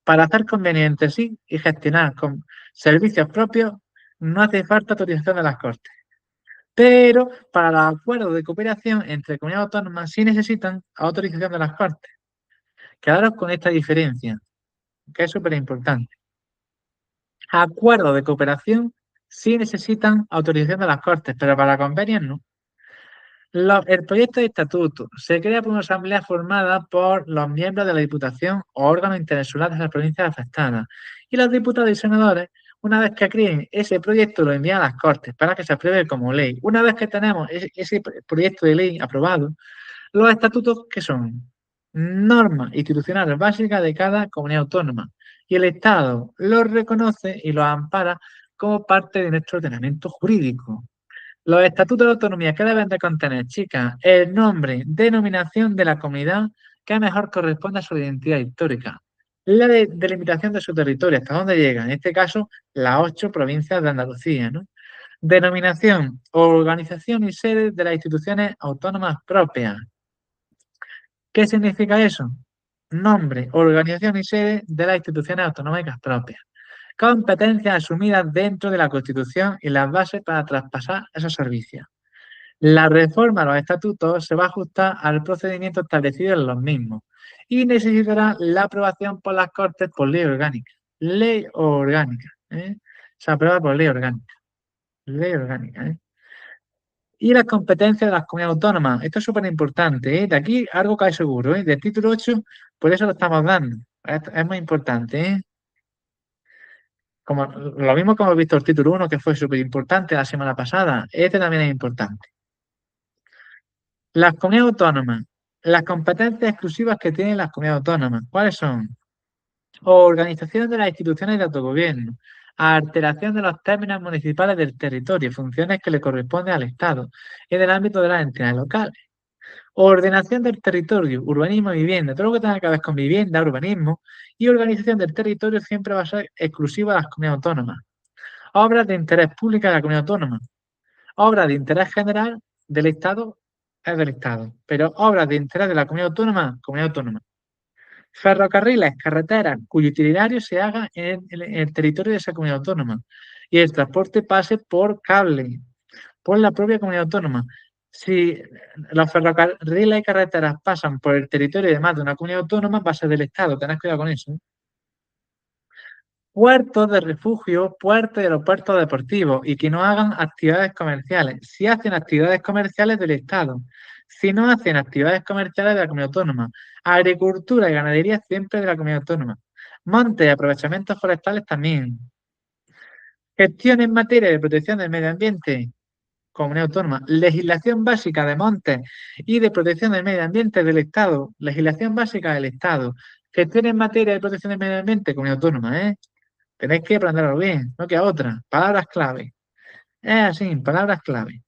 Para hacer convenios entre sí y gestionar con servicios propios no hace falta autorización de las Cortes. Pero para los acuerdos de cooperación entre comunidades autónomas sí necesitan autorización de las Cortes. Quedaros con esta diferencia, que es súper importante. Acuerdos de cooperación sí necesitan autorización de las Cortes, pero para convenios no. El proyecto de estatuto se crea por una asamblea formada por los miembros de la Diputación o órganos interinsular de las provincias afectadas. Y los diputados y senadores, una vez que creen ese proyecto, lo envían a las Cortes para que se apruebe como ley. Una vez que tenemos ese proyecto de ley aprobado, los estatutos, ¿qué son? Normas institucionales básicas de cada comunidad autónoma. Y el Estado los reconoce y los ampara como parte de nuestro ordenamiento jurídico. Los estatutos de autonomía que deben de contener, chicas, el nombre, denominación de la comunidad que mejor corresponde a su identidad histórica. La delimitación de su territorio, hasta dónde llega, en este caso, las 8 provincias de Andalucía, ¿no? Denominación, organización y sede de las instituciones autónomas propias. ¿Qué significa eso? Nombre, organización y sede de las instituciones autonómicas propias. Competencias asumidas dentro de la Constitución y las bases para traspasar esos servicios. La reforma de los estatutos se va a ajustar al procedimiento establecido en los mismos y necesitará la aprobación por las Cortes por ley orgánica. Ley orgánica. Se aprueba por ley orgánica. Ley orgánica. Y las competencias de las comunidades autónomas. Esto es súper importante. De aquí algo cae seguro. Del título 8, por eso lo estamos dando. Es muy importante. Como, lo mismo que hemos visto el título 1, que fue súper importante la semana pasada. Este también es importante. Las comunidades autónomas. Las competencias exclusivas que tienen las comunidades autónomas. ¿Cuáles son? Organización de las instituciones de autogobierno. Alteración de los términos municipales del territorio, funciones que le corresponden al Estado en el ámbito de las entidades locales. Ordenación del territorio, urbanismo y vivienda. Todo lo que tenga que ver con vivienda, urbanismo y organización del territorio siempre va a ser exclusiva de las comunidades autónomas. Obras de interés público de la comunidad autónoma. Obras de interés general del Estado es del Estado, pero obras de interés de la comunidad autónoma. Ferrocarriles, carreteras, cuyo itinerario se haga en el territorio de esa comunidad autónoma y el transporte pase por cable, por la propia comunidad autónoma. Si los ferrocarriles y carreteras pasan por el territorio de más de una comunidad autónoma, va a ser del Estado. Tened cuidado con eso. Puertos de refugio, puertos y aeropuertos deportivos y que no hagan actividades comerciales. Si hacen actividades comerciales del Estado, si no hacen actividades comerciales de la comunidad autónoma. Agricultura y ganadería siempre de la comunidad autónoma. Montes y aprovechamientos forestales también. Gestión en materia de protección del medio ambiente, comunidad autónoma. Legislación básica de montes y de protección del medio ambiente del Estado. Legislación básica del Estado. Gestión en materia de protección del medio ambiente, comunidad autónoma, ¿eh? Tenéis que aprenderlo bien, no queda otra. Palabras clave. Es así, palabras clave.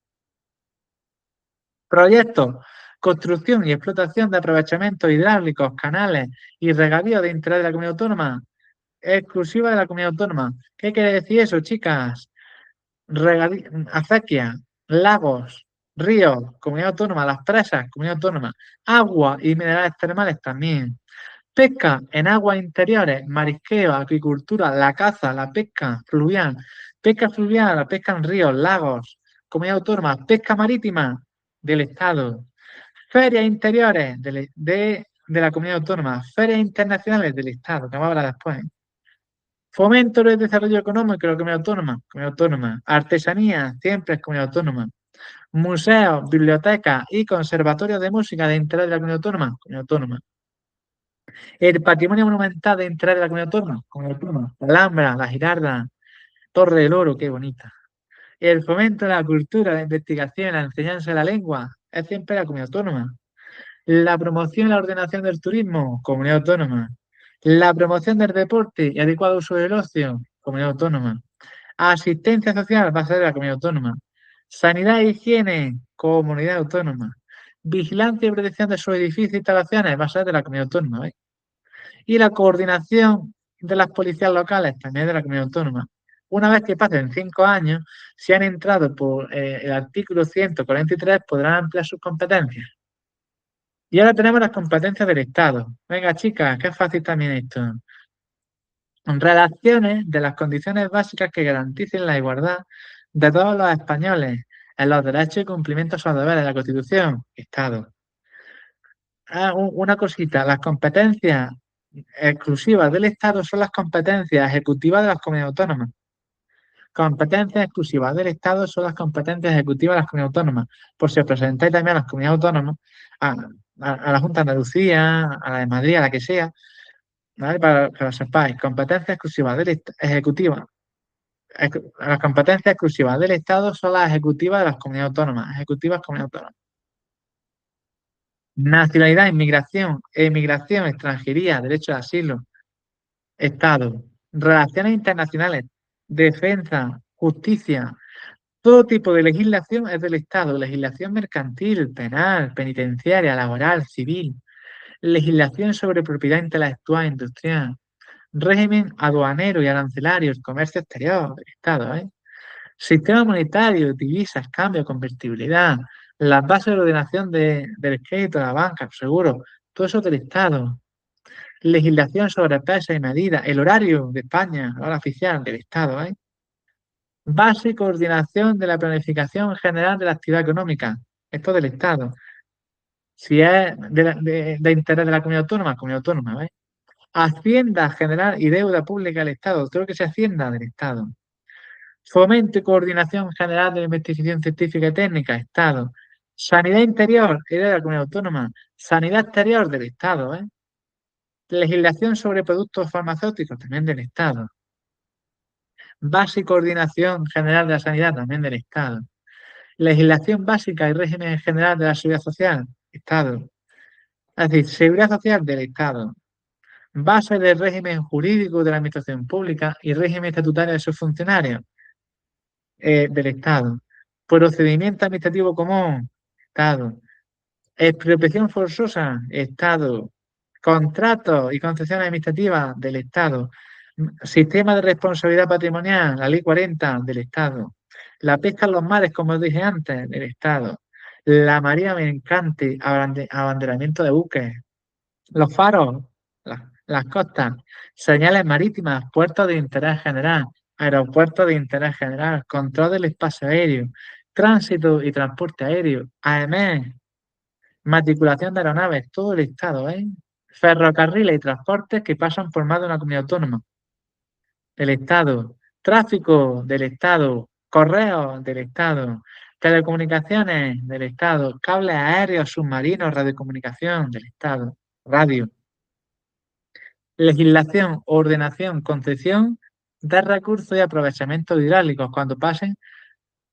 Proyectos. Construcción y explotación de aprovechamientos hidráulicos, canales y regadío de interés de la comunidad autónoma. Exclusiva de la comunidad autónoma. ¿Qué quiere decir eso, chicas? Acequias, lagos, ríos, comunidad autónoma, las presas, comunidad autónoma. Agua y minerales termales también. Pesca en aguas interiores, marisqueo, agricultura, la caza, la pesca fluvial, la pesca en ríos, lagos, comunidad autónoma, pesca marítima del Estado, ferias interiores de la comunidad autónoma, ferias internacionales del Estado, que vamos a hablar después. Fomento del desarrollo económico de la comunidad autónoma. Artesanía, siempre es comunidad autónoma. Museos, bibliotecas y conservatorios de música de interés de la comunidad autónoma, comunidad autónoma. El patrimonio monumental de interés de la comunidad autónoma, comunidad autónoma. La Alhambra, la Girarda, Torre del Oro, qué bonita. El fomento de la cultura, la investigación, la enseñanza de la lengua, es siempre la comunidad autónoma. La promoción y la ordenación del turismo, comunidad autónoma. La promoción del deporte y adecuado uso del ocio, comunidad autónoma. Asistencia social va a ser de la comunidad autónoma. Sanidad e higiene, comunidad autónoma. Vigilancia y protección de sus edificios e instalaciones va a ser de la comunidad autónoma. Y la coordinación de las policías locales también de la comunidad autónoma. Una vez que pasen 5 años, si han entrado por el artículo 143, podrán ampliar sus competencias. Y ahora tenemos las competencias del Estado. Venga, chicas, qué fácil también esto. Relaciones de las condiciones básicas que garanticen la igualdad de todos los españoles en los derechos y cumplimientos de sus deberes de la Constitución, Estado. Una cosita, las competencias exclusivas del Estado son las competencias ejecutivas de las comunidades autónomas. Competencias exclusivas del Estado son las competencias ejecutivas de las comunidades autónomas. Por si os presentáis también a las comunidades autónomas, a la Junta de Andalucía, a la de Madrid, a la que sea, ¿vale? Para que lo sepáis, competencias exclusivas del ejecutivas. Las competencias exclusivas del Estado son las ejecutivas de las comunidades autónomas, ejecutivas comunidades autónomas. Nacionalidad, inmigración, emigración, extranjería, derecho de asilo, Estado, relaciones internacionales, defensa, justicia, todo tipo de legislación es del Estado, legislación mercantil, penal, penitenciaria, laboral, civil, legislación sobre propiedad intelectual, industrial, régimen aduanero y arancelario, el comercio exterior del Estado, Sistema monetario, divisas, cambio, convertibilidad, las bases de ordenación del crédito, la banca, seguro, todo eso del Estado. Legislación sobre pesas y medidas, el horario de España, la hora oficial del Estado, Base y coordinación de la planificación general de la actividad económica, esto del Estado. Si es de interés de la comunidad autónoma, Hacienda general y deuda pública del Estado, todo lo que sea Hacienda del Estado. Fomento y coordinación general de la investigación científica y técnica, Estado. Sanidad interior, de la comunidad autónoma. Sanidad exterior del Estado, Legislación sobre productos farmacéuticos, también del Estado. Base y coordinación general de la sanidad, también del Estado. Legislación básica y régimen general de la seguridad social, Estado. Es decir, seguridad social del Estado. Base del régimen jurídico de la administración pública y régimen estatutario de sus funcionarios, del Estado. Procedimiento administrativo común, Estado. Expropiación forzosa, Estado. Contratos y concesiones administrativas del Estado. Sistema de responsabilidad patrimonial, la Ley 40 del Estado. La pesca en los mares, como os dije antes, del Estado. La marina mercante, abanderamiento de buques. Los faros, las costas. Señales marítimas, puertos de interés general, aeropuertos de interés general, control del espacio aéreo, tránsito y transporte aéreo, AEME, matriculación de aeronaves, todo el Estado, Ferrocarriles y transportes que pasan por más de una comunidad autónoma del Estado, tráfico del Estado, correos del Estado, telecomunicaciones del Estado, cables aéreos, submarinos, radiocomunicación del Estado, radio. Legislación, ordenación, concesión de recursos y aprovechamiento hidráulicos cuando pasen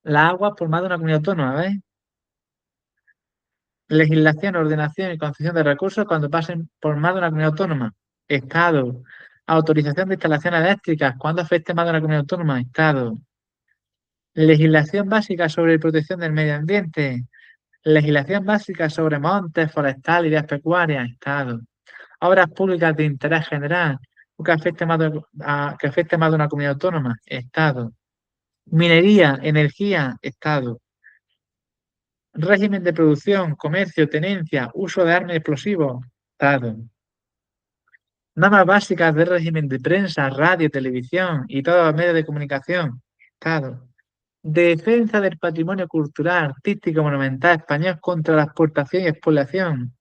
las aguas por más de una comunidad autónoma, ¿veis? Legislación, ordenación y concesión de recursos cuando pasen por más de una comunidad autónoma. Estado. Autorización de instalaciones eléctricas cuando afecte más de una comunidad autónoma. Estado. Legislación básica sobre protección del medio ambiente. Legislación básica sobre montes, forestal y vías pecuarias. Estado. Obras públicas de interés general que afecte más de una comunidad autónoma. Estado. Minería, energía, Estado. Régimen de producción, comercio, tenencia, uso de armas explosivos, Estado. Normas básicas del régimen de prensa, radio, televisión y todos los medios de comunicación, Estado. Defensa del patrimonio cultural, artístico, monumental español contra la exportación y expoliación.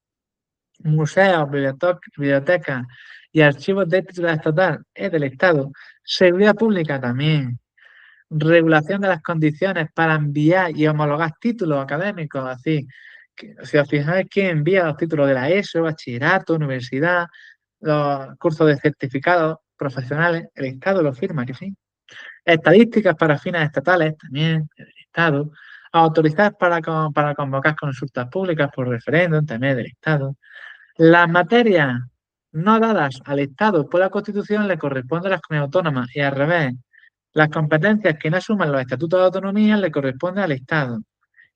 Museos, bibliotecas y archivos de titularidad estatal es del Estado. Seguridad pública también. Regulación de las condiciones para enviar y homologar títulos académicos, así. Si os fijáis, ¿quién envía los títulos de la ESO, bachillerato, universidad, los cursos de certificados profesionales? El Estado lo firma, que sí. Estadísticas para fines estatales, también del Estado. Autorizar para convocar consultas públicas por referéndum, también del Estado. Las materias no dadas al Estado por la Constitución le corresponden a las comunidades autónomas y al revés. Las competencias que no asuman los estatutos de autonomía le corresponden al Estado.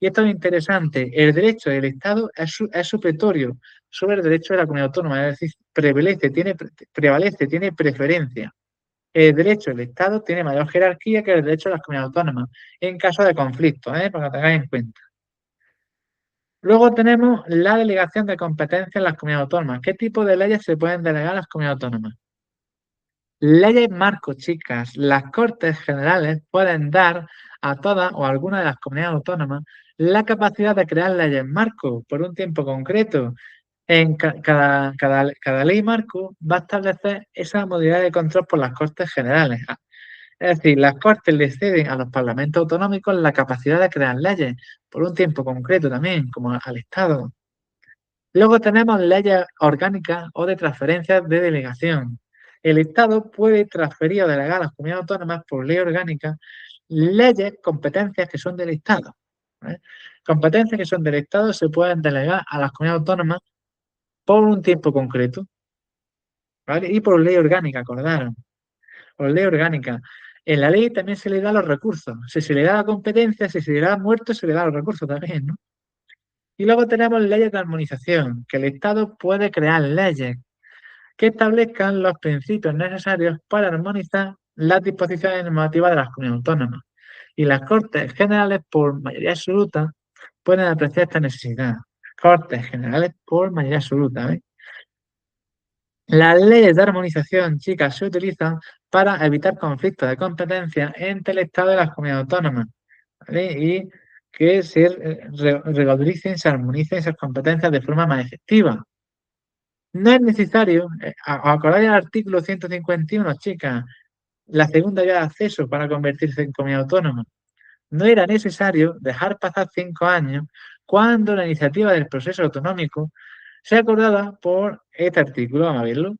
Y esto es interesante, el derecho del Estado es supletorio sobre el derecho de la comunidad autónoma, es decir, prevalece, tiene preferencia. El derecho del Estado tiene mayor jerarquía que el derecho de las comunidades autónomas, en caso de conflicto, para que lo tengáis en cuenta. Luego tenemos la delegación de competencias en las comunidades autónomas. ¿Qué tipo de leyes se pueden delegar a las comunidades autónomas? Leyes marco, chicas. Las Cortes Generales pueden dar a todas o algunas de las comunidades autónomas la capacidad de crear leyes marco por un tiempo concreto. Cada ley marco va a establecer esa modalidad de control por las Cortes Generales. Es decir, las Cortes le ceden a los parlamentos autonómicos la capacidad de crear leyes por un tiempo concreto también, como al Estado. Luego tenemos leyes orgánicas o de transferencias de delegación. El Estado puede transferir o delegar a las comunidades autónomas por ley orgánica leyes, competencias que son del Estado. ¿Vale? Competencias que son del Estado se pueden delegar a las comunidades autónomas por un tiempo concreto. ¿Vale? Y por ley orgánica, acordaron. Por ley orgánica. En la ley también se le da los recursos. Si se le da la competencia, si se le da muerto, se le da los recursos también, ¿no? Y luego tenemos leyes de armonización, que el Estado puede crear leyes que establezcan los principios necesarios para armonizar las disposiciones normativas de las comunidades autónomas. Y las Cortes Generales, por mayoría absoluta, pueden apreciar esta necesidad. Cortes Generales por mayoría absoluta. ¿Ves? Las leyes de armonización, chicas, se utilizan para evitar conflictos de competencia entre el Estado y las comunidades autónomas, ¿vale? Y que se regularicen, se armonicen esas competencias de forma más efectiva. No es necesario, acordáis el artículo 151, chicas, la segunda vía de acceso para convertirse en comunidad autónoma. No era necesario dejar pasar 5 años cuando la iniciativa del proceso autonómico sea acordada por este artículo, vamos a verlo.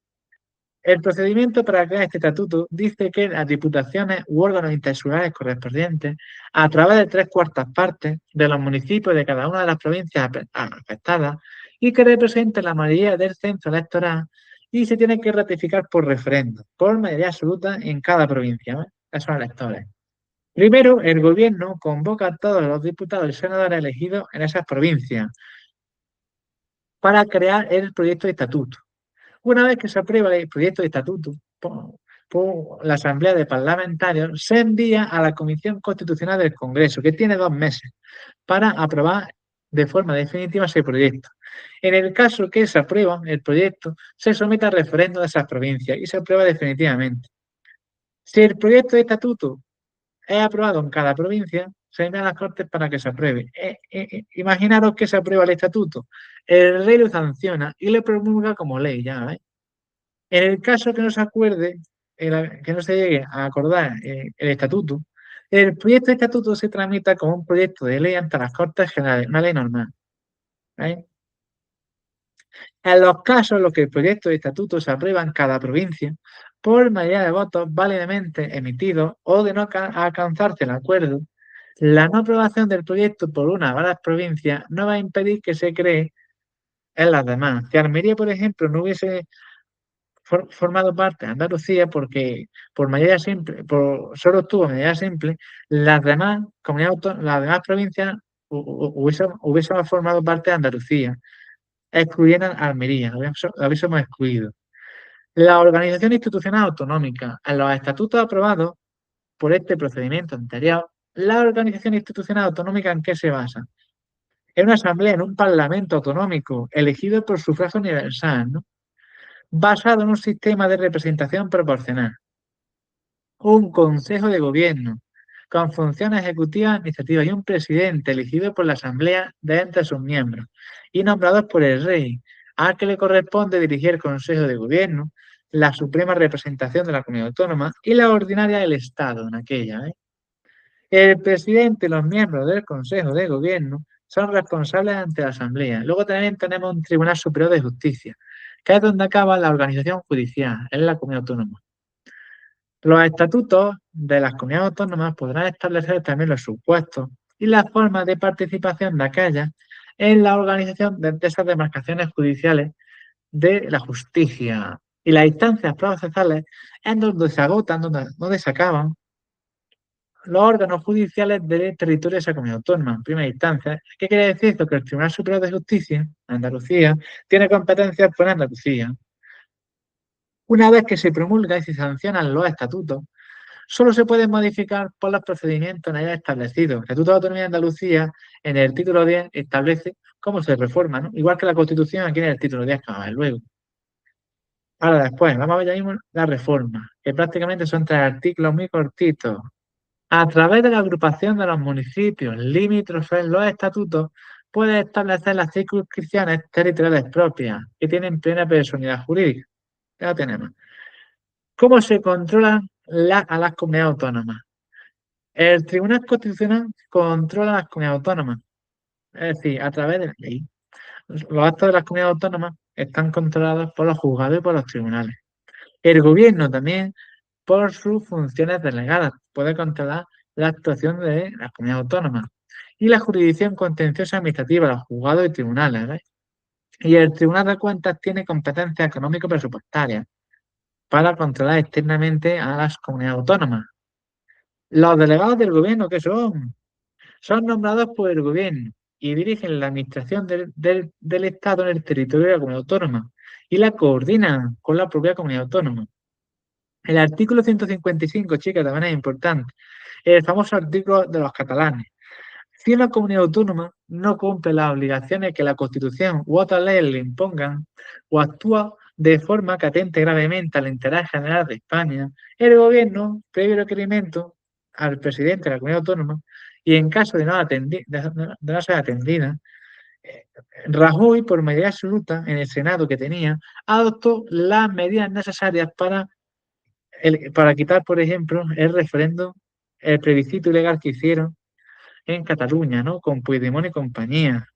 El procedimiento para crear este estatuto dice que las diputaciones u órganos intersulares correspondientes, a través de 3/4 partes de los municipios de cada una de las provincias afectadas, y que representen la mayoría del censo electoral, y se tiene que ratificar por referendo, por mayoría absoluta en cada provincia, ¿ves? Esos electores. Primero, el gobierno convoca a todos los diputados y senadores elegidos en esas provincias para crear el proyecto de estatuto. Una vez que se aprueba el proyecto de estatuto por la Asamblea de Parlamentarios, se envía a la Comisión Constitucional del Congreso, que tiene 2 meses, para aprobar de forma definitiva ese proyecto. En el caso que se aprueba el proyecto, se somete a referendo de esas provincias y se aprueba definitivamente. Si el proyecto de estatuto es aprobado en cada provincia, se envía a las Cortes para que se apruebe. Imaginaros que se aprueba el estatuto, el rey lo sanciona y lo promulga como ley, ya ¿veis? En el caso que no se acuerde, que no se llegue a acordar el estatuto, el proyecto de estatuto se tramita como un proyecto de ley ante las Cortes Generales, una ley normal. ¿Veis? En los casos en los que el proyecto de estatuto se aprueba en cada provincia, por mayoría de votos válidamente emitidos o de no alcanzarse el acuerdo, la no aprobación del proyecto por una o varias provincias no va a impedir que se cree en las demás. Si Almería, por ejemplo, no hubiese formado parte de Andalucía porque por mayoría simple, solo obtuvo mayoría simple, las demás comunidades, las demás provincias hubiesen formado parte de Andalucía, excluyendo a Almería, lo hubiésemos excluido. La organización institucional autonómica, en los estatutos aprobados por este procedimiento anterior, la organización institucional autonómica ¿en qué se basa? En una asamblea, en un parlamento autonómico elegido por sufragio universal, ¿no? Basado en un sistema de representación proporcional. Un consejo de gobierno con funciones ejecutivas, administrativas y un presidente elegido por la asamblea de entre sus miembros y nombrados por el rey, al que le corresponde dirigir el consejo de gobierno la suprema representación de la comunidad autónoma y la ordinaria del Estado en aquella. El presidente y los miembros del Consejo de Gobierno son responsables ante la Asamblea. Luego también tenemos un Tribunal Superior de Justicia, que es donde acaba la organización judicial, es la comunidad autónoma. Los estatutos de las comunidades autónomas podrán establecer también los supuestos y las formas de participación de aquellas en la organización de esas demarcaciones judiciales de la justicia y las instancias procesales en donde se agotan, donde se acaban los órganos judiciales del territorio de esa comunidad autónoma, en primera instancia. ¿Qué quiere decir esto? Que el Tribunal Superior de Justicia, Andalucía, tiene competencias por Andalucía. Una vez que se promulga y se sancionan los estatutos, solo se pueden modificar por los procedimientos en ellos establecidos. El Estatuto de Autonomía de Andalucía, en el título 10, establece cómo se reforma, ¿no? Igual que la Constitución, aquí en el título 10, que vamos a ver luego. Ahora después, vamos a ver ya mismo la reforma, que prácticamente son 3 artículos muy cortitos. A través de la agrupación de los municipios limítrofes, los estatutos pueden establecer las circunscripciones territoriales propias que tienen plena personalidad jurídica. Ya lo tenemos. ¿Cómo se controlan a las comunidades autónomas? El Tribunal Constitucional controla las comunidades autónomas, es decir, a través de la ley. Los actos de las comunidades autónomas están controlados por los juzgados y por los tribunales. El gobierno también, por sus funciones delegadas, puede controlar la actuación de las comunidades autónomas. Y la jurisdicción contenciosa administrativa, los juzgados y tribunales. ¿Ves? Y el Tribunal de Cuentas tiene competencias económico-presupuestarias para controlar externamente a las comunidades autónomas. Los delegados del gobierno, ¿qué son? Son nombrados por el gobierno y dirigen la administración del Estado en el territorio de la comunidad autónoma y la coordinan con la propia comunidad autónoma. El artículo 155, chicas, también es importante. El famoso artículo de los catalanes. Si una comunidad autónoma no cumple las obligaciones que la Constitución u otras leyes le impongan o actúa de forma que atente gravemente al interés general de España, el gobierno, previo requerimiento al presidente de la comunidad autónoma, y en caso de no ser atendida, Rajoy, por mayoría absoluta en el Senado que tenía, adoptó las medidas necesarias para quitar, por ejemplo, el referendo, el plebiscito ilegal que hicieron en Cataluña, ¿no? Con Puigdemont y compañía.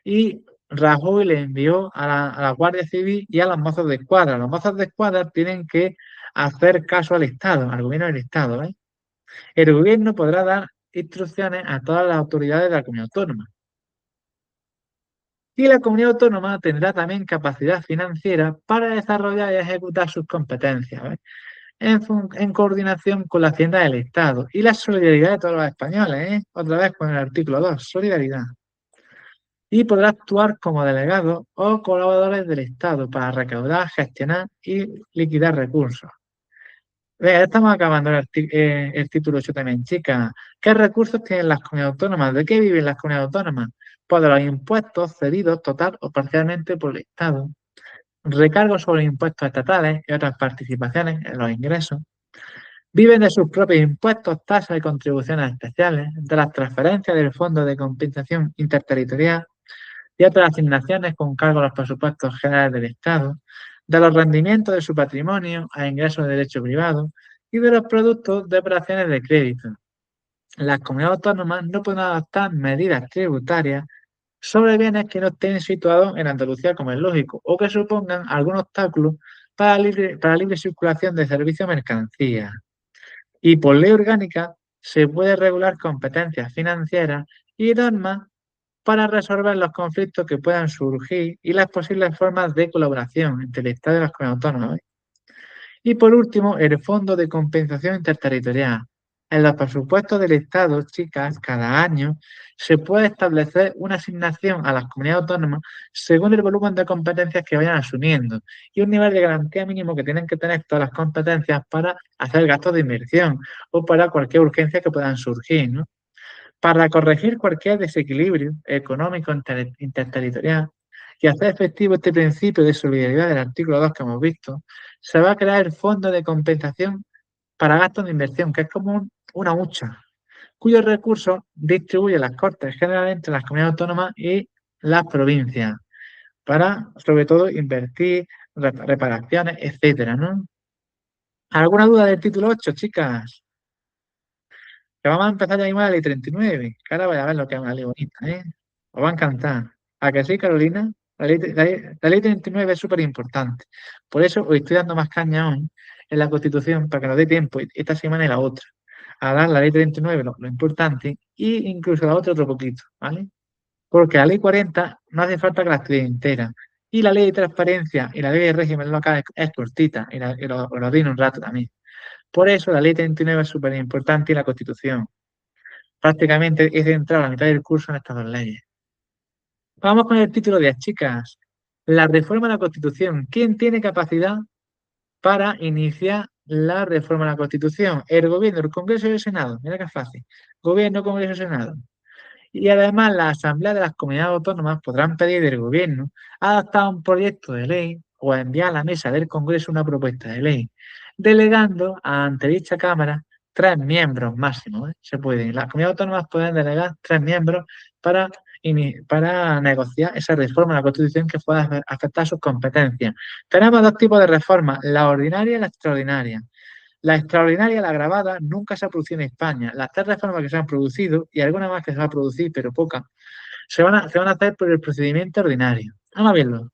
Y Rajoy le envió a la Guardia Civil y a los mozos de escuadra. Los mozos de escuadra tienen que hacer caso al Estado, al gobierno del Estado, ¿eh? El gobierno podrá dar instrucciones a todas las autoridades de la comunidad autónoma. Y la comunidad autónoma tendrá también capacidad financiera para desarrollar y ejecutar sus competencias, ¿ves? En coordinación con la Hacienda del Estado y la solidaridad de todos los españoles, ¿eh? Otra vez con el artículo 2, solidaridad. Y podrá actuar como delegado o colaboradores del Estado para recaudar, gestionar y liquidar recursos. Venga, estamos acabando el título 8 también, chicas. ¿Qué recursos tienen las comunidades autónomas? ¿De qué viven las comunidades autónomas? Pues de los impuestos cedidos total o parcialmente por el Estado, recargos sobre impuestos estatales y otras participaciones en los ingresos. Viven de sus propios impuestos, tasas y contribuciones especiales, de las transferencias del Fondo de Compensación Interterritorial y otras asignaciones con cargo a los presupuestos generales del Estado, de los rendimientos de su patrimonio a ingresos de derecho privado y de los productos de operaciones de crédito. Las comunidades autónomas no pueden adoptar medidas tributarias sobre bienes que no estén situados en Andalucía, como es lógico, o que supongan algún obstáculo para libre circulación de servicios o mercancías. Y por ley orgánica se puede regular competencias financieras y normas para resolver los conflictos que puedan surgir y las posibles formas de colaboración entre el Estado y las comunidades autónomas. Y por último, el Fondo de Compensación Interterritorial. En los presupuestos del Estado, chicas, cada año se puede establecer una asignación a las comunidades autónomas según el volumen de competencias que vayan asumiendo y un nivel de garantía mínimo que tienen que tener todas las competencias para hacer gastos de inversión o para cualquier urgencia que puedan surgir, ¿no? Para corregir cualquier desequilibrio económico interterritorial y hacer efectivo este principio de solidaridad del artículo 2 que hemos visto, se va a crear el Fondo de Compensación para Gastos de Inversión, que es como una hucha, cuyos recursos distribuye las Cortes Generales entre las comunidades autónomas y las provincias, para, sobre todo, invertir, reparaciones, etcétera, ¿no? ¿Alguna duda del título 8, chicas? Que vamos a empezar ya mismo la ley 39. Que ahora voy a ver lo que es una ley bonita, ¿eh? Os va a encantar. ¿A que sí, Carolina? La ley 39 es súper importante. Por eso os estoy dando más caña hoy en la Constitución para que nos dé tiempo esta semana y la otra. A dar la ley 39 lo importante y incluso la otra otro poquito, ¿vale? Porque la ley 40 no hace falta que la estudie entera. Y la ley de transparencia y la ley de régimen local es cortita y lo digo un rato también. Por eso la ley 39 es súper importante y la Constitución. Prácticamente he centrado la mitad del curso en estas dos leyes. Vamos con el título 10, chicas. La reforma de la Constitución. ¿Quién tiene capacidad para iniciar la reforma de la Constitución? El gobierno, el Congreso y el Senado. Mira qué fácil. Gobierno, Congreso y Senado. Y además, la Asamblea de las Comunidades Autónomas podrán pedir del Gobierno adaptar un proyecto de ley o enviar a la mesa del Congreso una propuesta de ley, delegando ante dicha Cámara 3 miembros máximo. Se pueden, las comunidades autónomas pueden delegar 3 miembros para, para negociar esa reforma de la Constitución que pueda afectar sus competencias. Tenemos dos tipos de reformas, la ordinaria y la extraordinaria. La extraordinaria, la grabada, nunca se ha producido en España. Las 3 reformas que se han producido, y alguna más que se va a producir, pero pocas, se van a hacer por el procedimiento ordinario. Vamos a verlo.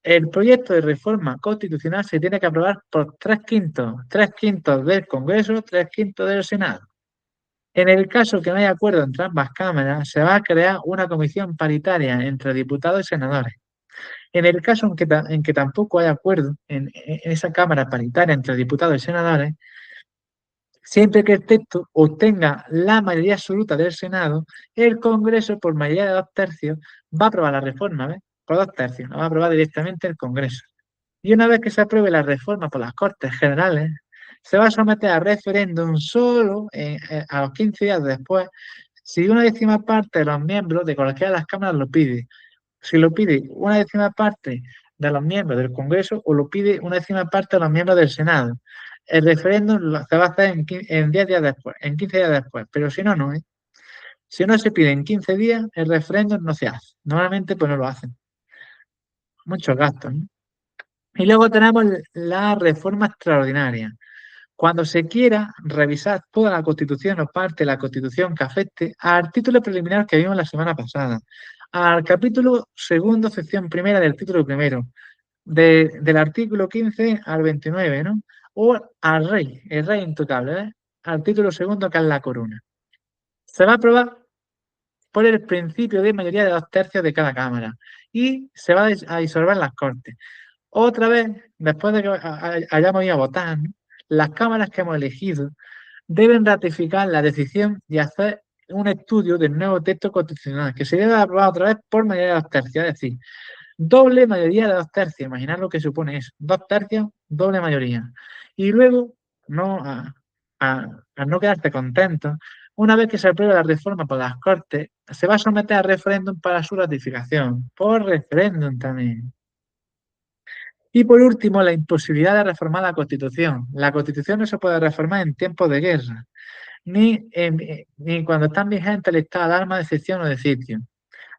El proyecto de reforma constitucional se tiene que aprobar por 3/5 del Congreso, 3/5 del Senado. En el caso que no haya acuerdo entre ambas cámaras, se va a crear una comisión paritaria entre diputados y senadores. En el caso en que tampoco haya acuerdo en esa Cámara paritaria entre diputados y senadores, siempre que el texto obtenga la mayoría absoluta del Senado, el Congreso, por mayoría de 2/3, va a aprobar la reforma, ¿ves? Por 2/3, la va a aprobar directamente el Congreso. Y una vez que se apruebe la reforma por las Cortes Generales, se va a someter a referéndum solo a los 15 días después, si una décima parte de los miembros de cualquiera de las cámaras lo pide. Si lo pide una décima parte de los miembros del Congreso o lo pide una décima parte de los miembros del Senado. El referéndum se va a hacer en 10 días después, en 15 días después, pero si no, no, ¿eh? Si no se pide en 15 días, el referéndum no se hace. Normalmente, pues no lo hacen. Muchos gastos, ¿no? Y luego tenemos la reforma extraordinaria. Cuando se quiera revisar toda la Constitución o parte de la Constitución que afecte al título preliminar que vimos la semana pasada, al capítulo segundo, sección primera del título primero, del artículo 15 al 29, ¿no? O al rey, el rey intocable, ¿eh? Al título segundo, que es la corona. Se va a aprobar por el principio de mayoría de 2/3 de cada cámara y se va a disolver las Cortes. Otra vez, después de que hayamos ido a votar, ¿no? Las cámaras que hemos elegido deben ratificar la decisión y hacer un estudio del nuevo texto constitucional, que se debe aprobar otra vez por mayoría de 2/3, es decir, doble mayoría de 2/3. Imaginar lo que supone eso. 2/3, doble mayoría. Y luego, no, a no quedarte contento, una vez que se apruebe la reforma por las Cortes, se va a someter a referéndum para su ratificación. Por referéndum también. Y por último, la imposibilidad de reformar la Constitución. La Constitución no se puede reformar en tiempos de guerra, ni cuando están vigentes el estado de alarma, de excepción o de sitio.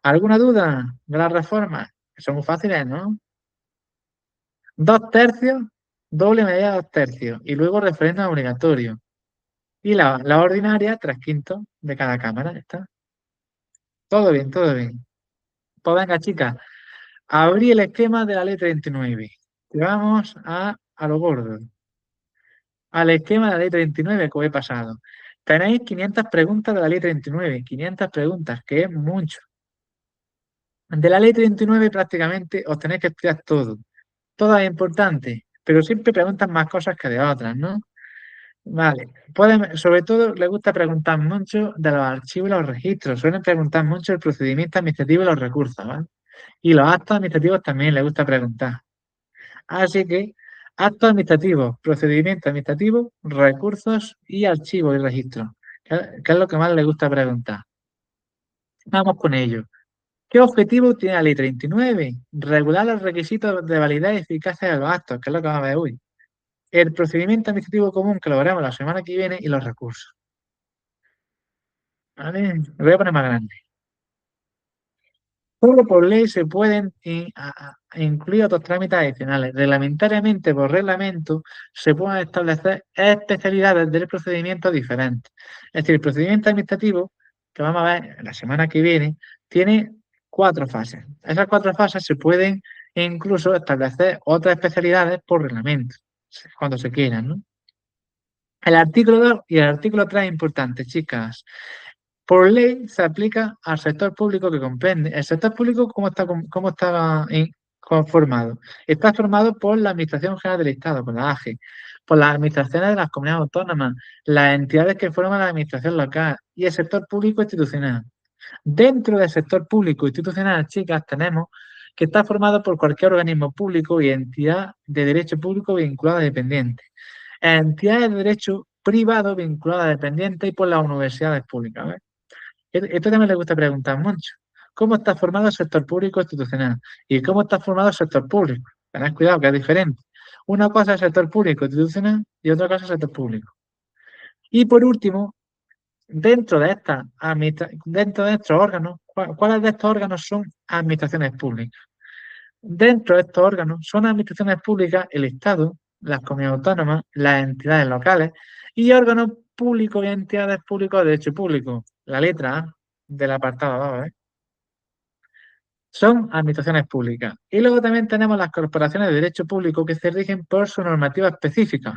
¿Alguna duda de las reformas? Son muy fáciles, ¿no? 2/3, doble medida de 2/3, y luego referéndum obligatorio. Y la ordinaria, 3/5 de cada cámara, ¿está? Todo bien, todo bien. Pues venga, chicas, abrí el esquema de la ley 39. Y vamos a lo gordo, al esquema de la ley 39 que os he pasado. Tenéis 500 preguntas de la ley 39, 500 preguntas, que es mucho. De la ley 39 prácticamente os tenéis que estudiar todo. Todas importantes, pero siempre preguntan más cosas que de otras, ¿no? Vale, sobre todo les gusta preguntar mucho de los archivos y los registros, suelen preguntar mucho el procedimiento administrativo y los recursos, ¿vale? Y los actos administrativos también les gusta preguntar. Así que, actos administrativos, procedimiento administrativo, recursos y archivos y registros, que es lo que más les gusta preguntar. Vamos con ello. ¿Qué objetivo tiene la ley 39? Regular los requisitos de validez y eficacia de los actos, que es lo que vamos a ver hoy. El procedimiento administrativo común, que lo veremos la semana que viene, y los recursos. ¿Vale? Lo voy a poner más grande. Solo por ley se pueden incluir otros trámites adicionales. Reglamentariamente, por reglamento, se pueden establecer especialidades del procedimiento diferentes. Es decir, el procedimiento administrativo, que vamos a ver la semana que viene, tiene 4 fases. Esas 4 fases se pueden incluso establecer otras especialidades por reglamento, cuando se quieran, ¿no? El artículo 2 y el artículo 3 es importante, chicas. Por ley se aplica al sector público que comprende. El sector público, cómo está conformado? Está formado por la Administración General del Estado, por la AGE, por las administraciones de las comunidades autónomas, las entidades que forman la administración local y el sector público institucional. Dentro del sector público institucional, chicas, tenemos que está formado por cualquier organismo público y entidad de derecho público vinculada a dependiente. Entidades de derecho privado vinculadas a dependiente y por las universidades públicas. ¿Ves? Esto también le gusta preguntar mucho. ¿Cómo está formado el sector público institucional? ¿Y cómo está formado el sector público? Tened cuidado, que es diferente. Una cosa es el sector público institucional y otra cosa es el sector público. Y por último, dentro de estos órganos, ¿cuáles de estos órganos son administraciones públicas? Dentro de estos órganos son administraciones públicas el Estado, las comunidades autónomas, las entidades locales y órganos públicos y entidades públicas de derecho público. La letra A del apartado 2, ¿eh? Son administraciones públicas. Y luego también tenemos las corporaciones de derecho público que se rigen por su normativa específica,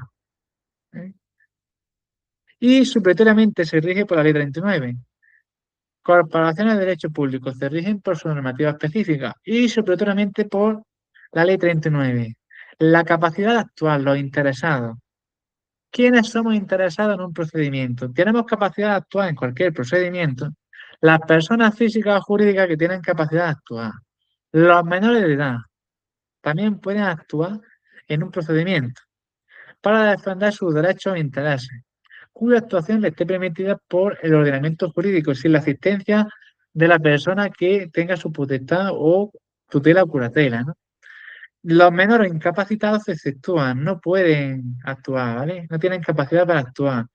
¿eh? Y supletoriamente se rige por la ley 39. Corporaciones de derecho público se rigen por su normativa específica y supletoriamente por la ley 39. La capacidad de actuar, los interesados. ¿Quiénes somos interesados en un procedimiento? Tenemos capacidad de actuar en cualquier procedimiento. Las personas físicas o jurídicas que tienen capacidad de actuar. Los menores de edad también pueden actuar en un procedimiento para defender sus derechos e intereses, cuya actuación le esté permitida por el ordenamiento jurídico, sin la asistencia de la persona que tenga su potestad o tutela o curatela, ¿no? Los menores incapacitados se exceptúan, no pueden actuar, ¿vale? No tienen capacidad para actuar.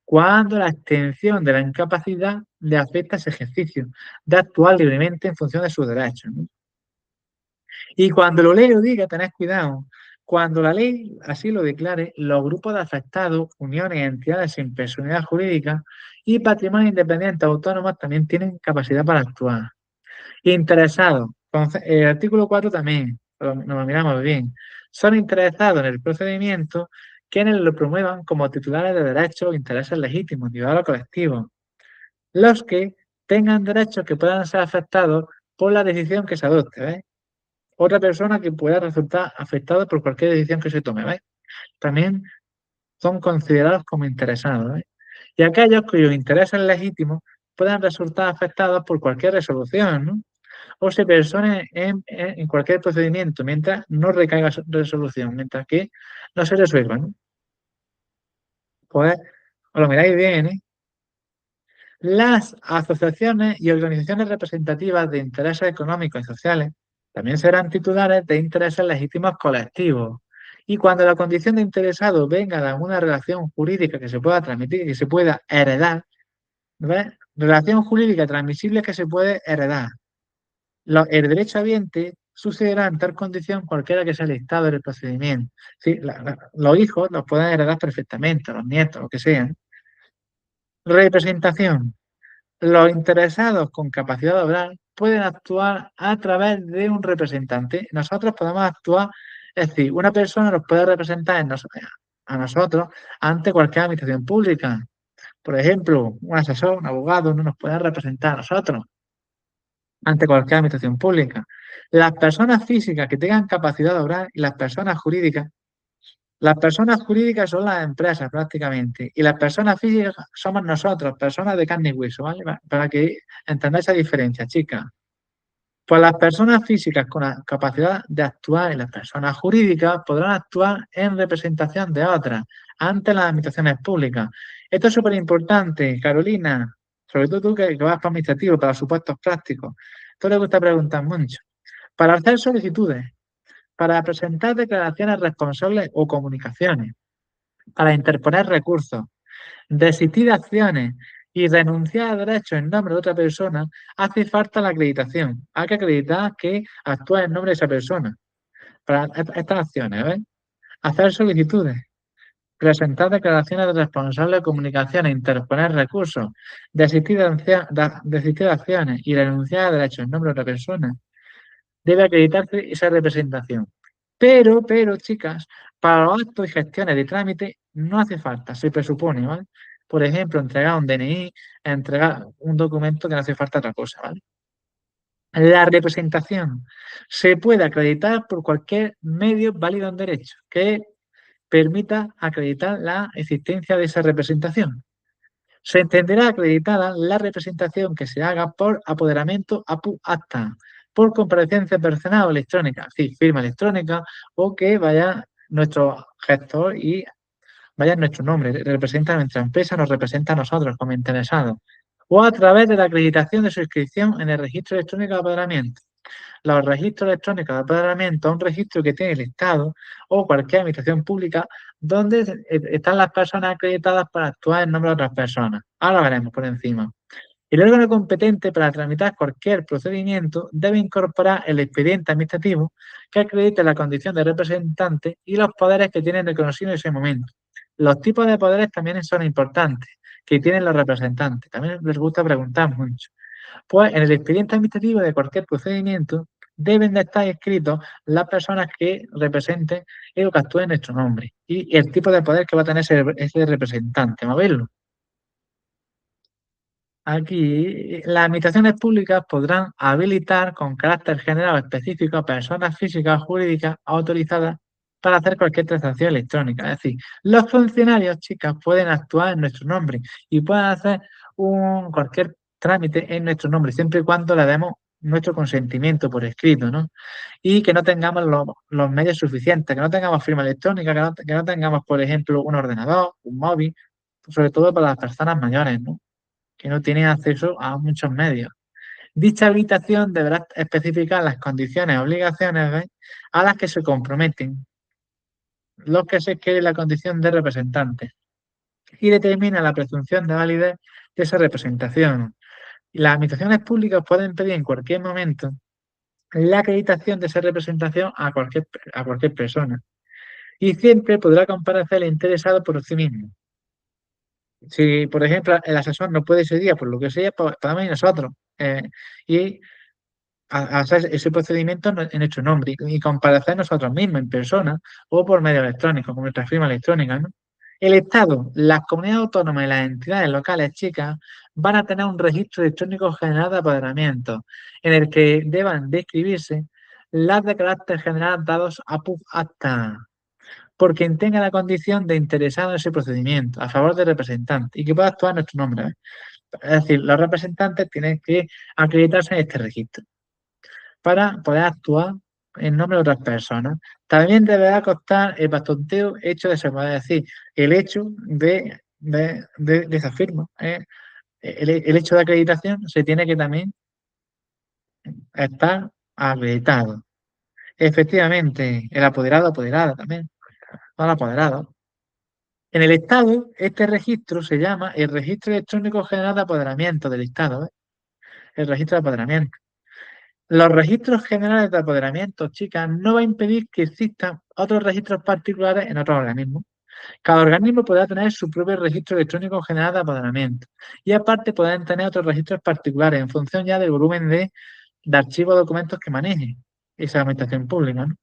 Cuando la extensión de la incapacidad le afecta ese ejercicio de actuar libremente en función de sus derechos, ¿no? Y cuando lo ley lo diga, tened cuidado. Cuando la ley así lo declare, los grupos de afectados, uniones, entidades sin personalidad jurídica y patrimonio independiente autónomos también tienen capacidad para actuar. Interesados. Entonces, el artículo 4 también, nos lo miramos bien. Son interesados en el procedimiento quienes lo promuevan como titulares de derechos o intereses legítimos, individuales o colectivos. Los que tengan derechos que puedan ser afectados por la decisión que se adopte, ¿ves? Otra persona que pueda resultar afectada por cualquier decisión que se tome, ¿ves? También son considerados como interesados, ¿ves? Y aquellos cuyos intereses legítimos puedan resultar afectados por cualquier resolución, ¿no? O se persone en cualquier procedimiento mientras no recaiga resolución, mientras que no se resuelva, ¿no? Pues os lo miráis bien, ¿eh? Las asociaciones y organizaciones representativas de intereses económicos y sociales también serán titulares de intereses legítimos colectivos. Y cuando la condición de interesado venga de alguna relación jurídica que se pueda transmitir y que se pueda heredar, ¿ves? Relación jurídica transmisible que se puede heredar. El derecho habiente sucederá en tal condición cualquiera que sea el estado del procedimiento. Sí, los hijos los pueden heredar perfectamente, los nietos, lo que sean. Representación. Los interesados con capacidad de obrar pueden actuar a través de un representante. Nosotros podemos actuar, es decir, una persona nos puede representar a nosotros ante cualquier administración pública. Por ejemplo, un asesor, un abogado, no nos puede representar a nosotros ante cualquier administración pública. Las personas físicas que tengan capacidad de obrar y las personas jurídicas son las empresas prácticamente y las personas físicas somos nosotros, personas de carne y hueso, ¿vale? Para que entendáis esa diferencia, chicas. Pues las personas físicas con la capacidad de actuar y las personas jurídicas podrán actuar en representación de otras ante las administraciones públicas. Esto es súper importante, Carolina, sobre todo tú que vas para administrativo, para supuestos prácticos. Esto le gusta preguntar mucho. Para hacer solicitudes, para presentar declaraciones responsables o comunicaciones, para interponer recursos, desistir de acciones y renunciar a derechos en nombre de otra persona, hace falta la acreditación. Hay que acreditar que actúa en nombre de esa persona para estas acciones, ¿ves? Hacer solicitudes, presentar declaraciones de responsable de comunicaciones, interponer recursos, desistir de acciones y renunciar a derechos en nombre de otra persona. Debe acreditarse esa representación. Pero, chicas, para los actos y gestiones de trámite no hace falta, se presupone, ¿vale? Por ejemplo, entregar un DNI, entregar un documento que no hace falta otra cosa, ¿vale? La representación se puede acreditar por cualquier medio válido en derecho que permita acreditar la existencia de esa representación. Se entenderá acreditada la representación que se haga por apoderamiento apu acta, por comparecencia personal o electrónica, es decir, firma electrónica, o que vaya nuestro gestor y vaya en nuestro nombre, representa a nuestra empresa, nos representa a nosotros como interesados, o a través de la acreditación de su inscripción en el registro electrónico de apoderamiento. Los registros electrónicos de apoderamiento, un registro que tiene el Estado o cualquier administración pública donde están las personas acreditadas para actuar en nombre de otras personas. Ahora veremos por encima. El órgano competente para tramitar cualquier procedimiento debe incorporar el expediente administrativo que acredite la condición de representante y los poderes que tienen reconocido en ese momento. Los tipos de poderes también son importantes, que tienen los representantes. También les gusta preguntar mucho. Pues en el expediente administrativo de cualquier procedimiento deben de estar escritos las personas que representen o que actúen en nuestro nombre y el tipo de poder que va a tener ese representante. Vamos a verlo. Aquí, las administraciones públicas podrán habilitar con carácter general o específico a personas físicas o jurídicas autorizadas para hacer cualquier transacción electrónica. Es decir, los funcionarios, chicas, pueden actuar en nuestro nombre y pueden hacer cualquier trámite en nuestro nombre, siempre y cuando le demos nuestro consentimiento por escrito, ¿no? Y que no tengamos los medios suficientes, que no tengamos firma electrónica, que no tengamos, por ejemplo, un ordenador, un móvil, sobre todo para las personas mayores, ¿no? Que no tienen acceso a muchos medios. Dicha habilitación deberá especificar las condiciones y obligaciones, ¿ves?, a las que se comprometen los que se quiere la condición de representantes y determina la presunción de validez de esa representación. Las administraciones públicas pueden pedir en cualquier momento la acreditación de esa representación a cualquier persona y siempre podrá comparecer el interesado por sí mismo. Si, por ejemplo, el asesor no puede ese día, por lo que sea, podemos ir nosotros y hacer ese procedimiento en nuestro nombre y comparecer nosotros mismos en persona o por medio electrónico, con nuestra firma electrónica, ¿no? El Estado, las comunidades autónomas y las entidades locales chicas van a tener un registro electrónico general de apoderamiento en el que deban describirse las de carácter general dados a PUF acta por quien tenga la condición de interesado en ese procedimiento a favor del representante y que pueda actuar en nuestro nombre, ¿eh? Es decir, los representantes tienen que acreditarse en este registro para poder actuar en nombre de otras personas. También deberá constar el bastanteo hecho de se puede decir, el hecho de esa firma. El hecho de acreditación se tiene que también estar acreditado. Efectivamente, el apoderado, apoderada también, el apoderado. En el Estado, este registro se llama el Registro Electrónico General de Apoderamiento del Estado, ¿eh? El registro de apoderamiento. Los registros generales de apoderamiento, chicas, no va a impedir que existan otros registros particulares en otros organismos. Cada organismo podrá tener su propio registro electrónico general de apoderamiento y aparte podrán tener otros registros particulares en función ya del volumen de archivos o documentos que maneje esa administración pública, ¿no?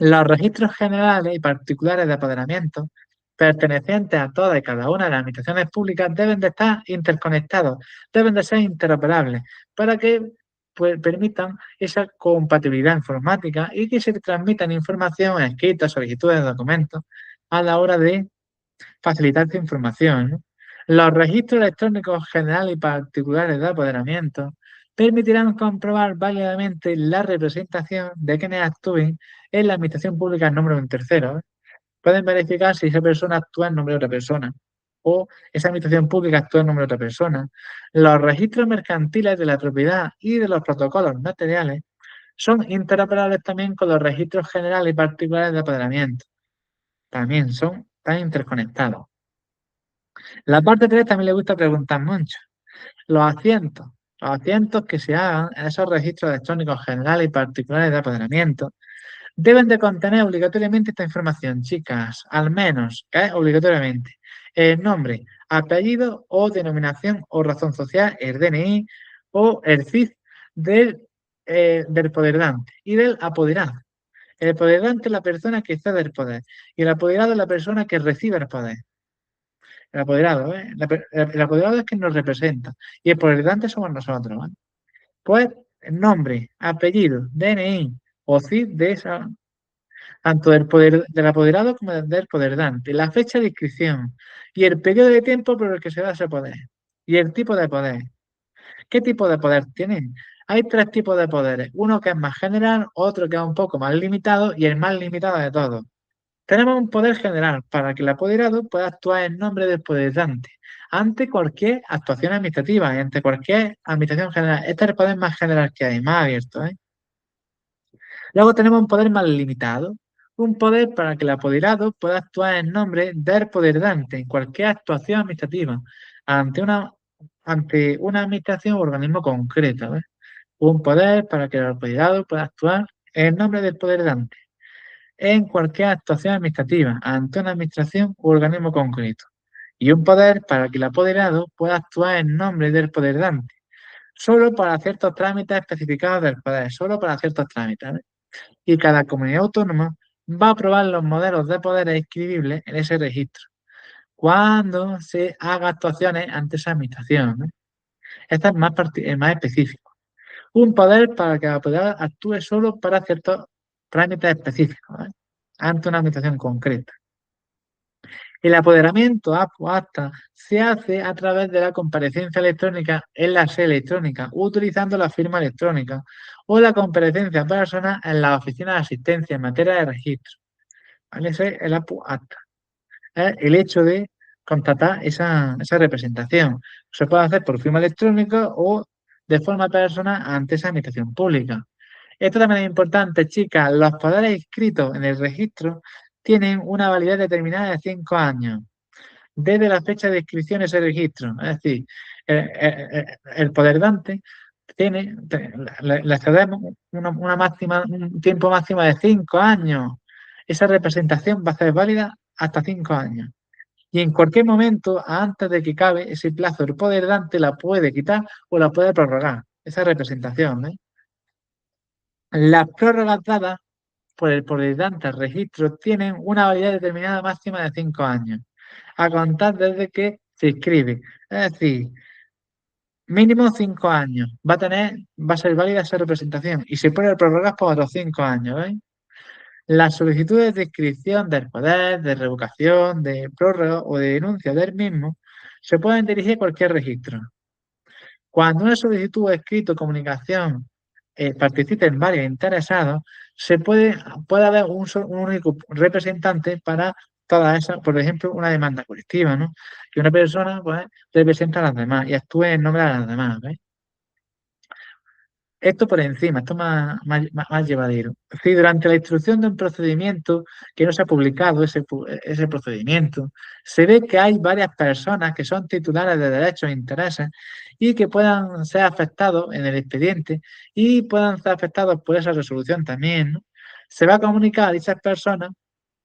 Los registros generales y particulares de apoderamiento pertenecientes a todas y cada una de las administraciones públicas deben de estar interconectados, deben de ser interoperables para que pues, permitan esa compatibilidad informática y que se transmitan información escrita, solicitudes de documentos a la hora de facilitar esta información, ¿no? Los registros electrónicos generales y particulares de apoderamiento permitirán comprobar válidamente la representación de quienes actúen en la administración pública en nombre de un tercero, ¿eh? Pueden verificar si esa persona actúa en nombre de otra persona o esa administración pública actúa en nombre de otra persona. Los registros mercantiles de la propiedad y de los protocolos notariales son interoperables también con los registros generales y particulares de apoderamiento. También están interconectados. La parte 3 también le gusta preguntar mucho. Los asientos. Los asientos que se hagan en esos registros electrónicos generales y particulares de apoderamiento deben de contener obligatoriamente esta información, chicas, al menos, obligatoriamente, el nombre, apellido o denominación o razón social, el DNI o el CIF del poderante y del apoderado. El poderante es la persona que cede el poder y el apoderado es la persona que recibe el poder. El apoderado, ¿eh? El apoderado es quien nos representa y el poderante somos nosotros, ¿eh? Pues nombre, apellido, DNI o CIF de esa, tanto del apoderado como del poderante, la fecha de inscripción y el periodo de tiempo por el que se da ese poder y el tipo de poder. ¿Qué tipo de poder tienen? Hay tres tipos de poderes, uno que es más general, otro que es un poco más limitado y el más limitado de todos. Tenemos un poder general para que el apoderado pueda actuar en nombre del poderante ante cualquier actuación administrativa y ante cualquier administración general. Este es el poder más general que hay, más abierto, ¿eh? Luego tenemos un poder más limitado, un poder para que el apoderado pueda actuar en nombre del poderante en cualquier actuación administrativa ante una administración o organismo concreto, ¿ves? Un poder para que el apoderado pueda actuar en nombre del poderante en cualquier actuación administrativa ante una administración u organismo concreto. Y un poder para que el apoderado pueda actuar en nombre del poderante, solo para ciertos trámites especificados del poder, solo para ciertos trámites, ¿ves? Y cada comunidad autónoma va a aprobar los modelos de poderes inscribibles en ese registro cuando se haga actuaciones ante esa administración, ¿no? Este es más específico. Un poder para que la autoridad actúe solo para ciertos trámites específicos, ¿eh? Ante una administración concreta. El apoderamiento acta se hace a través de la comparecencia electrónica en la sede electrónica, utilizando la firma electrónica o la comparecencia personal en la oficina de asistencia en materia de registro. ¿Vale? Ese es el APU acta. Es el hecho de contratar esa representación. Se puede hacer por firma electrónica o de forma personal ante esa administración pública. Esto también es importante, chicas. Los poderes inscritos en el registro tienen una validez determinada de 5 años desde la fecha de inscripción de ese registro. Es decir, el poder dante le cedemos un tiempo máximo de 5 años. Esa representación va a ser válida hasta 5 años. Y en cualquier momento, antes de que cabe ese plazo, el poder dante la puede quitar o la puede prorrogar. Esa representación, ¿eh? Las prórrogas dadas por el poderante al registro tienen una validez determinada máxima de 5 años, a contar desde que se inscribe. Es decir, mínimo 5 años. Va a ser válida esa representación y se puede prorrogar por otros 5 años, ¿veis? Las solicitudes de inscripción del poder, de revocación, de prórroga o de denuncia del mismo se pueden dirigir a cualquier registro. Cuando una solicitud o escrito o comunicación participen varios interesados, puede haber un único representante para todas esas, por ejemplo, una demanda colectiva, ¿no? Que una persona pues, representa a las demás y actúe en nombre de las demás, ¿ves? Esto por encima, esto más llevadero. Si durante la instrucción de un procedimiento que no se ha publicado ese procedimiento, se ve que hay varias personas que son titulares de derechos e intereses y que puedan ser afectados en el expediente y puedan ser afectados por esa resolución también, ¿no? Se va a comunicar a dichas personas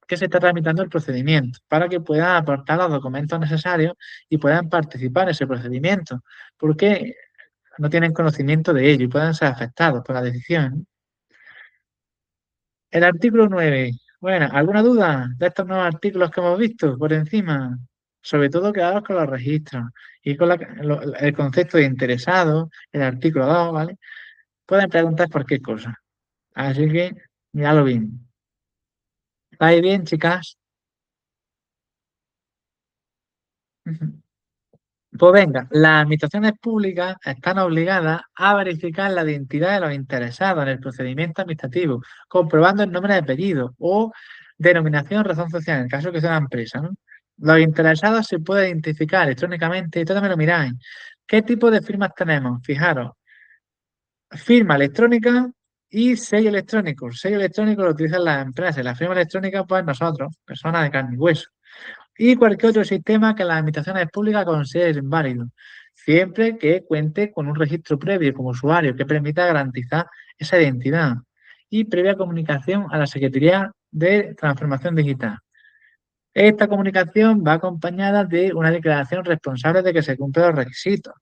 que se está tramitando el procedimiento para que puedan aportar los documentos necesarios y puedan participar en ese procedimiento. Porque no tienen conocimiento de ello y pueden ser afectados por la decisión. El artículo 9. Bueno, ¿alguna duda de estos nuevos artículos que hemos visto por encima? Sobre todo quedaros con los registros y con el concepto de interesado, el artículo 2, ¿vale? Pueden preguntar cualquier cosa. Así que, miradlo bien. ¿Estáis bien, chicas? Pues venga, las administraciones públicas están obligadas a verificar la identidad de los interesados en el procedimiento administrativo, comprobando el nombre de apellido o denominación o razón social, en el caso que sea una empresa, ¿no? Los interesados se pueden identificar electrónicamente, esto también lo miráis. ¿Qué tipo de firmas tenemos? Fijaros, firma electrónica y sello electrónico. El sello electrónico lo utilizan las empresas, la firma electrónica, pues nosotros, personas de carne y hueso. y cualquier otro sistema que las administraciones públicas consideren válido, siempre que cuente con un registro previo como usuario que permita garantizar esa identidad y previa comunicación a la Secretaría de Transformación Digital. Esta comunicación va acompañada de una declaración responsable de que se cumplen los requisitos.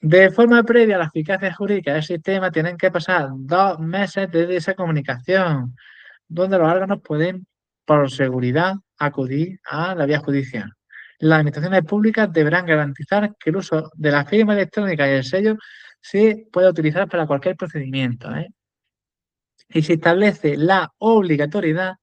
De forma previa a la eficacia jurídica del sistema tienen que pasar 2 meses desde esa comunicación, donde los órganos pueden, por seguridad, acudir a la vía judicial. Las administraciones públicas deberán garantizar que el uso de la firma electrónica y el sello se pueda utilizar para cualquier procedimiento, ¿eh? Y se establece la obligatoriedad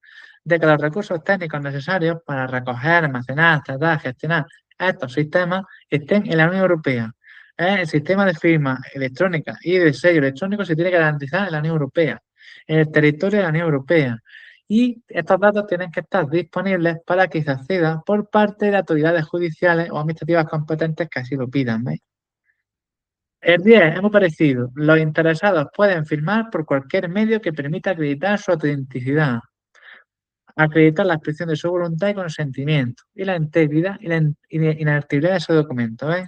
de que los recursos técnicos necesarios para recoger, almacenar, tratar, gestionar estos sistemas estén en la Unión Europea. El sistema de firma electrónica y de sello electrónico se tiene que garantizar en la Unión Europea, en el territorio de la Unión Europea. Y estos datos tienen que estar disponibles para que se acceda por parte de autoridades judiciales o administrativas competentes que así lo pidan, ¿veis? El 10, hemos parecido, los interesados pueden firmar por cualquier medio que permita acreditar su autenticidad, acreditar la expresión de su voluntad y consentimiento, y la integridad y la inalterabilidad de ese documento, ¿ves?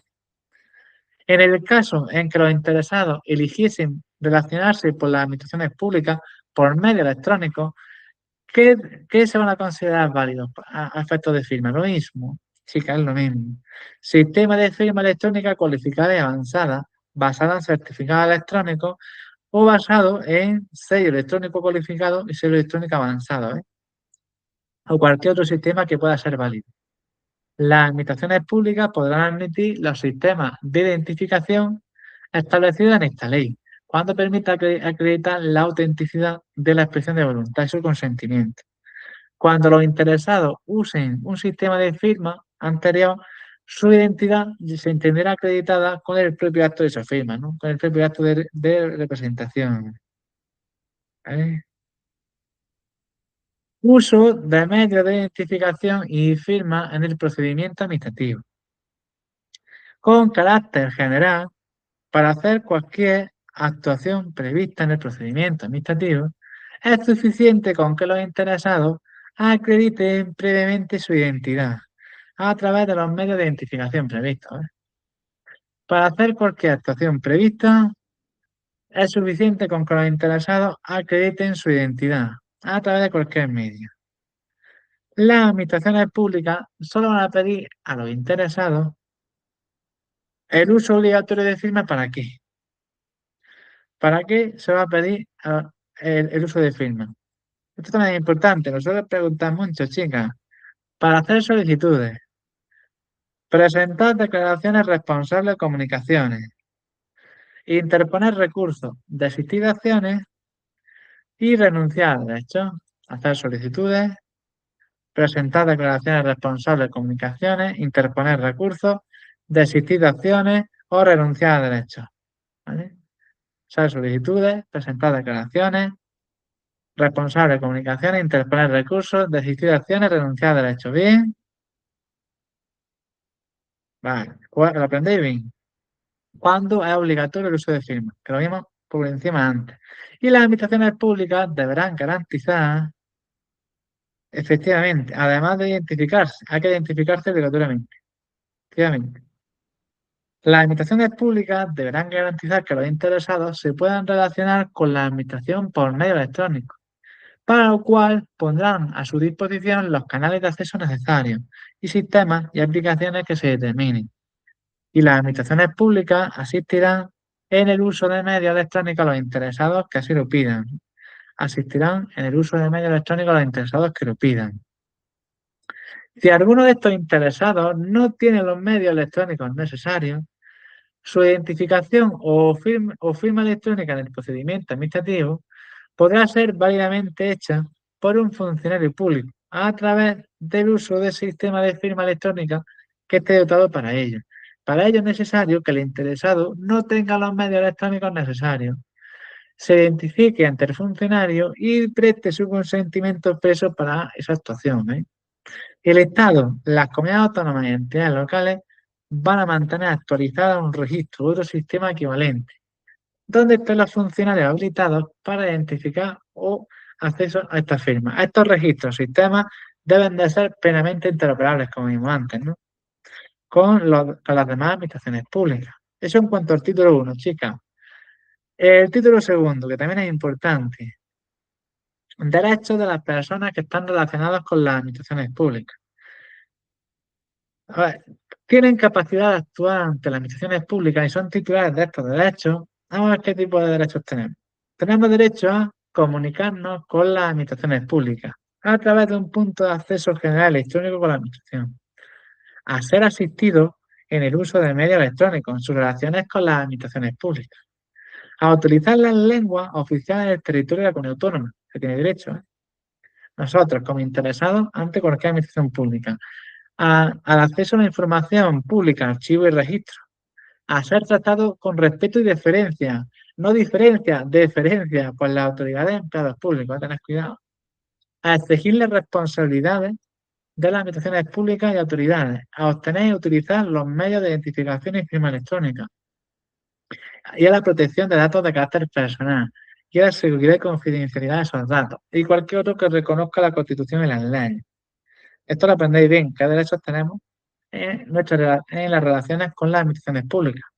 En el caso en que los interesados eligiesen relacionarse con las administraciones públicas por medio electrónico, ¿qué se van a considerar válidos a efectos de firma? Lo mismo, sí que es lo mismo. Sistema de firma electrónica cualificada y avanzada, basada en certificados electrónicos o basado en sello electrónico cualificado y sello electrónico avanzado, ¿eh? O cualquier otro sistema que pueda ser válido. Las administraciones públicas podrán admitir los sistemas de identificación establecidos en esta ley, cuando permita acreditar la autenticidad de la expresión de voluntad y su consentimiento. Cuando los interesados usen un sistema de firma anterior, su identidad se entenderá acreditada con el propio acto de su firma, ¿no? Con el propio acto de representación. ¿Eh? Uso de medios de identificación y firma en el procedimiento administrativo. Con carácter general, para hacer cualquier actuación prevista en el procedimiento administrativo, es suficiente con que los interesados acrediten previamente su identidad a través de los medios de identificación previstos, ¿eh? Para hacer cualquier actuación prevista, es suficiente con que los interesados acrediten su identidad a través de cualquier medio. Las administraciones públicas solo van a pedir a los interesados el uso obligatorio de firma. ¿Para qué? ¿Para qué se va a pedir el uso de firma? Esto también es importante, nosotros preguntamos mucho, chicas, para hacer solicitudes, presentar declaraciones responsables de comunicaciones, interponer recursos, desistir de acciones y renunciar a derechos, hacer solicitudes, presentar declaraciones responsables de comunicaciones, interponer recursos, desistir de acciones o renunciar a derechos, ¿vale? Hacer solicitudes, presentar declaraciones, responsable de comunicaciones, interponer recursos, desistir de acciones, renunciar a derechos. ¿Bien? Vale. ¿Lo aprendéis bien? ¿Cuándo es obligatorio el uso de firma? Que lo vimos por encima antes. Y las administraciones públicas deberán garantizar, efectivamente, además de identificarse, hay que identificarse obligatoriamente. Efectivamente. Las administraciones públicas deberán garantizar que los interesados se puedan relacionar con la administración por medio electrónico, para lo cual pondrán a su disposición los canales de acceso necesarios y sistemas y aplicaciones que se determinen. Y las administraciones públicas asistirán en el uso de medios electrónicos a los interesados que así lo pidan. Asistirán en el uso de medios electrónicos a los interesados que lo pidan. Si alguno de estos interesados no tiene los medios electrónicos necesarios, su identificación o firma electrónica en el procedimiento administrativo podrá ser válidamente hecha por un funcionario público a través del uso del sistema de firma electrónica que esté dotado para ello. Para ello es necesario que el interesado no tenga los medios electrónicos necesarios, se identifique ante el funcionario y preste su consentimiento expreso para esa actuación, ¿eh? El Estado, las comunidades autónomas y entidades locales van a mantener actualizado un registro u otro sistema equivalente, donde estén los funcionarios habilitados para identificar o acceso a esta firma. Estos registros, sistemas deben de ser plenamente interoperables, como vimos antes, ¿no? Con las demás administraciones públicas. Eso en cuanto al título 1, chicas. El título segundo, que también es importante, derechos de las personas que están relacionadas con las administraciones públicas. A ver, tienen capacidad de actuar ante las administraciones públicas y son titulares de estos derechos. Vamos a ver qué tipo de derechos tenemos. Tenemos derecho a comunicarnos con las administraciones públicas a través de un punto de acceso general electrónico con la administración, a ser asistido en el uso de medios electrónicos en sus relaciones con las administraciones públicas, a utilizar las lenguas oficiales del territorio de la comunidad autónoma, que tiene derecho, ¿eh? Nosotros, como interesados ante cualquier administración pública, al acceso a la información pública, archivo y registro, a ser tratado con respeto y deferencia, no diferencia, deferencia por las autoridades de empleados públicos, a tener cuidado, a exigirles responsabilidades de las administraciones públicas y autoridades, a obtener y utilizar los medios de identificación y firma electrónica, y a la protección de datos de carácter personal, y a la seguridad y confidencialidad de esos datos, y cualquier otro que reconozca la Constitución y las leyes. Esto lo aprendéis bien, qué derechos tenemos en las relaciones con las administraciones públicas.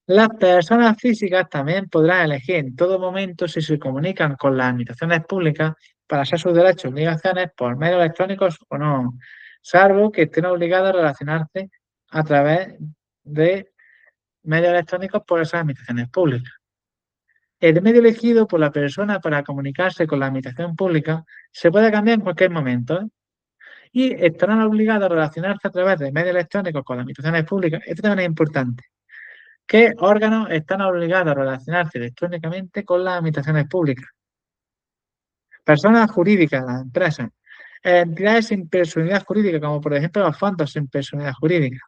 Las personas físicas también podrán elegir en todo momento si se comunican con las administraciones públicas para hacer sus derechos y obligaciones por medios electrónicos o no, salvo que estén obligados a relacionarse a través de medios electrónicos por esas administraciones públicas. El medio elegido por la persona para comunicarse con la administración pública se puede cambiar en cualquier momento, ¿eh? Y estarán obligados a relacionarse a través de medios electrónicos con las administraciones públicas. Esto también es importante. ¿Qué órganos están obligados a relacionarse electrónicamente con las administraciones públicas? Personas jurídicas, las empresas. Entidades sin personalidad jurídica, como por ejemplo los fondos sin personalidad jurídica.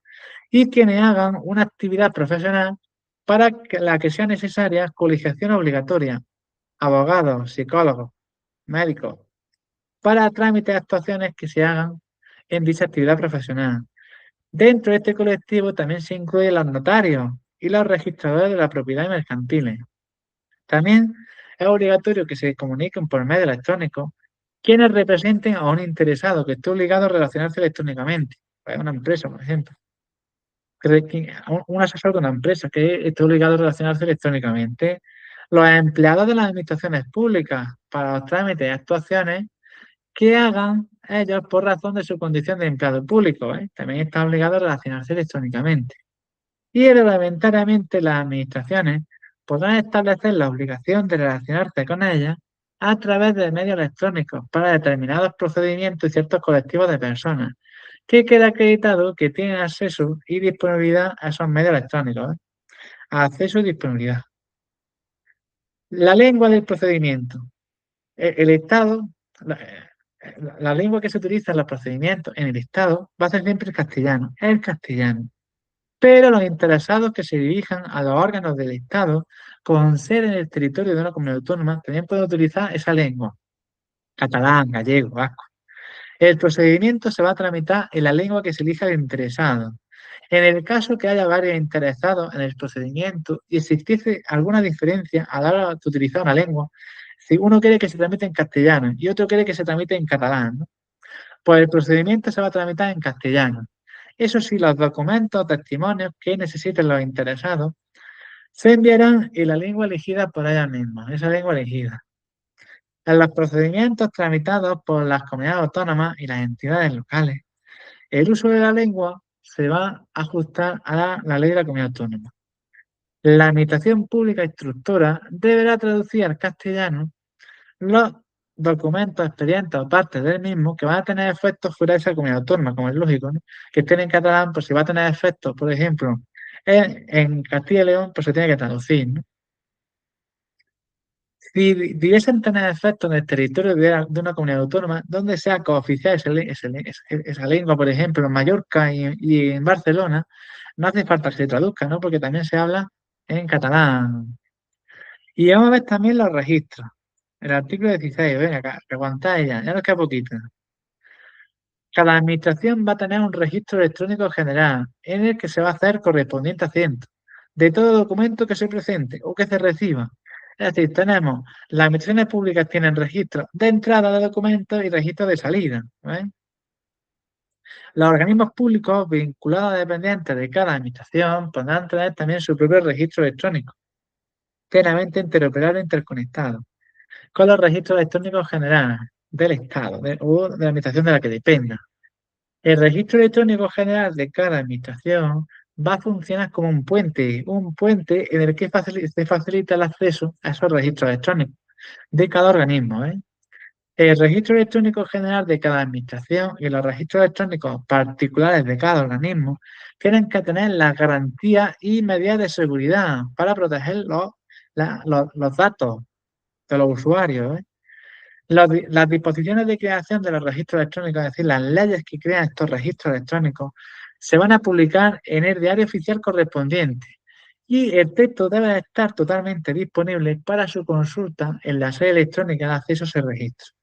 Y quienes hagan una actividad profesional para la que sea necesaria colegiación obligatoria. Abogados, psicólogos, médicos, para trámites de actuaciones que se hagan en dicha actividad profesional. Dentro de este colectivo también se incluyen los notarios y los registradores de la propiedad mercantiles. También es obligatorio que se comuniquen por medio electrónico quienes representen a un interesado que esté obligado a relacionarse electrónicamente. Pues una empresa, por ejemplo. Un asesor de una empresa que esté obligado a relacionarse electrónicamente. Los empleados de las administraciones públicas para los trámites y actuaciones que hagan ellos por razón de su condición de empleado público, ¿eh? También están obligados a relacionarse electrónicamente. Y reglamentariamente las administraciones podrán establecer la obligación de relacionarse con ellas a través de medios electrónicos para determinados procedimientos y ciertos colectivos de personas, que queda acreditado que tienen acceso y disponibilidad a esos medios electrónicos, ¿eh? Acceso y disponibilidad. La lengua del procedimiento. El Estado, la lengua que se utiliza en los procedimientos en el Estado va a ser siempre el castellano. Pero los interesados que se dirijan a los órganos del Estado con sede en el territorio de una comunidad autónoma también pueden utilizar esa lengua, catalán, gallego, vasco. El procedimiento se va a tramitar en la lengua que se elija el interesado. En el caso que haya varios interesados en el procedimiento y existiese alguna diferencia a la hora de utilizar una lengua, si uno quiere que se tramite en castellano y otro quiere que se tramite en catalán, ¿no? Pues el procedimiento se va a tramitar en castellano. Eso sí, los documentos o testimonios que necesiten los interesados se enviarán en la lengua elegida por ellas mismas, esa lengua elegida. En los procedimientos tramitados por las comunidades autónomas y las entidades locales, el uso de la lengua se va a ajustar a la ley de la comunidad autónoma. La administración pública instructora deberá traducir al castellano los documentos, expedientes o partes del mismo que van a tener efectos fuera de esa comunidad autónoma, como es lógico, ¿no? Que estén en catalán, pues si va a tener efectos, por ejemplo, en Castilla y León, pues se tiene que traducir, ¿no? Si debiesen tener efectos en el territorio de una comunidad autónoma, donde sea cooficial esa lengua, por ejemplo, en Mallorca y en Barcelona, no hace falta que se traduzca, ¿no? Porque también se habla en catalán. Y vamos a ver también los registros. El artículo 16, venga, que aguantáis ya nos queda poquito. Cada administración va a tener un registro electrónico general en el que se va a hacer correspondiente asiento de todo documento que se presente o que se reciba Es decir, tenemos, las administraciones públicas tienen registros de entrada de documentos y registros de salida. ¿Ves? Los organismos públicos vinculados a dependientes de cada administración podrán tener también su propio registro electrónico, plenamente interoperable e interconectado, con los registros electrónicos generales del Estado o de la administración de la que dependa. El registro electrónico general de cada administración va a funcionar como un puente en el que se facilita el acceso a esos registros electrónicos de cada organismo. ¿Eh? El registro electrónico general de cada administración y los registros electrónicos particulares de cada organismo tienen que tener las garantías y medidas de seguridad para proteger los datos de los usuarios. ¿Eh? Las disposiciones de creación de los registros electrónicos, es decir, las leyes que crean estos registros electrónicos, se van a publicar en el diario oficial correspondiente y el texto debe estar totalmente disponible para su consulta en la sede electrónica de acceso a ese registro.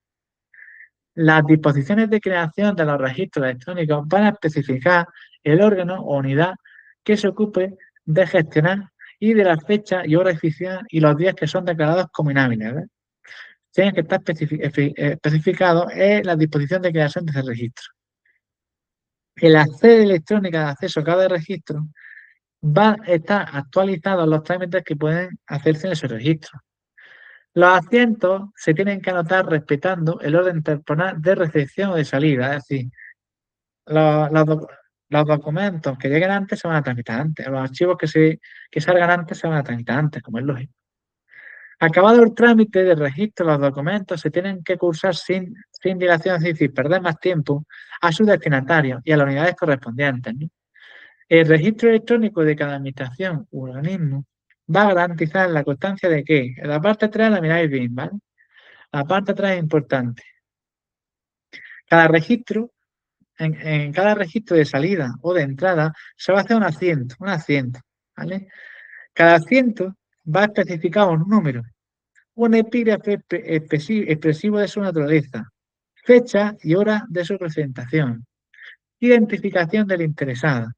Las disposiciones de creación de los registros electrónicos van a especificar el órgano o unidad que se ocupe de gestionar y de la fecha y hora oficial y los días que son declarados como inhábiles. ¿Ves? Tienen que estar especificados en la disposición de creación de ese registro. La sede electrónica de acceso a cada registro va a estar actualizados los trámites que pueden hacerse en ese registro. Los asientos se tienen que anotar respetando el orden temporal de recepción o de salida, es decir, los documentos que lleguen antes se van a tramitar antes, los archivos que salgan antes se van a tramitar antes, como es lógico. Acabado el trámite de registro, los documentos se tienen que cursar sin dilación, es decir, perder más tiempo a sus destinatarios y a las unidades correspondientes. ¿No? El registro electrónico de cada administración u organismo va a garantizar la constancia de que, en la parte 3 la miráis bien, ¿vale? La parte 3 es importante. Cada registro, en cada registro de salida o de entrada, se va a hacer un asiento, ¿vale? Cada asiento va a especificar un número, un epígrafe expresivo de su naturaleza, fecha y hora de su presentación, identificación del interesado,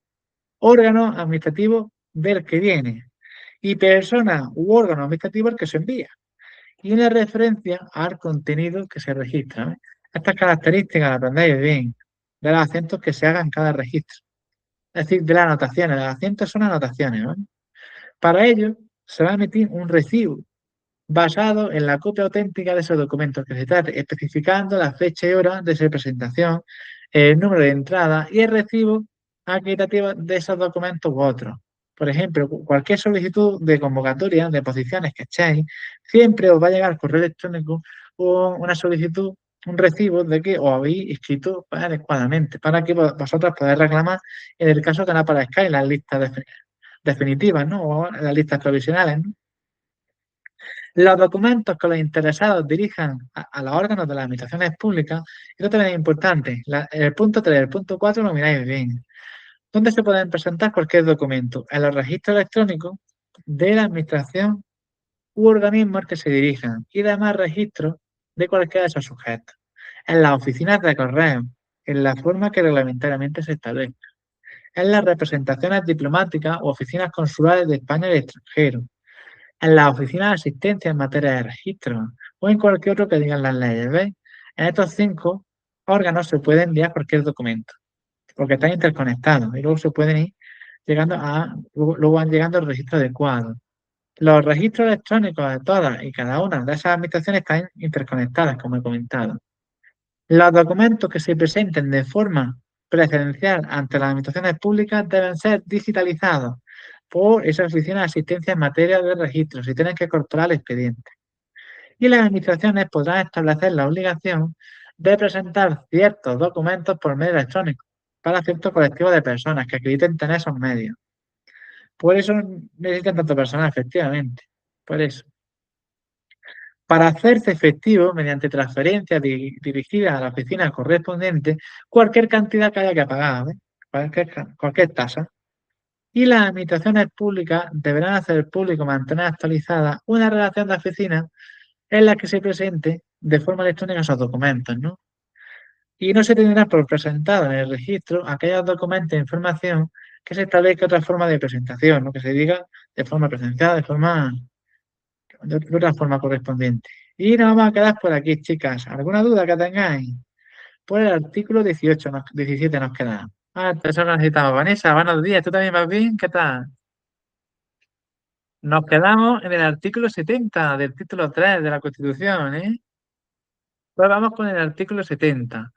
órgano administrativo del que viene y persona u órgano administrativo al que se envía y una referencia al contenido que se registra. ¿Eh? Estas características las aprendáis bien de los acentos que se hagan en cada registro. Es decir, de las anotaciones. Los acentos son anotaciones. ¿No? Para ello, se va a emitir un recibo basado en la copia auténtica de esos documentos que se trate, especificando la fecha y hora de su presentación, el número de entrada y el recibo acreditativo de esos documentos u otros. Por ejemplo, cualquier solicitud de convocatoria de posiciones que echéis, siempre os va a llegar al correo electrónico una solicitud, un recibo de que os habéis inscrito adecuadamente, para que vosotros podáis reclamar en el caso que no aparezcáis en las listas definitivas, ¿no? O en las listas provisionales, ¿no? Los documentos que los interesados dirijan a los órganos de las administraciones públicas, esto también es importante. El punto 3, el punto 4 lo miráis bien. ¿Dónde se pueden presentar cualquier documento? En los registros electrónicos de la administración u organismo al que se dirijan y demás registros de cualquiera de esos sujetos. En las oficinas de correo, en la forma que reglamentariamente se establezca. En las representaciones diplomáticas o oficinas consulares de España y el extranjero en las oficinas de asistencia en materia de registro o en cualquier otro que digan las leyes, ¿veis? En estos 5 órganos se puede enviar cualquier documento, porque están interconectados y luego se pueden ir luego van llegando al registro adecuado. Los registros electrónicos de todas y cada una de esas administraciones están interconectadas, como he comentado. Los documentos que se presenten de forma presencial ante las administraciones públicas deben ser digitalizados por esa oficina de asistencia en materia de registros y tienen que incorporar el expediente. Y las administraciones podrán establecer la obligación de presentar ciertos documentos por medio electrónico para ciertos colectivos de personas que acrediten tener esos medios. Por eso necesitan tanto personal, efectivamente. Por eso. Para hacerse efectivo mediante transferencia dirigida a la oficina correspondiente cualquier cantidad que haya que pagar, ¿eh? Cualquier tasa. Y las administraciones públicas deberán hacer público mantener actualizada una relación de oficina en la que se presente de forma electrónica esos documentos, ¿no? Y no se tendrá por presentado en el registro aquellos documentos de información que se establezca otra forma de presentación, ¿no? Que se diga de forma presencial, de forma de otra forma correspondiente. Y nos vamos a quedar por aquí, chicas. ¿Alguna duda que tengáis? Por el artículo 18, 17 nos queda. Ah, eso lo necesitamos. Vanessa, buenos días. ¿Tú también vas bien? ¿Qué tal? Nos quedamos en el artículo 70 del título 3 de la Constitución, ¿eh? Pues vamos con el artículo 70.